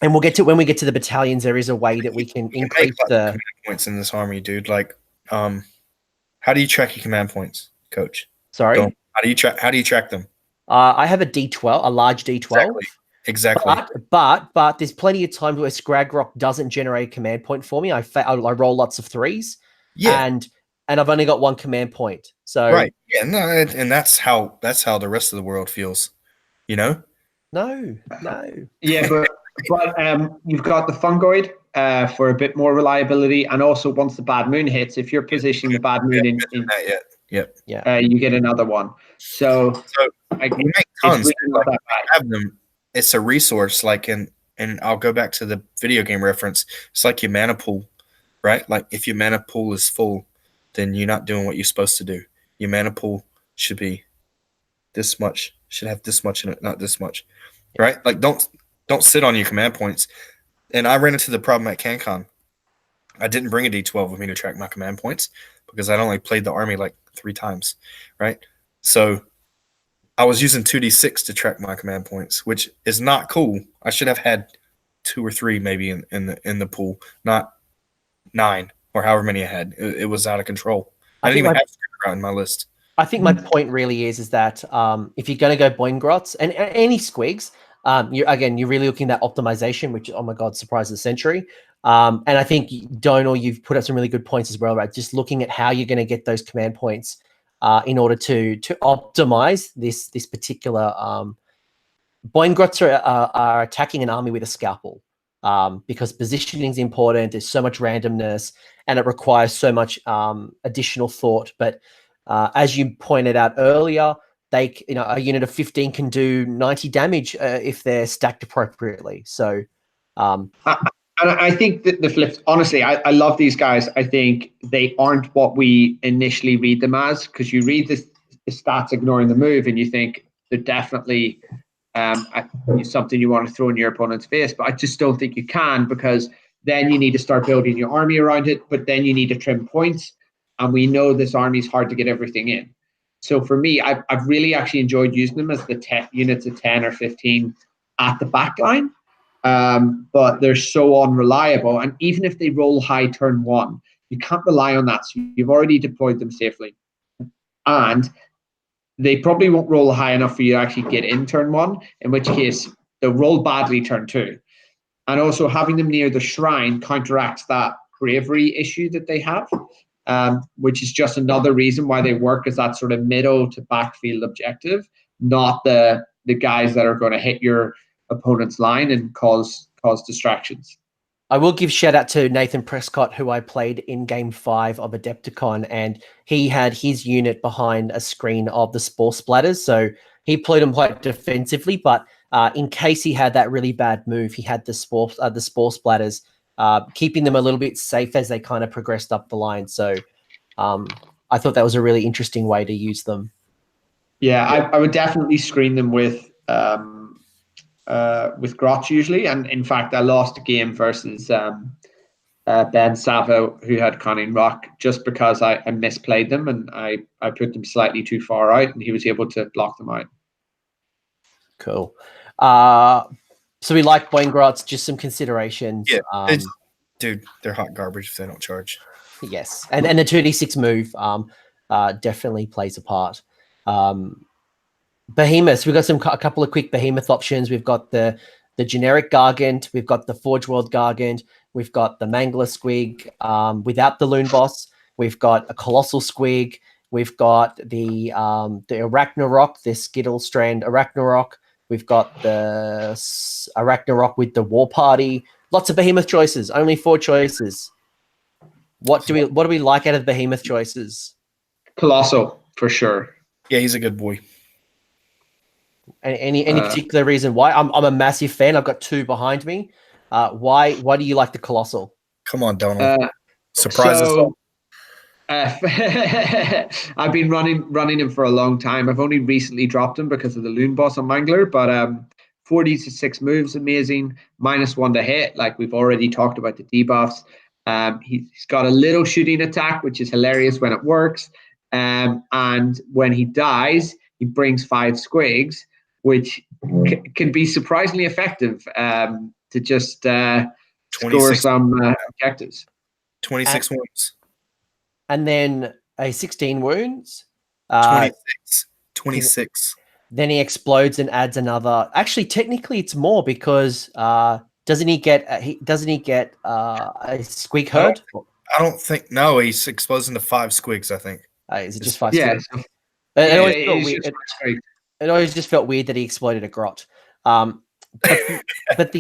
we'll get to when we get to the battalions. There is a way that we can increase the command points in this army, dude. Like, how do you track your command points, Coach? Sorry, how do you track them? I have a D12, a large D12. Exactly. But there's plenty of times where Scragrok doesn't generate a command point for me. I roll lots of 3s. Yeah. And I've only got one command point. So right. Yeah. No, and that's how the rest of the world feels. You know. No. Yeah, but you've got the fungoid for a bit more reliability, and also once the bad moon hits, if you're positioning the bad moon in that yet. You get another one. So we make tons. Really have them. It's a resource. Like, and I'll go back to the video game reference. It's like your mana pool, right? Like, if your mana pool is full, then you're not doing what you're supposed to do. Your mana pool should be this much. Should have this much in it, not this much, right? Like, don't sit on your command points. And I ran into the problem at CanCon. I didn't bring a D12 with me to track my command points because I'd only played the army like 3 times, right? So I was using 2D6 to track my command points, which is not cool. I should have had 2 or 3 maybe in the pool, not 9 or however many I had. It was out of control. I didn't even have Scragrok in my list. I think my point really is that if you're going to go Boingrots and any squigs, you're really looking at that optimization, which, oh my God, surprise of the century. And I think, Donal, you've put up some really good points as well, right? Just looking at how you're going to get those command points in order to optimize this particular. Boingrots are attacking an army with a scalpel because positioning is important. There's so much randomness, and it requires so much additional thought. But as you pointed out earlier, a unit of 15 can do 90 damage if they're stacked appropriately. So, and I think that the flip, honestly, I love these guys. I think they aren't what we initially read them as, because you read the stats ignoring the move and you think they're definitely something you want to throw in your opponent's face. But I just don't think you can, because then you need to start building your army around it, but then you need to trim points. And we know this army is hard to get everything in. So for me, I've really actually enjoyed using them as the units of 10 or 15 at the back line. But they're so unreliable. And even if they roll high turn 1, you can't rely on that. So you've already deployed them safely. And they probably won't roll high enough for you to actually get in turn 1, in which case they'll roll badly turn 2. And also having them near the shrine counteracts that bravery issue that they have. Which is just another reason why they work as that sort of middle to backfield objective, not the guys that are going to hit your opponent's line and cause distractions. I will give shout out to Nathan Prescott, who I played in Game 5 of Adepticon, and he had his unit behind a screen of the Spore Splatters, so he played them quite defensively, but in case he had that really bad move, he had the Spore Splatters, keeping them a little bit safe as they kind of progressed up the line. So I thought that was a really interesting way to use them. Yeah, I would definitely screen them with Grotz usually. And in fact, I lost a game versus Ben Savo, who had Conning Rock, just because I misplayed them and I put them slightly too far out, and he was able to block them out. Cool. So we like Boingrots, just some considerations. Yeah, dude, they're hot garbage if they don't charge. Yes, and the 2d6 move definitely plays a part. Behemoths, we've got a couple of quick behemoth options. We've got the generic Gargant, we've got the Forge World Gargant, we've got the Mangler Squig without the Loonboss, we've got a Colossal Squig, we've got the Arachnarok, the Skittle Strand Arachnarok, we've got the Arachnarok with the War Party, Lots of behemoth choices. Only 4 choices. What do we like out of the behemoth choices? Colossal for sure. Yeah, he's a good boy. Any particular reason why? I'm a massive fan. I've got 2 behind me. Why do you like the colossal? Come on, Donal. Surprise us. So, I've been running him for a long time. I've only recently dropped him because of the Loonboss on Mangler, but 40 to 6 moves, amazing. -1 to hit, like we've already talked about the debuffs. He's got a little shooting attack, which is hilarious when it works. And when he dies, he brings 5 squigs, which can be surprisingly effective to just score some objectives. 26 wounds. And then a 16 wounds. 26. Then he explodes and adds another. Actually, technically, it's more because doesn't he get a squeakheard? I don't think. No, he explodes into 5 squigs. I think. Is it just 5? Yeah. It always just felt weird that he exploded a grot. But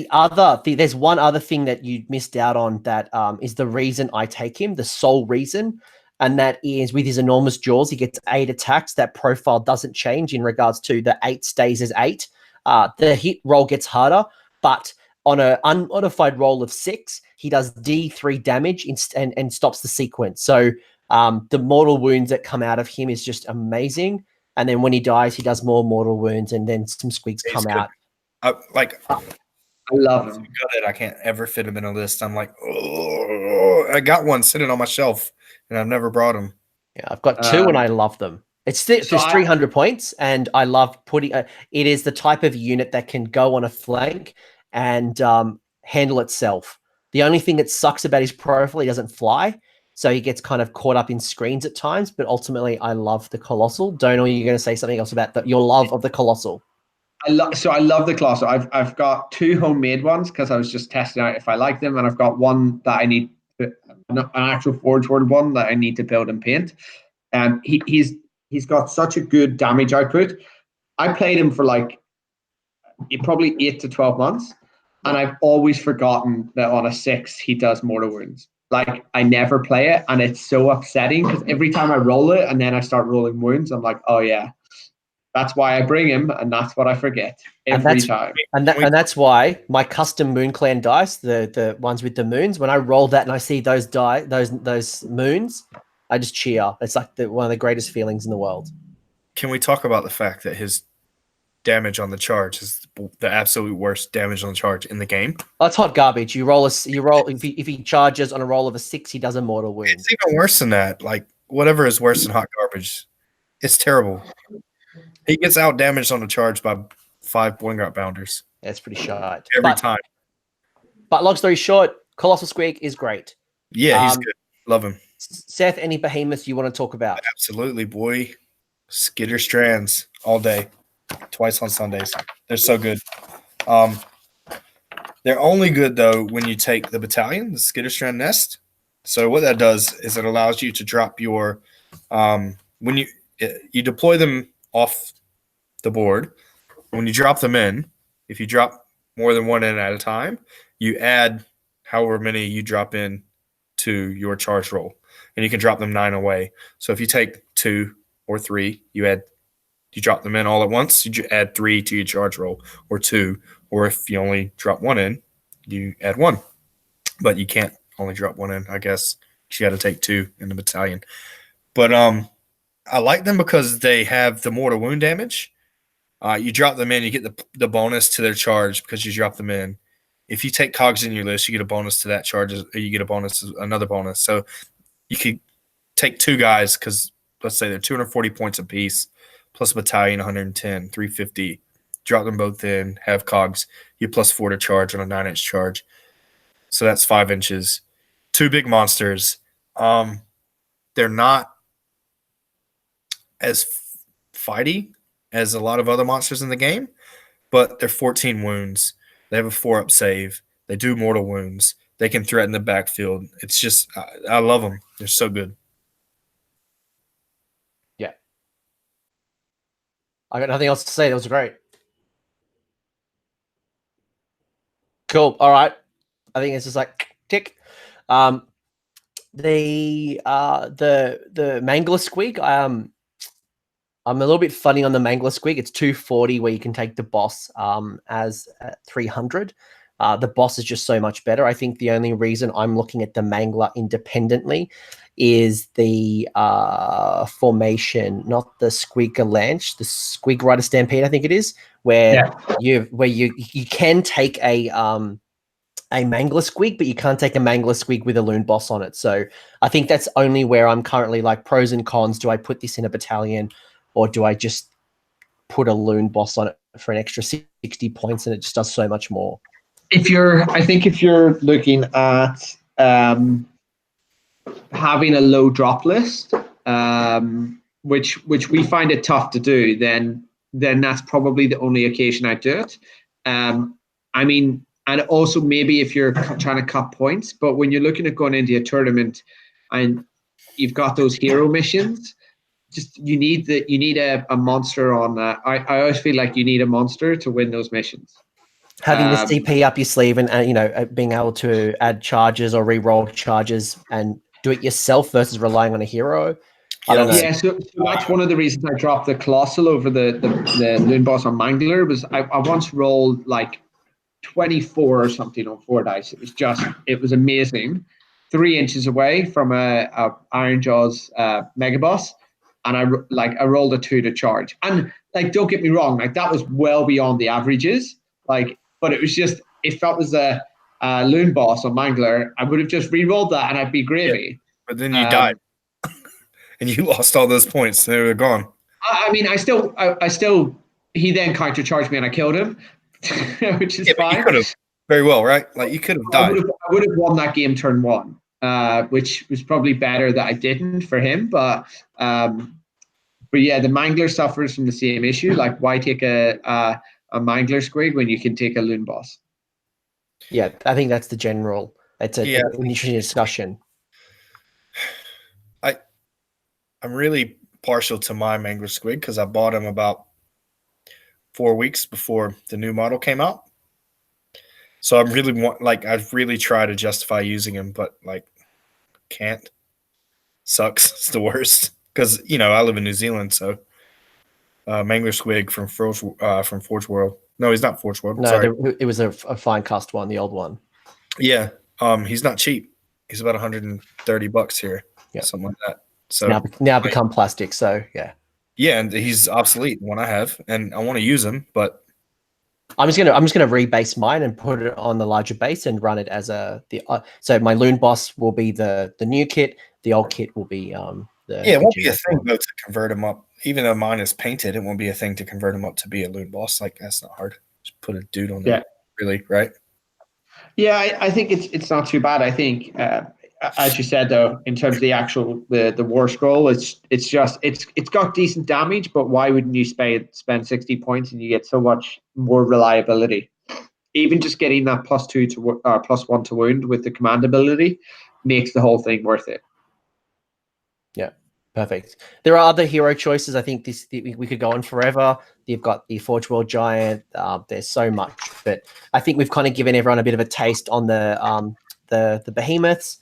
there's one other thing that you missed out on that is the reason I take him, the sole reason, and that is with his enormous jaws, he gets 8 attacks. That profile doesn't change in regards to the 8 stays as 8. The hit roll gets harder, but on an unmodified roll of 6, he does D3 damage and stops the sequence. So the mortal wounds that come out of him is just amazing. And then when he dies, he does more mortal wounds, and then some squigs come out. I love him. I can't ever fit him in a list. I'm like, oh, I got one sitting on my shelf, and I've never brought him. Yeah, I've got 2, and I love them. It's 300 points, and I love putting. It is the type of unit that can go on a flank and handle itself. The only thing that sucks about his profile, he doesn't fly, so he gets kind of caught up in screens at times. But ultimately, I love the Colossal. Donal, you're going to say something else about your love of the Colossal? I love the Colossal. I've got 2 homemade ones because I was just testing out if I like them, and I've got one that I need an actual Forge World one that I need to build and paint. And he's got such a good damage output. I played him for probably 8 to 12 months, and I've always forgotten that on a 6 he does mortal wounds. Like, I never play it, and it's so upsetting because every time I roll it and then I start rolling wounds, I'm like, oh yeah. That's why I bring him, and that's what I forget every time. And that's why my custom Moon Clan dice, the ones with the moons, when I roll that and I see those moons, I just cheer. It's like one of the greatest feelings in the world. Can we talk about the fact that his damage on the charge is the absolute worst damage on the charge in the game? That's hot garbage. You roll if he charges on a roll of a 6, he does a mortal wound. It's even worse than that. Like, whatever is worse than hot garbage, it's terrible. He gets out damaged on the charge by 5 Boingart Bounders. That's pretty shite. Every time. But long story short, Colossal Squig is great. Yeah, he's good. Love him. Seth, any behemoths you want to talk about? Absolutely, boy. Skitter Strands all day. Twice on Sundays. They're so good. They're only good, though, when you take the battalion, the Skitter Strand Nest. So what that does is it allows you to drop your when you deploy them off the board. When you drop them in, if you drop more than 1 in at a time, you add however many you drop in to your charge roll, and you can drop them 9 away. So if you take 2 or 3, you drop them in all at once, you add 3 to your charge roll, or 2, or if you only drop 1 in, you add 1. But you can't only drop 1 in, I guess. You got to take 2 in the battalion. But I like them because they have the mortal wound damage. You drop them in, you get the bonus to their charge because you drop them in. If you take cogs in your list, you get a bonus to that charge, or you get another bonus. So you could take 2 guys because let's say they're 240 points apiece, plus a battalion 110, 350. Drop them both in, have cogs. You +4 to charge on a 9-inch charge. So that's 5 inches. 2 big monsters. They're not as fighty as a lot of other monsters in the game, but they're 14 wounds. They have a 4-up save. They do mortal wounds. They can threaten the backfield. It's just, I love them. They're so good. Yeah. I got nothing else to say. That was great. Cool. All right. I think it's just like tick. The Mangler Squig. I'm a little bit funny on the Mangler Squig. It's 240 where you can take the boss as 300. The boss is just so much better. I think the only reason I'm looking at the Mangler independently is the formation, not the Squeakalanche, the Squig Rider Stampede, I think it is, where you can take a Mangler Squig, but you can't take a Mangler Squig with a Loonboss on it. So I think that's only where I'm currently like pros and cons. Do I put this in a battalion, or do I just put a Loonboss on it for an extra 60 points and it just does so much more? I think if you're looking at having a low drop list, which we find it tough to do, then that's probably the only occasion I do it. I mean, and also maybe if you're trying to cut points, but when you're looking at going into a tournament and you've got those hero missions, just you need a monster on that. I always feel like you need a monster to win those missions. Having the CP up your sleeve and being able to add charges or re-roll charges and do it yourself versus relying on a hero. I don't know. Yeah, so that's one of the reasons I dropped the Colossal over the Loonboss on Mangler. Was I once rolled like 24 or something on 4 dice. It was amazing. 3 inches away from a Iron Jaws Mega Boss, and I rolled a 2 to charge. And like, don't get me wrong, like that was well beyond the averages. Like, but it was just, if that was a Loonboss on Mangler, I would have just re-rolled that and I'd be gravy. Yeah, but then you died, and you lost all those points. They were gone. I mean, I still. He then countercharged me and I killed him, which is fine. You could have very well, right? Like you could have died. I would have won that game turn 1, which was probably better that I didn't for him. But yeah, the Mangler suffers from the same issue. Like, why take a Mangler Squig when you can take a Loonboss? Yeah, I think that's the general. It's an interesting discussion. I'm really partial to my Mangler Squig because I bought him about 4 weeks before the new model came out. So I'm really I've really tried to justify using him, but like can't. Sucks. It's the worst because I live in New Zealand, so Mangler Squig from Forge World. No, he's not Forge World. No, it was a fine cast one, the old one. Yeah, he's not cheap. He's about $130 here, something like that. So now become plastic. So yeah. Yeah, and he's obsolete, the one I have, and I want to use him, but I'm just gonna rebase mine and put it on the larger base and run it as so my Loonboss will be the new kit, the old kit will be it won't be a thing though to convert him up. Even though mine is painted, it won't be a thing to convert him up to be a Loonboss. Like that's not hard. Just put a dude on there. Really, right? Yeah, I think it's not too bad. I think as you said though, in terms of the actual the War Scroll, it's got decent damage, but why wouldn't you spend 60 points and you get so much more reliability? Even just getting that +2 to +1 to wound with the command ability makes the whole thing worth it. Yeah, perfect. There are other hero choices. I think we could go on forever. You've got the Forge World Giant. There's so much, but I think we've kind of given everyone a bit of a taste on the behemoths.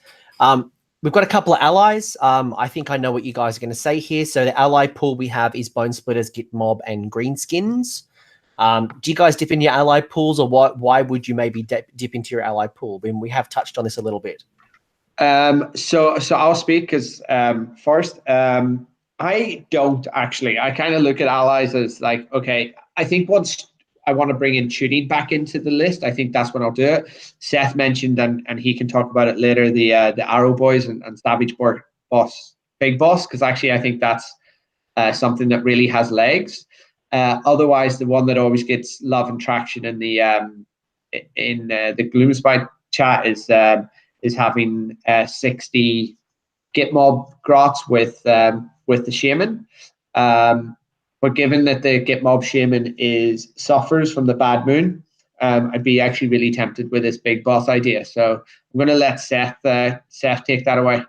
We've got a couple of allies. I think I know what you guys are going to say here. So the ally pool we have is Bone Splitters, Git Mob, and Greenskins. Do you guys dip in your ally pools, or why would you maybe dip into your ally pool? I mean, we have touched on this a little bit. So I'll speak because first, I don't actually. I kind of look at allies as like, okay, I think once I want to bring in shooting back into the list, I think that's when I'll do it. Seth mentioned, and he can talk about it later, the Arrow Boys and Savage Boss, Big Boss, because actually I think that's something that really has legs. Otherwise, the one that always gets love and traction in the Gloomspite chat is having 60 Git Mob Grots with the Shaman. But given that the Git Mob Shaman suffers from the bad moon, I'd be actually really tempted with this Big Boss idea. So I'm going to let Seth take that away.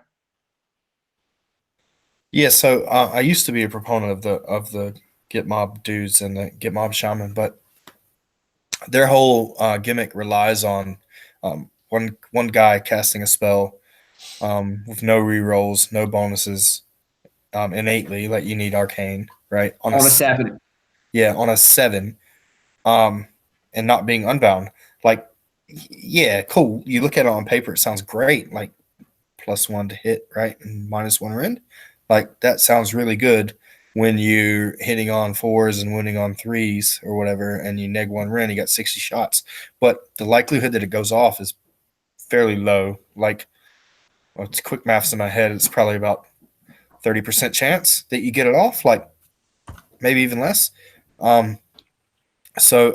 Yeah, so I used to be a proponent of the Git Mob dudes and the Git Mob Shaman, but their whole gimmick relies on one guy casting a spell with no rerolls, no bonuses, innately. Like you need arcane, right? On a 7. Yeah, on a 7, and not being unbound. Like, yeah, cool. You look at it on paper, it sounds great. Like +1 to hit, right, and -1 rend. Like that sounds really good when you're hitting on 4s and winning on 3s or whatever, and you -1 rend, you got 60 shots. But the likelihood that it goes off is fairly low. Like, well, it's quick maths in my head. It's probably about 30% chance that you get it off, like maybe even less. So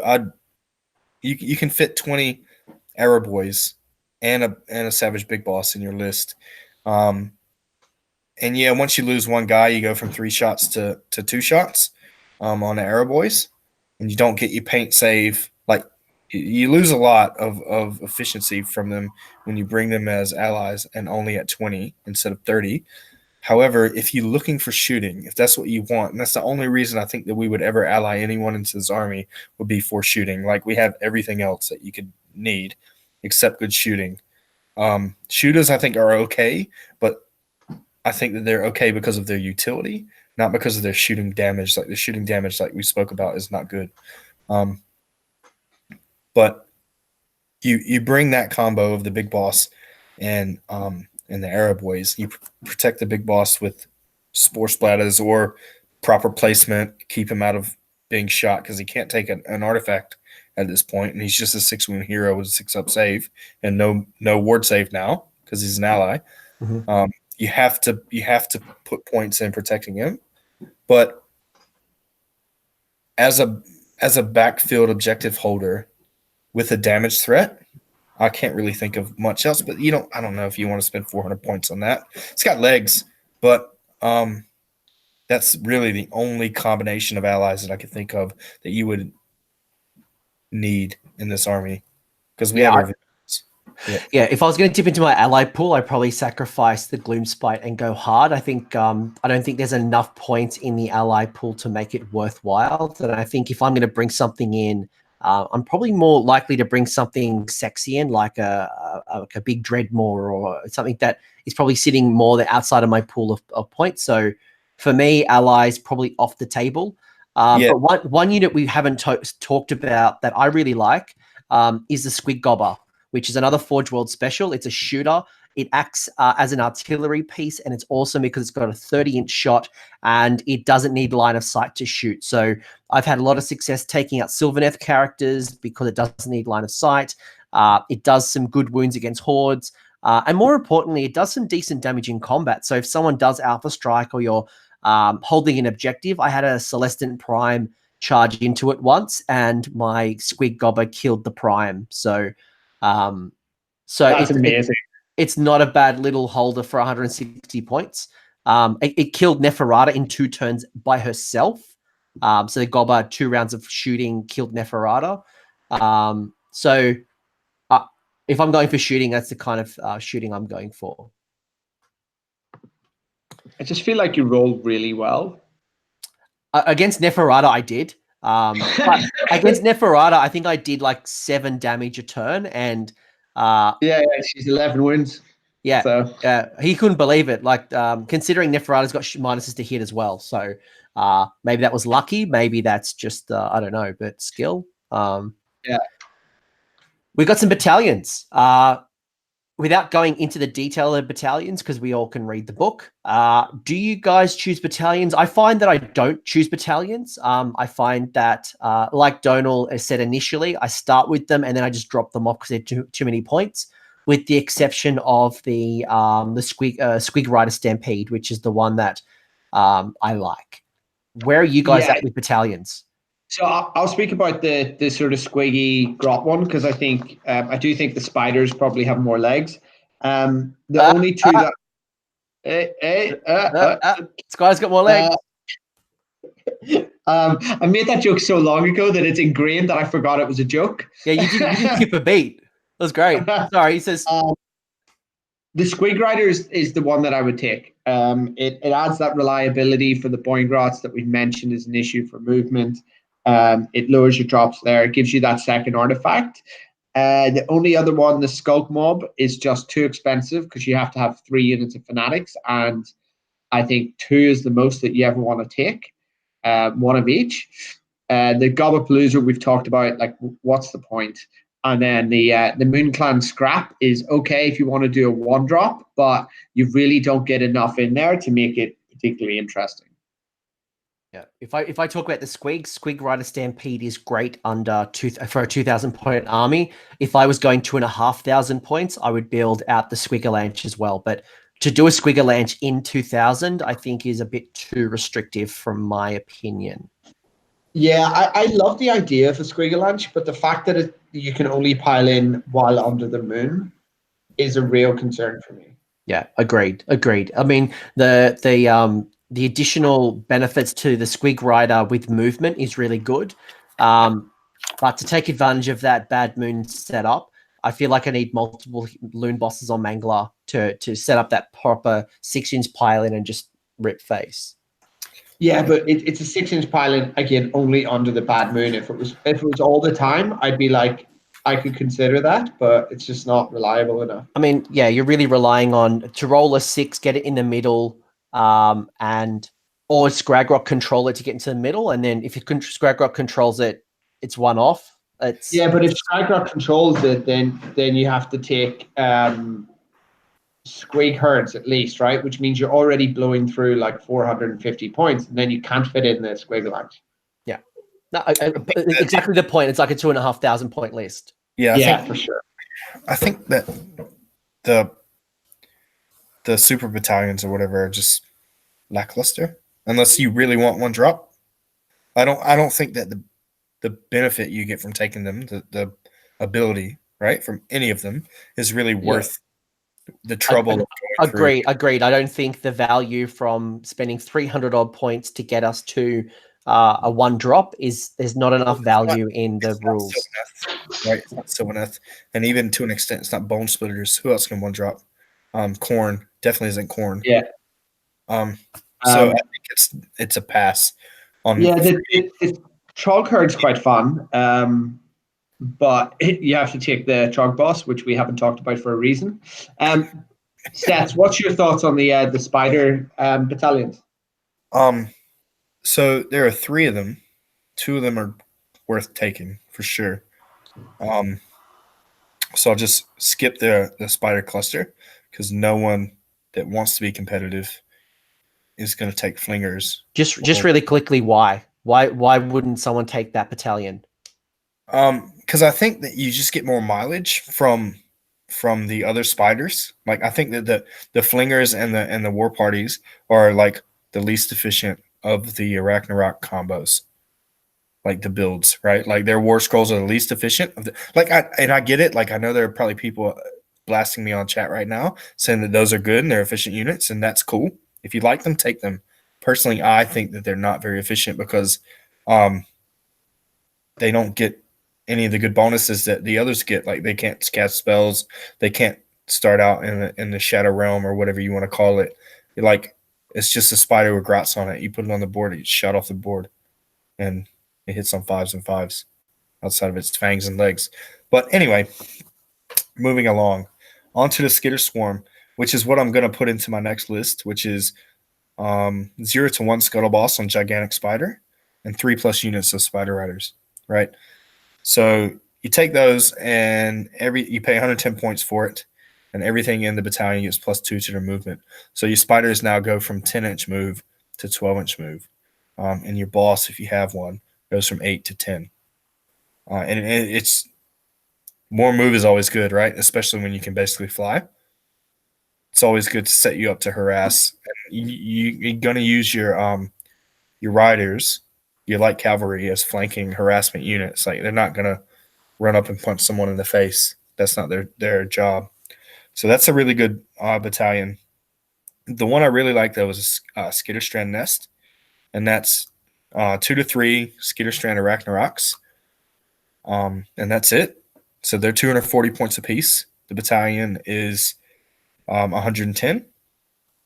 you can fit 20 Arrow Boys and a Savage Big Boss in your list. And yeah, once you lose one guy, you go from 3 shots to 2 shots on the Arrow Boys, and you don't get your paint save. Like you lose a lot of efficiency from them when you bring them as allies and only at 20 instead of 30. However, if you're looking for shooting, if that's what you want, and that's the only reason I think that we would ever ally anyone into this army would be for shooting. Like we have everything else that you could need except good shooting. Shooters, I think, are okay, but I think that they're okay because of their utility, not because of their shooting damage. Like the shooting damage, like we spoke about, is not good. But you bring that combo of the Big Boss and the Arrow Boys. You protect the Big Boss with Spore Splatters or proper placement, keep him out of being shot because he can't take an artifact at this point, and he's just a 6-wound hero with a 6-up save and no ward save now because he's an ally. Mm-hmm. You have to put points in protecting him, but as a backfield objective holder with a damage threat, I can't really think of much else. But I don't know if you want to spend 400 points on that. It's got legs, but that's really the only combination of allies that I could think of that you would need in this army because we have everything. Yeah, if I was going to dip into my ally pool, I'd probably sacrifice the Gloomspite and go hard. I think I don't think there's enough points in the ally pool to make it worthwhile. And I think if I'm going to bring something in, I'm probably more likely to bring something sexy in, like a big Dreadmore or something that is probably sitting more outside of my pool of points. So for me, allies probably off the table. But one unit we haven't talked about that I really like is the Squig Gobber, which is another Forge World special. It's a shooter. It acts as an artillery piece, and it's awesome because it's got a 30-inch shot, and it doesn't need line of sight to shoot. So I've had a lot of success taking out Sylvaneth characters because it doesn't need line of sight. It does some good wounds against hordes, and more importantly, it does some decent damage in combat. So if someone does Alpha Strike or you're holding an objective, I had a Celestant Prime charge into it once, and my Squig Gobber killed the Prime. So that's amazing. It's not a bad little holder for 160 points. It killed Neferata in 2 turns by herself. So the Gobber, 2 rounds of shooting, killed Neferata. So if I'm going for shooting, that's the kind of shooting I'm going for. I just feel like you rolled really well. Against Neferata, I did. But against Neferata, I think I did like 7 damage a turn, and she's 11 wins. Yeah, so he couldn't believe it. Like considering Neferata's got minuses to hit as well, so maybe that was lucky. Maybe that's just I don't know, but skill. We got some battalions. Without going into the detail of battalions, because we all can read the book, do you guys choose battalions? I find that I don't choose battalions. I find that, like Donal said initially, I start with them and then I just drop them off because they're too many points, with the exception of the Squig Rider Stampede, which is the one that I like. Where are you guys at with battalions? So I'll speak about the sort of squiggy grot one because I think I do think the spiders probably have more legs. The only two that Sky's got more legs. I made that joke so long ago that it's ingrained that I forgot it was a joke. Yeah, you didn't skip a beat. That was great. Sorry, he says the Squig Rider is the one that I would take. It adds that reliability for the Boingrots that we've mentioned is an issue for movement. It lowers your drops there. It gives you that second artifact. The only other one, the Skulk Mob, is just too expensive because you have to have 3 units of Fanatics, and I think 2 is the most that you ever want to take, 1 of each. The Gobapalooza we've talked about, like what's the point? And then the Moon Clan Scrap is okay if you want to do a 1-drop, but you really don't get enough in there to make it particularly interesting. Yeah, if I talk about the Squig Rider Stampede is great under for a 2,000 point army. If I was going 2,500 points, I would build out the Squiggerlanch as well. But to do a Squiggerlanch in 2,000, I think is a bit too restrictive, from my opinion. Yeah, I love the idea of a Squiggerlanch, but the fact that you can only pile in while under the moon is a real concern for me. Yeah, agreed. I mean, the additional benefits to the Squig Rider with movement is really good. But to take advantage of that bad moon setup, I feel like I need multiple Loon Bosses on Mangler to set up that proper 6-inch pile-in and just rip face. Yeah, but it's a 6-inch pile-in, again, only under the bad moon. If it was all the time, I'd be like, I could consider that, but it's just not reliable enough. I mean, yeah, you're really relying on to roll a 6, get it in the middle, or Scragrock control it to get into the middle, and then if Scragrock controls it, it's one off. Yeah, but if Scragrock controls it, then you have to take squeakheards at least, right? Which means you're already blowing through like 450 points, and then you can't fit in the Squiggerlanch. Yeah, no, exactly the point. It's like a 2,500 point list. Yeah, I think, for sure. I think that the super battalions or whatever are just lackluster unless you really want 1-drop. I don't think that the benefit you get from taking them, the ability, right, from any of them is really worth the trouble. Agreed. I don't think the value from spending 300 odd points to get us to a 1-drop there's not enough value in the rules. Right, it's not Sylvaneth, and even to an extent, it's not Bone Splitters. Who else can 1-drop? Corn definitely isn't Corn. Yeah. So I think it's a pass. The Trog Herd's quite fun, but you have to take the Trog Boss, which we haven't talked about for a reason. Seth, what's your thoughts on the spider battalions? So there are 3 of them. 2 of them are worth taking for sure. So I'll just skip the spider cluster because no one that wants to be competitive is going to take flingers. Just really quickly, why wouldn't someone take that battalion? Because I think that you just get more mileage from the other spiders. Like I think that the flingers and the war parties are like the least efficient of the Ragnarok combos. Like the builds, right? Like their war scrolls are the least efficient of I get it. Like I know there are probably people blasting me on chat right now saying that those are good and they're efficient units, and that's cool. If you like them, take them. Personally, I think that they're not very efficient because they don't get any of the good bonuses that the others get. Like they can't cast spells, they can't start out in the Shadow Realm or whatever you want to call it. It's just a spider with grots on it. You put it on the board, it's shot off the board, and it hits on 5s and 5s outside of its fangs and legs. But anyway, moving along onto the Skitter Swarm, which is what I'm going to put into my next list, which is 0 to 1 Scuttle Boss on Gigantic Spider and 3+ units of Spider Riders, right? So you take those and you pay 110 points for it, and everything in the battalion gets +2 to their movement. So your spiders now go from 10-inch move to 12-inch move. And your boss, if you have one, goes from 8 to 10. And it's more move is always good, right? Especially when you can basically fly. It's always good to set you up to harass. And you're going to use your riders, your light cavalry, as flanking harassment units. Like they're not going to run up and punch someone in the face. That's not their job. So that's a really good battalion. The one I really like, though, is Skitterstrand Nest. And that's 2 to 3 Skitterstrand Arachnaroks. And that's it. So they're 240 points apiece. The battalion is 110.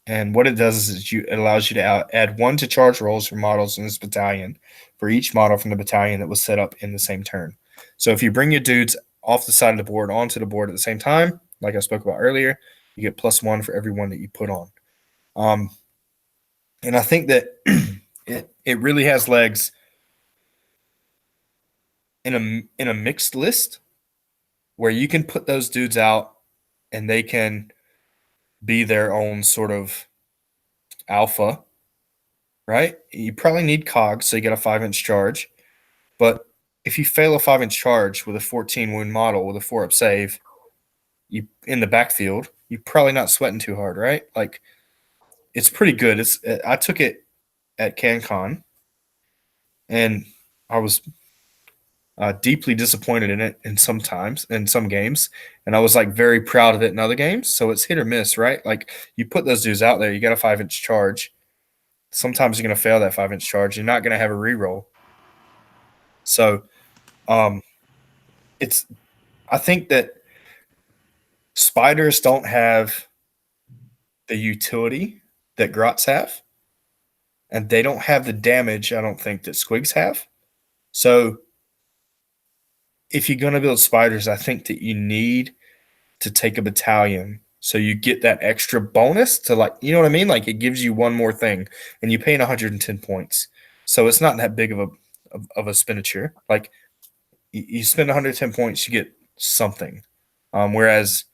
And what it does is it allows you to add 1 to charge rolls for models in this battalion for each model from the battalion that was set up in the same turn. So if you bring your dudes off the side of the board onto the board at the same time. Like I spoke about earlier, you get +1 for every one that you put on. And I think that it really has legs in a mixed list where you can put those dudes out and they can be their own sort of alpha, right? You probably need cogs, so you get a 5-inch charge. But if you fail a 5-inch charge with a 14 wound model with a 4-up save, you in the backfield, you're probably not sweating too hard, right? Like, it's pretty good. I took it at CanCon, and I was deeply disappointed in it in some games, and I was like very proud of it in other games. So it's hit or miss, right? Like, you put those dudes out there, you got a 5-inch charge. Sometimes you're going to fail that 5-inch charge. You're not going to have a reroll. So, I think that spiders don't have the utility that grots have, and they don't have the damage, I don't think, that squigs have. So if you're going to build spiders, I think that you need to take a battalion so you get that extra bonus to, like, you know what I mean? Like, it gives you one more thing, and you pay 110 points. So it's not that big of a expenditure. Like, you spend 110 points, you get something. Whereas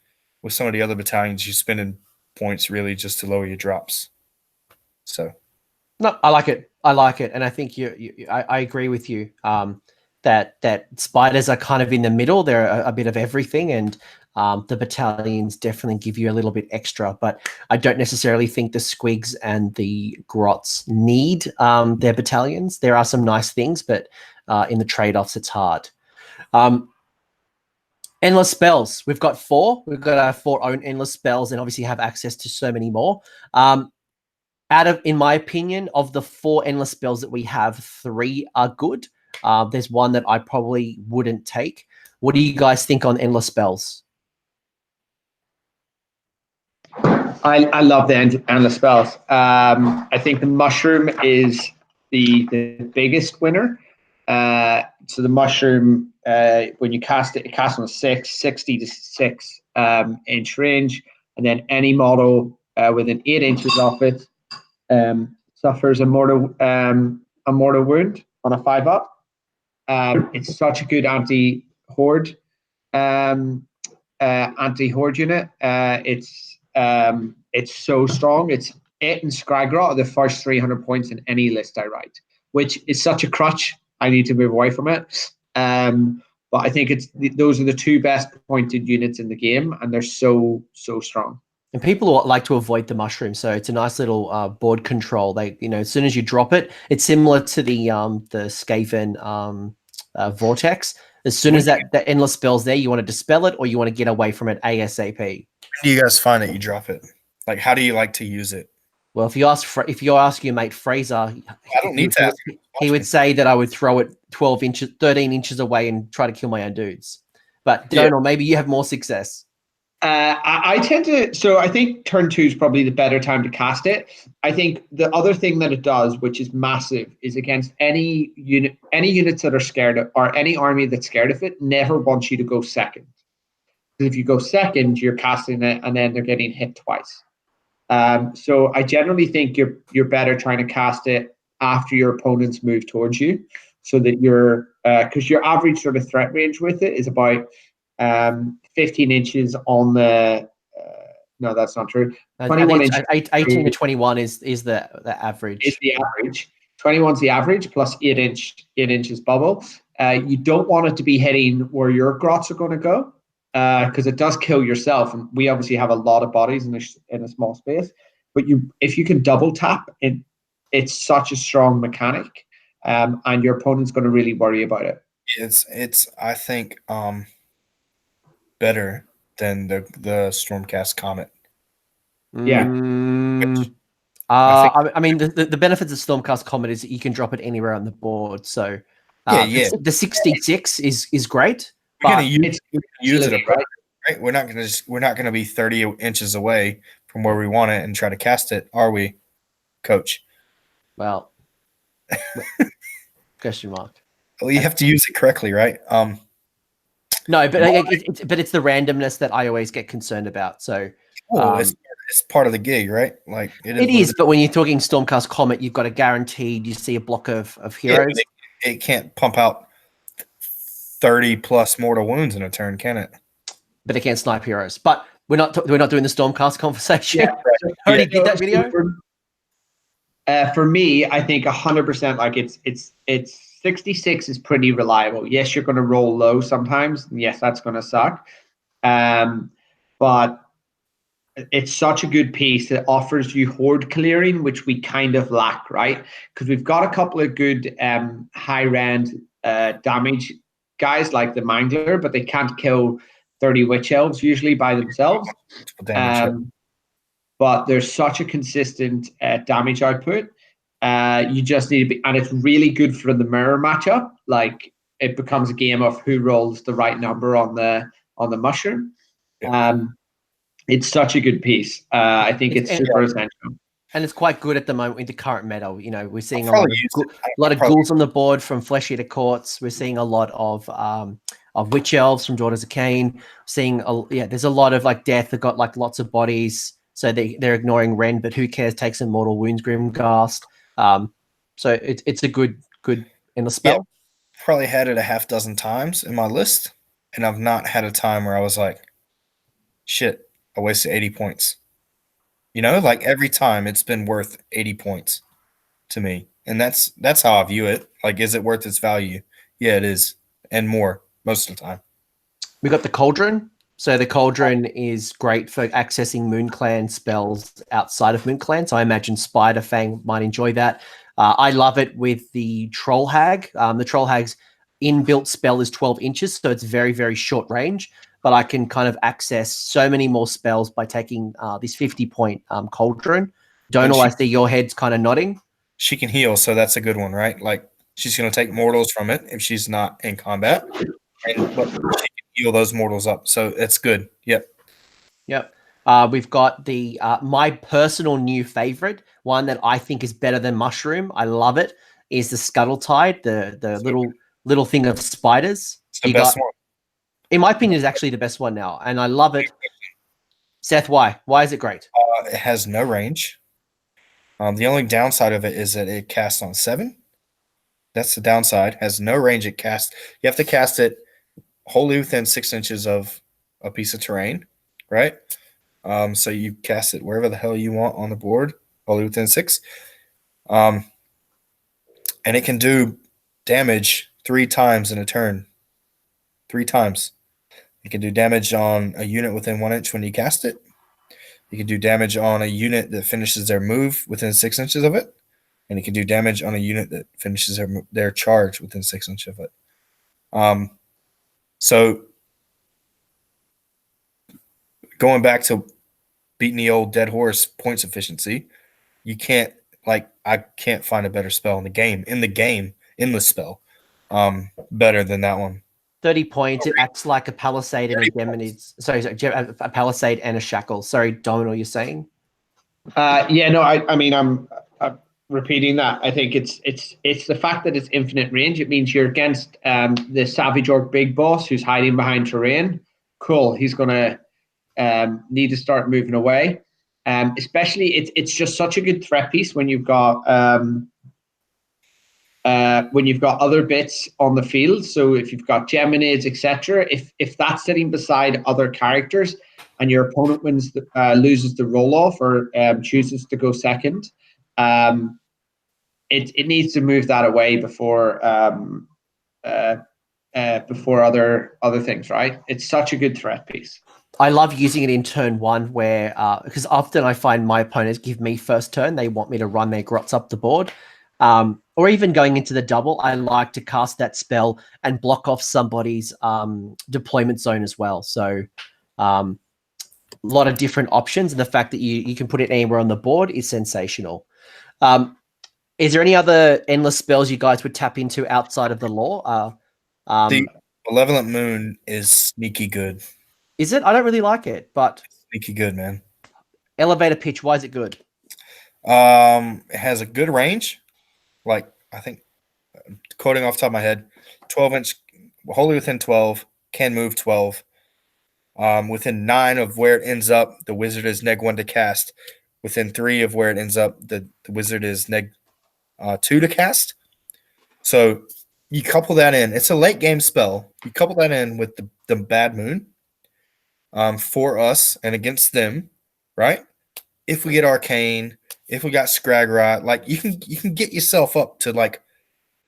with some of the other battalions, you spending points really just to lower your drops. So, no, I like it. And I think I agree with you. That spiders are kind of in the middle. They're a bit of everything, and the battalions definitely give you a little bit extra. But I don't necessarily think the squigs and the grots need their battalions. There are some nice things, but in the trade-offs, it's hard. Endless spells. We've got 4. We've got our 4 own endless spells, and obviously have access to so many more. In my opinion, of the 4 endless spells that we have, 3 are good. There's one that I probably wouldn't take. What do you guys think on endless spells? I love the endless spells. I think the mushroom is the biggest winner. So the mushroom, when you cast it casts on 60 to 6 inch range, and then any model within 8 inches of it suffers a mortal wound on a 5-up. It's such a good anti-horde unit. It's so strong. It and Scrygrot are the first 300 points in any list I write, which is such a crutch. I need to move away from it. But I think those are the 2 best pointed units in the game, and they're so strong. And people like to avoid the mushroom, so it's a nice little board control. They, as soon as you drop it, it's similar to the Skaven vortex. As soon as that endless spell's there, you want to dispel it, or you want to get away from it ASAP. When do you guys find that you drop it? Like, how do you like to use it? Well, if you ask your mate Fraser, I don't need to ask. He would say that I would throw it 13 inches away and try to kill my own dudes. But Donal, maybe you have more success. I tend to, so I think turn 2 is probably the better time to cast it. I think the other thing that it does, which is massive, is against any units that are scared of, or any army that's scared of it, never wants you to go second. Because if you go second, you're casting it, and then they're getting hit twice. So I generally think you're better trying to cast it after your opponents move towards you, so that because your average sort of threat range with it is about 15 inches on the no, that's not true. 21 inches. 18 to 21 is the average. Is the average. 21 is the average plus 8 inches bubble. You don't want it to be hitting where your grots are going to go, because it does kill yourself. And we obviously have a lot of bodies in a small space. But if you can double tap, it's such a strong mechanic, and your opponent's going to really worry about it. It's I think better than the Stormcast Comet. Yeah. I mean, the benefits of Stormcast Comet is that you can drop it anywhere on the board. So the 66 is great. We're going to use it, right? We're not going to be 30 inches away from where we want it and try to cast it, are we, Coach? Well, question mark. Well, you have to use it correctly, right? No, but it's the randomness that I always get concerned about. So it's part of the gig, right? Like it is. But when you're talking Stormcast Comet, you've got a guaranteed. You see a block of heroes. Yeah, it can't pump out 30 plus mortal wounds in a turn, can it? But it can't snipe heroes. But we're not doing the Stormcast conversation. Yeah, right. Already did that video. For me, I think 100%. Like it's 66 is pretty reliable. Yes, you're going to roll low sometimes. And yes, that's going to suck. But it's such a good piece that offers you horde clearing, which we kind of lack, right? Because we've got a couple of good high rend damage guys like the Mangler, but they can't kill 30 witch elves usually by themselves. But there's such a consistent damage output. You just need to be, and it's really good for the mirror matchup. Like it becomes a game of who rolls the right number on the mushroom. Yeah. It's such a good piece. I think it's super essential. And it's quite good at the moment with the current meta. You know, we're seeing a lot of ghouls on the board from Flesh Eater Courts. We're seeing a lot of witch elves from Daughters of Cain. Seeing there's a lot of like death. They've got like lots of bodies, so they're ignoring Rend, but who cares? Takes some mortal wounds, Grimghast. So it's a good in the spell. Yeah, probably had it a half dozen times in my list, and I've not had a time where I was like, shit, I wasted 80 points. You know, like every time it's been worth 80 points to me. And that's how I view it. Like, is it worth its value? Yeah, it is. And more most of the time. We got the Cauldron. So the Cauldron is great for accessing Moon Clan spells outside of Moon Clan. So I imagine Spider Fang might enjoy that. I love it with the Troll Hag. The Troll Hag's inbuilt spell is 12 inches. So it's very, very short range. But I can kind of access so many more spells by taking this 50-point Cauldron. Donal, I see your head's kind of nodding. She can heal, so that's a good one, right? Like, she's going to take mortals from it if she's not in combat. But she can heal those mortals up, so it's good. Yep. We've got the my personal new favorite, one that I think is better than Mushroom. I love it, is the Scuttle Tide, the little thing of spiders. It's the best one. In my opinion, is actually the best one now, and I love it. Seth, why? Why is it great? It has no range. The only downside of it is that it casts on 7. That's the downside. Has no range. It casts. You have to cast it wholly within 6 inches of a piece of terrain, right? So you cast it wherever the hell you want on the board, wholly within 6. And it can do damage 3 times in a turn. 3 times. You can do damage on a unit within 1 inch when you cast it. You can do damage on a unit that finishes their move within 6 inches of it. And you can do damage on a unit that finishes their charge within 6 inches of it. So going back to beating the old dead horse points efficiency, I can't find a better spell in the game, endless spell, better than that one. 30 points. It acts like a palisade and a demonids. Sorry, a palisade and a shackle. Sorry, Donal, you're saying? I mean, I'm repeating that. I think it's the fact that it's infinite range. It means you're against the Savage Orc Big Boss who's hiding behind terrain. Cool. He's gonna need to start moving away. Especially, it's just such a good threat piece when you've got other bits on the field. So if you've got Geminids, etc., if that's sitting beside other characters and your opponent loses the roll off or chooses to go second, it needs to move that away before other things, right? It's such a good threat piece. I love using it in turn 1 where because often I find my opponents give me first turn. They want me to run their grots up the board. Or even going into the double, I like to cast that spell and block off somebody's deployment zone as well. So a lot of different options, and the fact that you can put it anywhere on the board is sensational. Is there any other endless spells you guys would tap into outside of the lore? The Malevolent Moon is sneaky good. Is it? I don't really like it, but sneaky good, man. Elevator pitch, why is it good? It has a good range. Like, I think, quoting off the top of my head, 12 inch, wholly within 12, can move 12. Within 9 of where it ends up, the wizard is neg 1 to cast. Within 3 of where it ends up, the wizard is neg 2 to cast. So you couple that in. It's a late game spell. You couple that in with the bad moon for us and against them, right? If we get arcane, if we got Scragrot, like you can get yourself up to like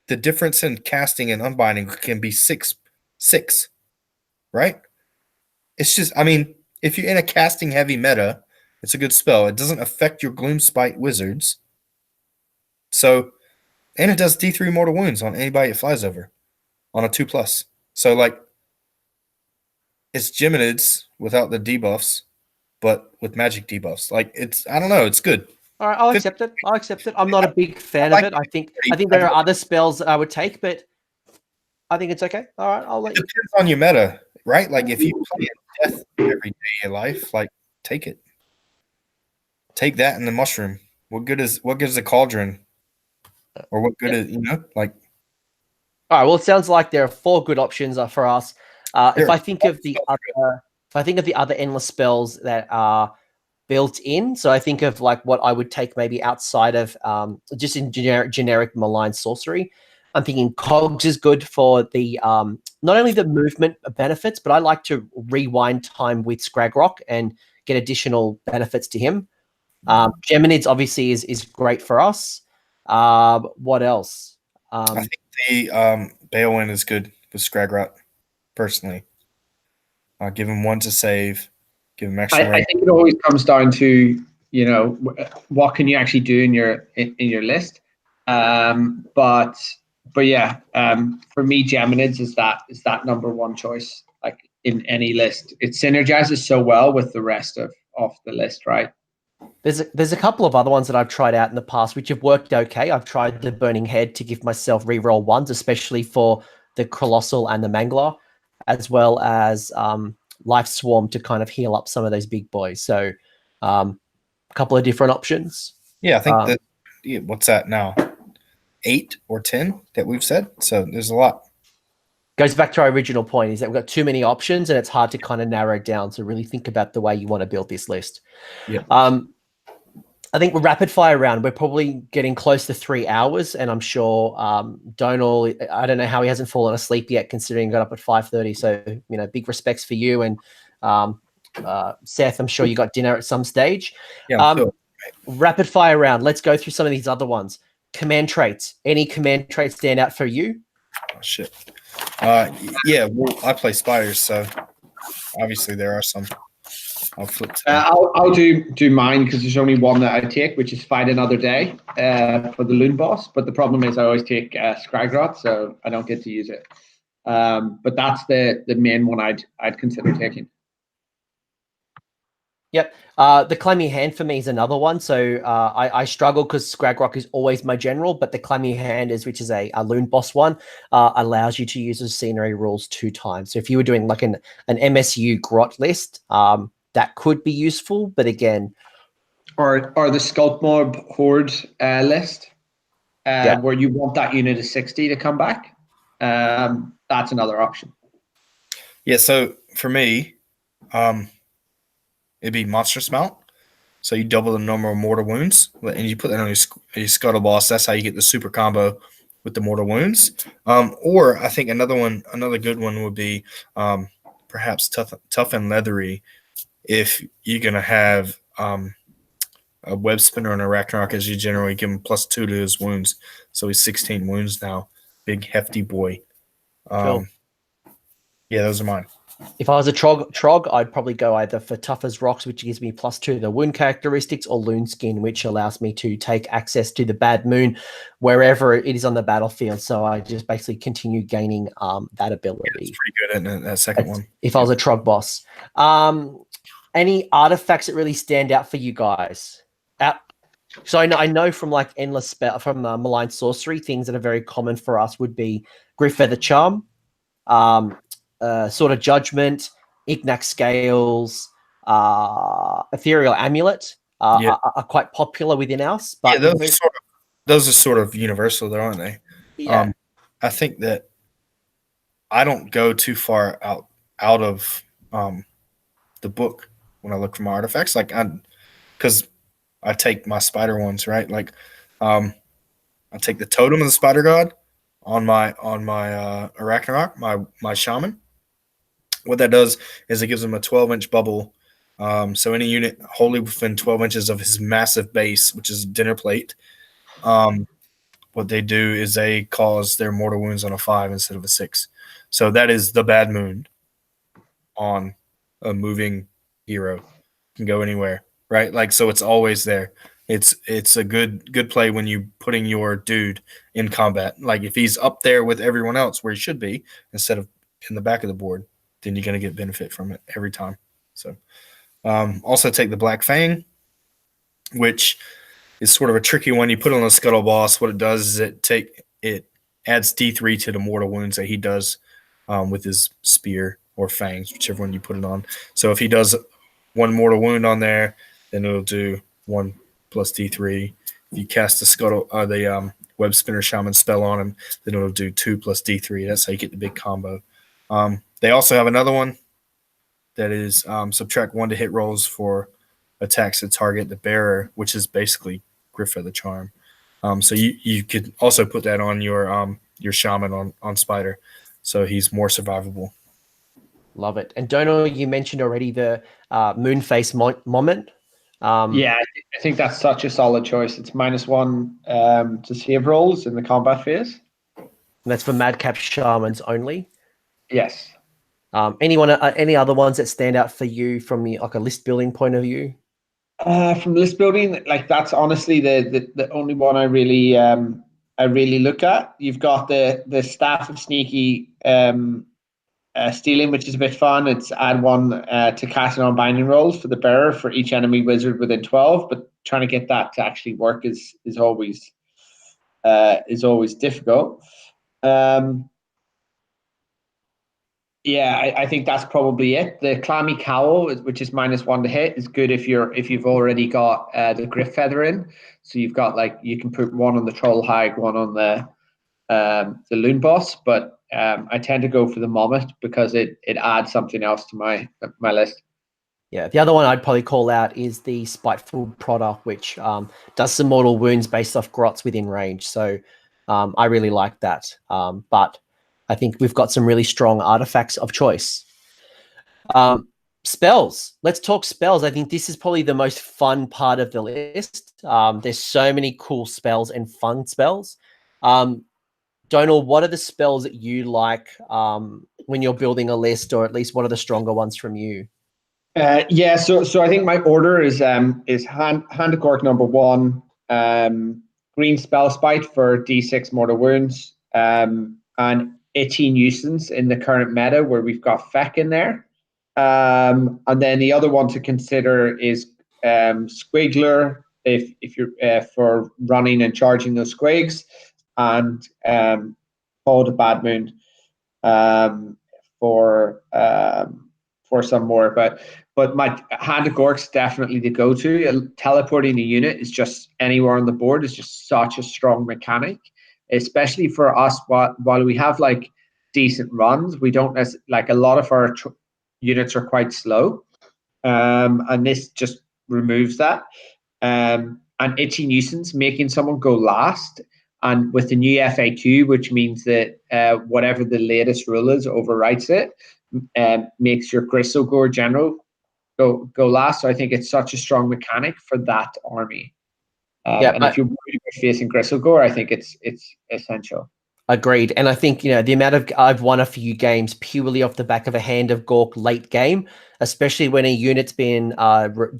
the difference in casting and unbinding can be 6, right? It's just, I mean, if you're in a casting heavy meta, it's a good spell. It doesn't affect your Gloomspite wizards. So, and it does D3 mortal wounds on anybody it flies over on a 2+. So, like, it's Geminids without the debuffs, but with magic debuffs. Like, it's, I don't know, it's good. All right, I'll accept it. I'll accept it. I'm not a big fan of it. I think there are other spells that I would take, but I think it's okay. All right, I'll let you. It depends on your meta, right? Like, if you play death every day of your life, like, take it. Take that and the mushroom. What good is a cauldron? Or what good is, like. All right, well, it sounds like there are 4 good options for us. If I think of the other endless spells that are built in, so I think of like what I would take maybe outside of just in generic malign sorcery. I'm thinking Cogs is good for the not only the movement benefits, but I like to rewind time with Scragrok and get additional benefits to him. Geminids obviously is great for us. What else? I think the Baelwyn is good with Scragrot, personally. Give him 1 to save. Give him extra. I think it always comes down to what can you actually do in your list. But yeah, for me, Geminids is that number 1 choice. Like in any list, it synergizes so well with the rest of the list, right? There's a couple of other ones that I've tried out in the past which have worked okay. I've tried the Burning Head to give myself reroll 1s, especially for the Colossal and the Mangler, as well as Life Swarm to kind of heal up some of those big boys. So a couple of different options. Yeah, I think what's that now? 8 or 10 that we've said. So there's a lot. Goes back to our original point is that we've got too many options and it's hard to kind of narrow down. So really think about the way you want to build this list. Yeah. I think we're rapid fire round. We're probably getting close to 3 hours, and I'm sure Donal, I don't know how he hasn't fallen asleep yet, considering he got up at 5:30. So big respects for you, and Seth, I'm sure you got dinner at some stage. Yeah. Sure. Rapid fire round. Let's go through some of these other ones. Command traits. Any command traits stand out for you? Oh, shit. Yeah. Well, I play spiders, so obviously there are some. I'll flip. I'll do mine because there's only one that I take, which is Fight Another Day for the Loonboss. But the problem is I always take Scragrot, so I don't get to use it. But that's the main one I'd consider taking. Yep. The Clammy Hand for me is another one. So I struggle because Scragrok is always my general, but the Clammy Hand which is a Loonboss one, allows you to use the scenery rules 2 times. So if you were doing like an MSU grot list, that could be useful, but again, or the Sculpt Mob Horde list, where you want that unit of 60 to come back. That's another option. Yeah. So for me, it'd be Monstrous Mount. So you double the number of mortal wounds, and you put that on your Scuttle Boss. That's how you get the super combo with the mortal wounds. Or I think another good one would be perhaps tough and leathery. If you're gonna have a web spinner and a Ragnarok, as you generally give him +2 to his wounds, so he's 16 wounds now. Big hefty boy. Cool. Yeah, those are mine. If I was a Trog, I'd probably go either for Tough as Rocks, which gives me +2 to the wound characteristics, or Loon Skin, which allows me to take access to the Bad Moon wherever it is on the battlefield. So I just basically continue gaining that ability. Yeah, it's pretty good in that second one. If I was a Trog boss. Any artifacts that really stand out for you guys? So I know from like endless spell from malign sorcery, things that are very common for us would be Griff Feather Charm, Sword of Judgment, Ignax Scales, Ethereal Amulet are quite popular within us. But yeah, those are sort of universal, though, aren't they? Yeah. I think that I don't go too far out of the book when I look for my artifacts. Like, because I take my spider ones, right? Like, I take the totem of the spider god on my Arachnarok, my shaman. What that does is it gives him a 12-inch bubble. So any unit wholly within 12 inches of his massive base, which is a dinner plate, what they do is they cause their mortal wounds on a 5 instead of a 6. So that is the bad moon on a moving hero. Can go anywhere, right? Like, so it's always there. It's a good play when you putting your dude in combat. Like, if he's up there with everyone else where he should be instead of in the back of the board, then you're going to get benefit from it every time. So also take the Black Fang, which is sort of a tricky one. You put it on a Scuttle Boss. What it does is it adds D3 to the mortal wounds that he does with his spear or fangs, whichever one you put it on. So if he does 1 mortal wound on there, then it'll do 1 plus D3. If you cast the Web Spinner Shaman spell on him, then it'll do 2 plus D3. That's how you get the big combo. They also have another one that is subtract 1 to hit rolls for attacks that target the bearer, which is basically Griff of the Charm. So you could also put that on your shaman on Spider, so he's more survivable. Love it. And Donal, you mentioned already the Moonface moment. Yeah, I think that's such a solid choice. It's -1 to save rolls in the combat phase. And that's for Madcap Shamans only. Yes. Any other ones that stand out for you from like a list building point of view? From list building, like, that's honestly the only one I really look at. You've got the Staff of Sneaky Stealing, which is a bit fun. It's add 1 to casting on binding rolls for the bearer for each enemy wizard within 12, but trying to get that to actually work is always difficult. Yeah, I think that's probably it. The Clammy Cowl, which is -1 to hit, is good if you've already got the Griff Feather in. So you've got, like, you can put 1 on the Troll Hag, 1 on the Loonboss, but I tend to go for the Mommet because it adds something else to my list. Yeah, the other one I'd probably call out is the Spiteful Prodder, which does some mortal wounds based off grots within range. So I really like that. But I think we've got some really strong artifacts of choice. Spells. Let's talk spells. I think this is probably the most fun part of the list. There's so many cool spells and fun spells. Donal, what are the spells that you like when you're building a list, or at least what are the stronger ones from you? Yeah, so I think my order is Hand of Gork #1, Green Spellspite for D6 mortal wounds, and Itchy Nuisance in the current meta where we've got Feck in there. And then the other one to consider is Squiggler if you're for running and charging those squigs, and Call of Bad Moon for some more. But my Hand of Gork's definitely the go-to. Teleporting a unit is just anywhere on the board is just such a strong mechanic, especially for us. While we have, like, decent runs, we don't like, a lot of our units are quite slow, and this just removes that. And Itchy Nuisance, making someone go last, and with the new FAQ, which means that whatever the latest rule is overwrites it, makes your Gristlegore general go last. So I think it's such a strong mechanic for that army. And if you're worried about facing Gristlegore, I think it's essential. Agreed. And I think, the amount of I've won a few games purely off the back of a Hand of Gork late game, especially when a unit's been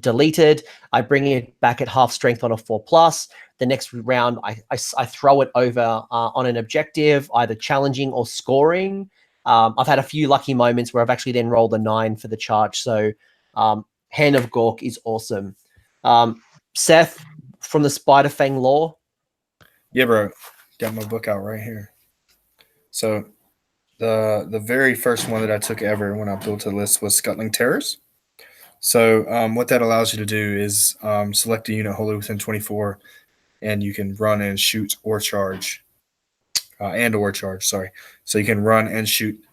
deleted. I bring it back at half strength on a 4+. The next round, I throw it over on an objective, either challenging or scoring. I've had a few lucky moments where I've actually then rolled a 9 for the charge. So Hand of Gork is awesome. Seth, from the Spider Fang lore? Yeah, bro. Got my book out right here. So the very first one that I took ever when I built a list was Scuttling Terrors. So what that allows you to do is select a unit wholly within 24, and you can run and shoot or charge. Sorry. So you can run and shoot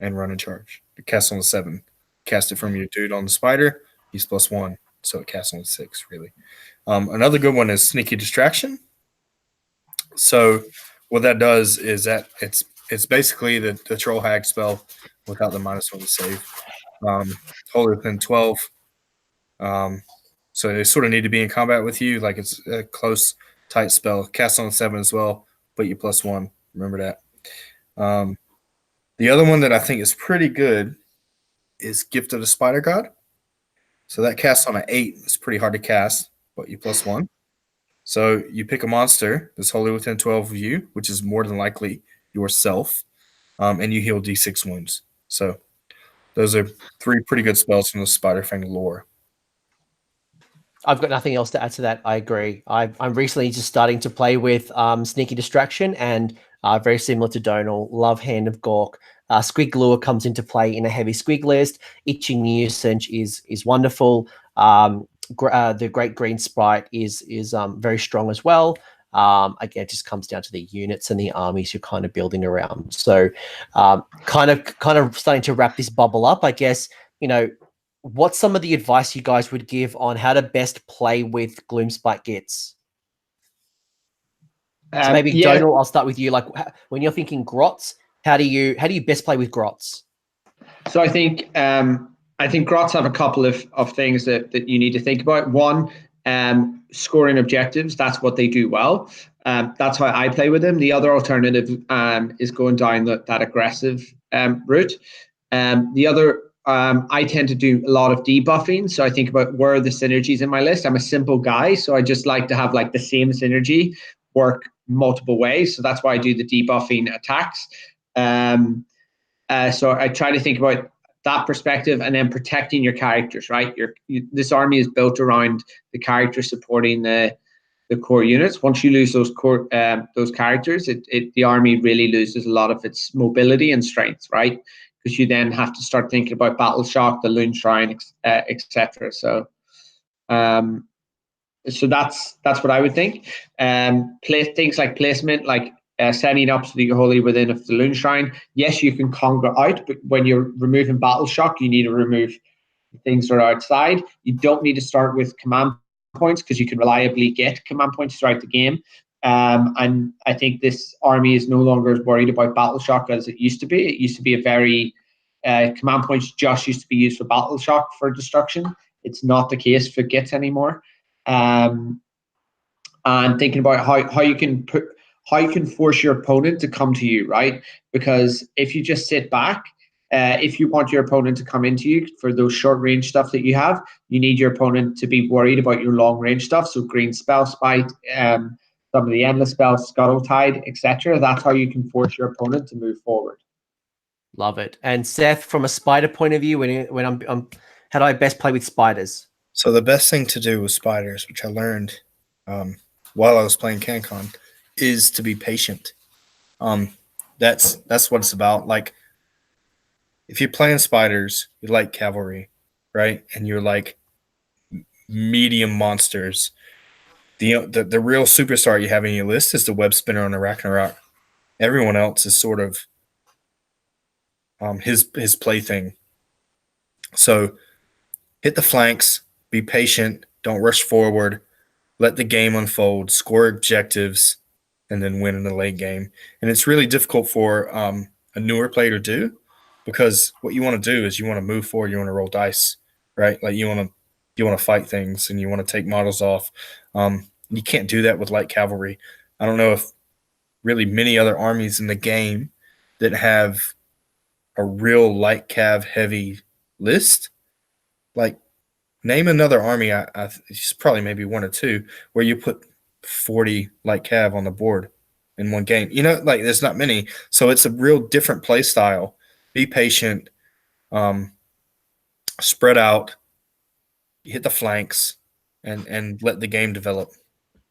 and run and charge. cast on the 7. Cast it from your dude on the spider. He's +1, so it casts on the 6. Really. Another good one is Sneaky Distraction. So what that does is that it's basically the Troll Hag spell without the -1 to save. Hold it within 12. So they sort of need to be in combat with you, like it's a close, tight spell. Cast on 7 as well, but you +1. Remember that. The other one that I think is pretty good is Gift of the Spider God. So that casts on an 8. It's pretty hard to cast, but you +1. So you pick a monster that's wholly within 12 of you, which is more than likely yourself, and you heal D6 wounds. So those are 3 pretty good spells from the Spider-Fang lore. I've got nothing else to add to that. I agree. I'm recently just starting to play with Sneaky Distraction, and very similar to Donal, love Hand of Gork. Squig Lure comes into play in a heavy squig list. Itching Nuisance is wonderful. The Great Green Sprite is very strong as well. Again, it just comes down to the units and the armies you're kind of building around. So kind of starting to wrap this bubble up, I guess, what's some of the advice you guys would give on how to best play with Gloomspite Gitz? So maybe Donal, I'll start with you. Like when you're thinking grots, how do you best play with grots? So I think grots have a couple of things that you need to think about. One, scoring objectives. That's what they do well. That's how I play with them. The other alternative is going down that aggressive route. The other, I tend to do a lot of debuffing. So I think about where are the synergies in my list. I'm a simple guy, so I just like to have like the same synergy work multiple ways. So that's why I do the debuffing attacks. So I try to think about that perspective, and then protecting your characters, right? This army is built around the characters supporting the core units. Once you lose those characters, the army really loses a lot of its mobility and strength, right? Because you then have to start thinking about Battle Shock, the Loon Shrine, etc. So that's what I would think. Things like placement, like setting up so that you're wholly within of the Loon Shrine. Yes, you can conquer out, but when you're removing Battle Shock, you need to remove things that are outside. You don't need to start with command points because you can reliably get command points throughout the game. And I think this army is no longer as worried about Battle Shock as it used to be. It used to be a very command points just used to be used for Battle Shock for destruction. It's not the case for Gitz anymore. And thinking about how you can force your opponent to come to you, right? Because if you just sit back, if you want your opponent to come into you for those short range stuff that you have, you need your opponent to be worried about your long range stuff. So Green Spell Spite, some of the endless spells, Scuttle Tide, etc. That's how you can force your opponent to move forward. Love it. And Seth, from a spider point of view, when I'm how do I best play with spiders? So the best thing to do with spiders, which I learned while I was playing CanCon, is to be patient. That's what it's about. Like, if you're playing spiders, you like cavalry, right? And you're like medium monsters. The real superstar you have in your list is the web spinner on the Ragnarok. Everyone else is sort of his plaything. So hit the flanks, be patient, don't rush forward, let the game unfold, score objectives, and then win in the late game. And it's really difficult for a newer player to do, because what you want to do is you want to move forward, you want to roll dice, right? Like you want to fight things and you want to take models off. You can't do that with light cavalry. I don't know if really many other armies in the game that have a real light cav heavy list. Like, name another army. It's probably maybe one or two where you put 40 light cav on the board in one game. Like there's not many. So it's a real different play style. Be patient, spread out, hit the flanks, and let the game develop.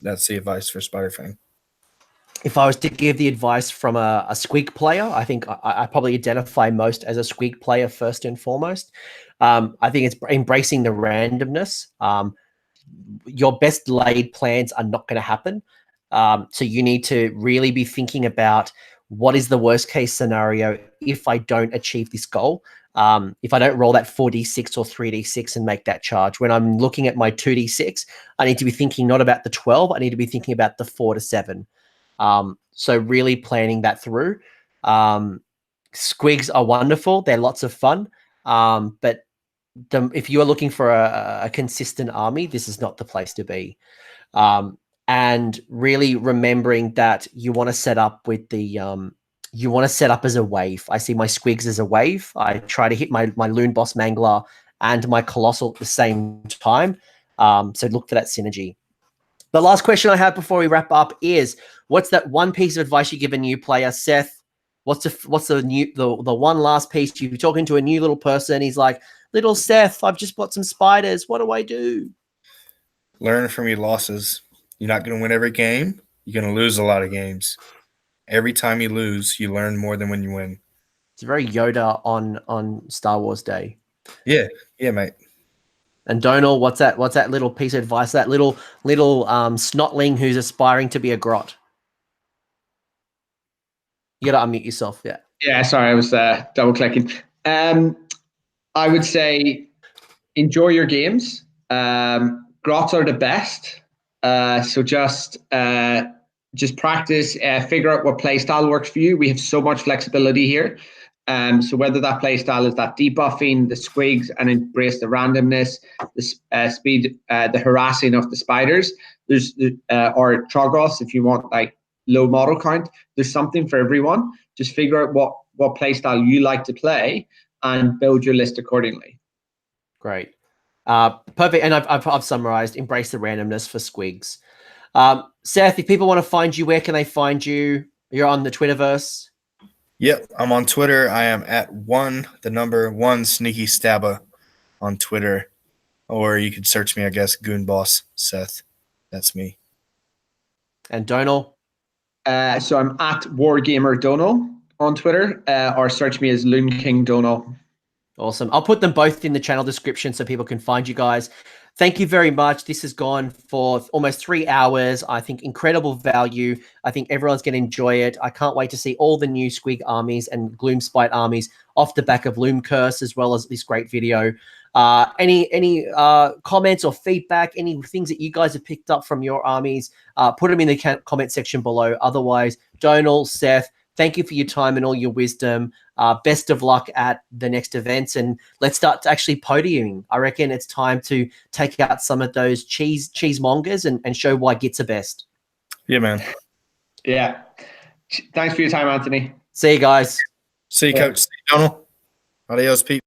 That's the advice for Spider-Fang. If I was to give the advice from a squig player, I think I probably identify most as a squig player first and foremost. I think it's embracing the randomness. Your best laid plans are not going to happen. So you need to really be thinking about what is the worst case scenario if I don't achieve this goal. if I don't roll that 4d6 or 3d6 and make that charge. When I'm looking at my 2d6, I need to be thinking not about the 12. I need to be thinking about the 4 to 7. So really planning that through. Squigs are wonderful. They're lots of fun. But if you are looking for a consistent army, this is not the place to be. And really remembering that you want to set up with the you want to set up as a wave. I see my squigs as a wave. I try to hit my Loonboss Mangler and my Colossal at the same time. So look for that synergy. The last question I have before we wrap up is, what's that one piece of advice you give a new player, Seth? What's the one last piece? You're talking to a new little person. He's like, little Seth, I've just bought some spiders. What do I do? Learn from your losses. You're not going to win every game. You're going to lose a lot of games. Every time you lose, you learn more than when you win. It's very Yoda on Star Wars Day. Yeah, mate. And Donal, what's that little piece of advice? That little snotling who's aspiring to be a grot. You got to unmute yourself. Yeah. Yeah, sorry, I was double clicking. I would say enjoy your games. Grots are the best. So just practice, figure out what play style works for you. We have so much flexibility here. So whether that play style is that debuffing, the squigs, and embrace the randomness, the speed, the harassing of the spiders, there's or Troggos if you want like low model count. There's something for everyone. Just figure out what play style you like to play and build your list accordingly. Great. Perfect. And I've summarized, embrace the randomness for squigs. Seth, if people want to find you, where can they find you? You're on the Twitterverse. Yep, I'm on Twitter. I am at 1 Sneaky Stabba on Twitter. Or you could search me, I guess, Goonboss Seth. That's me. And Donal? So I'm at Wargamer Donal on Twitter, or search me as Loon King Donal. Awesome. I'll put them both in the channel description so people can find you guys. Thank you very much. This has gone for almost 3 hours. I think incredible value. I think everyone's going to enjoy it. I can't wait to see all the new Squig armies and Gloomspite armies off the back of Loom Curse, as well as this great video. Any comments or feedback, any things that you guys have picked up from your armies, put them in the comment section below. Otherwise, Donal, Seth, thank you for your time and all your wisdom. Best of luck at the next events, and let's start to actually podiuming. I reckon it's time to take out some of those cheesemongers and show why Gitz are best. Yeah, man. Yeah. Thanks for your time, Anthony. See you guys. See you, Coach. See you, Donal. Adios, Pete.